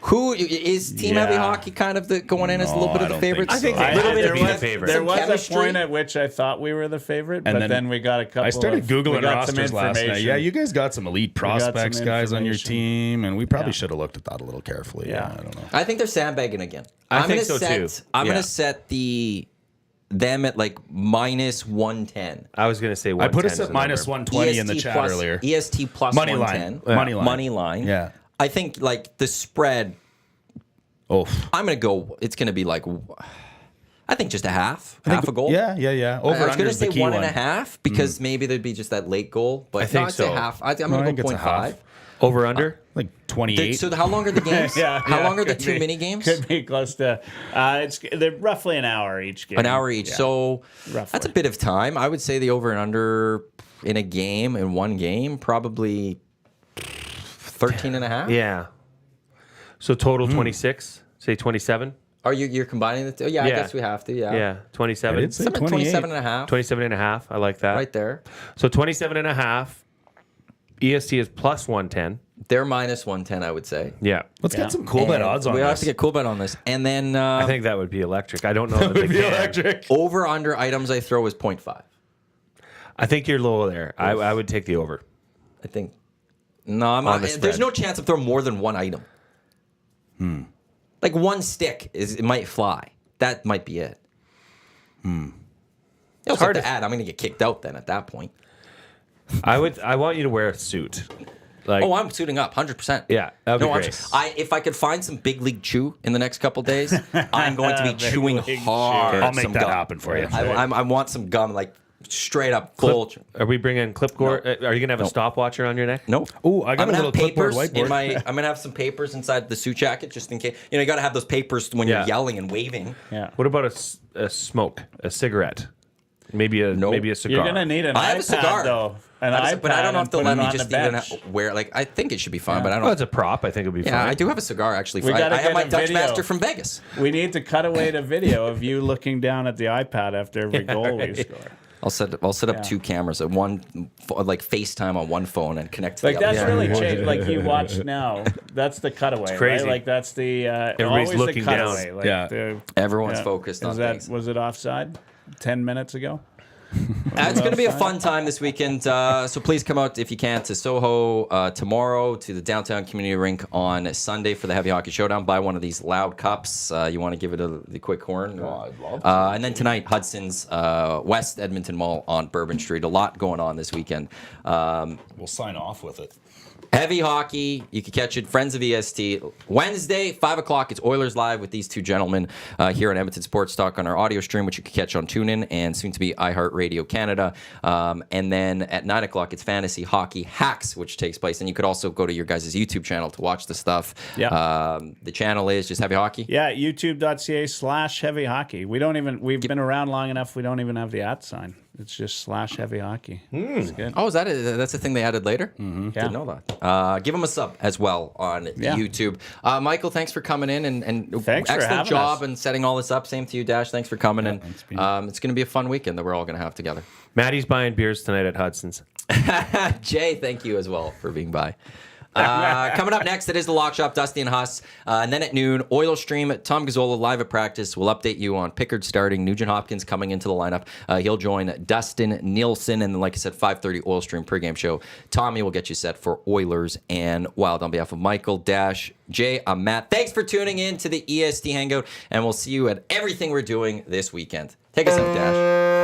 who is Team Heavy Yeah. Hockey kind of going in as a No, little bit I of the don't think favorites? so. I think they little have bit to of be the chem- favorite. There some was chemistry. a point at which I thought we were the favorite, And but then we got a couple. I started we Googling got some rosters last night. information. Yeah, you guys got some elite got some prospects guys on your information. team, and we probably Yeah. should have looked at that a little carefully. Yeah. I don't know. I think they're sandbagging again. I I'm think gonna so, too. I'm Yeah. going to set them at like minus 110. I was going to say I 110 put us is at the minus number. 120 in the EST chat plus- earlier. EST plus Money 110. line. Money line. Money line. Yeah. I think like the spread, Oh, I'm going to go, it's going to be like, I think just half a goal. Yeah. I Over was under going to is the say key 1.5 because maybe there'd be just that late goal. But I think I'd say so. half. I'm No, I going think to go it's a half. 0.5. Over under. like 28. So how long are the games? How long are the could two be- mini games? Could be close to. They're roughly an hour each game. An hour each. Yeah. So Roughly. that's a bit of time. I would say the over and under in a game, in one game, probably 13 and a half. Yeah. So total 26. Say 27. Are you're combining the two? Yeah, I Yeah. guess we have to. Yeah. Yeah. 27. I did say Something 28. 27 and a half. 27 and a half. I like that. Right there. So 27 and a half. EST is plus 110. They're minus 110, I would say. Yeah. Let's Yeah. get some cool bet And odds on we this. have to get cool bet on this. And then I think that would be electric. I don't know that they can. over under items I throw is 0.5. I think you're low there. I would take the over. I think. No, I'm On not. the There's spread. no chance of throwing more than one item. Like one stick it might fly. That might be it. It's hard to add. I'm going to get kicked out then at that point. I want you to wear a suit. Like, Oh, I'm suiting up 100%. Yeah, that would be I'm- great. if I could find some big league chew in the next couple days, I'm going to be Big chewing league chew. hard. I'll make some that gum. happen for you. I want some gum, like straight up full. Are we bringing clipboard? Are you gonna have a stopwatch around your neck? Nope. Ooh, I got I'm a gonna little have papers clipboard in whiteboard. my. I'm gonna have some papers inside the suit jacket just in case. You got to have those papers when Yeah. you're yelling and waving. Yeah. What about a smoke, a cigarette, maybe a cigar? You're gonna need an I have a iPad cigar. though. An But I don't know iPad if they'll and let put it me on just the even bench. wear. Like I think it should be fine, but I don't. Well, it's a prop. I think it'll be Yeah, fine. I do have a cigar actually. We gotta I have get my a Dutch video. Master from Vegas. We need to cut away the video of you looking down at the iPad after every goal we score. I'll set up 2 cameras, one like FaceTime on one phone and connect to Like the other. that's really changed. Like you watch now, that's the cutaway. It's crazy. Right? Like that's the Everybody's always looking the down. cutaway. Like Yeah. Everyone's focused on things. Was it offside 10 minutes ago? It's going to be a fun time this weekend. So please come out if you can to Soho tomorrow, to the downtown community rink on Sunday for the Heavy Hockey Showdown. Buy one of these loud cups. You want to give it the quick horn. I'd love to. And then tonight, Hudson's West Edmonton Mall on Bourbon Street. A lot going on this weekend. We'll sign off with it. Heavy Hockey, you can catch it. Friends of EST. Wednesday, 5 o'clock, it's Oilers Live with these 2 gentlemen here on Edmonton Sports Talk on our audio stream, which you can catch on TuneIn and soon to be iHeartRadio Canada. And then at 9 o'clock, it's Fantasy Hockey Hacks, which takes place. And you could also go to your guys' YouTube channel to watch the stuff. Yeah. The channel is just Heavy Hockey. Yeah, youtube.ca/Heavy Hockey. We've been around long enough, we don't even have the @ sign. It's just /Heavy Hockey. It's good. Oh, is that it? That's the thing they added later? Yeah. Didn't know that. Give them a sub as well on YouTube. Michael, thanks for coming in and Thanks for excellent having job us. and setting all this up. Same to you, Dash. Thanks for coming in. thanks, Pete. It's going to be a fun weekend that we're all going to have together. Maddie's buying beers tonight at Hudson's. Jay, thank you as well for being by. Coming up next, it is the Lock Shop, Dusty and Huss. And then at noon, Oil Stream, Tom Gazzola live at practice. We'll update you on Pickard starting, Nugent Hopkins coming into the lineup. He'll join Dustin Nielsen. And then, like I said, 5:30 Oil Stream pregame show. Tommy will get you set for Oilers and Wild. On behalf of Michael, Dash, Jay, I'm Matt. Thanks for tuning in to the EST Hangout. And we'll see you at everything we're doing this weekend. Take us out, Dash.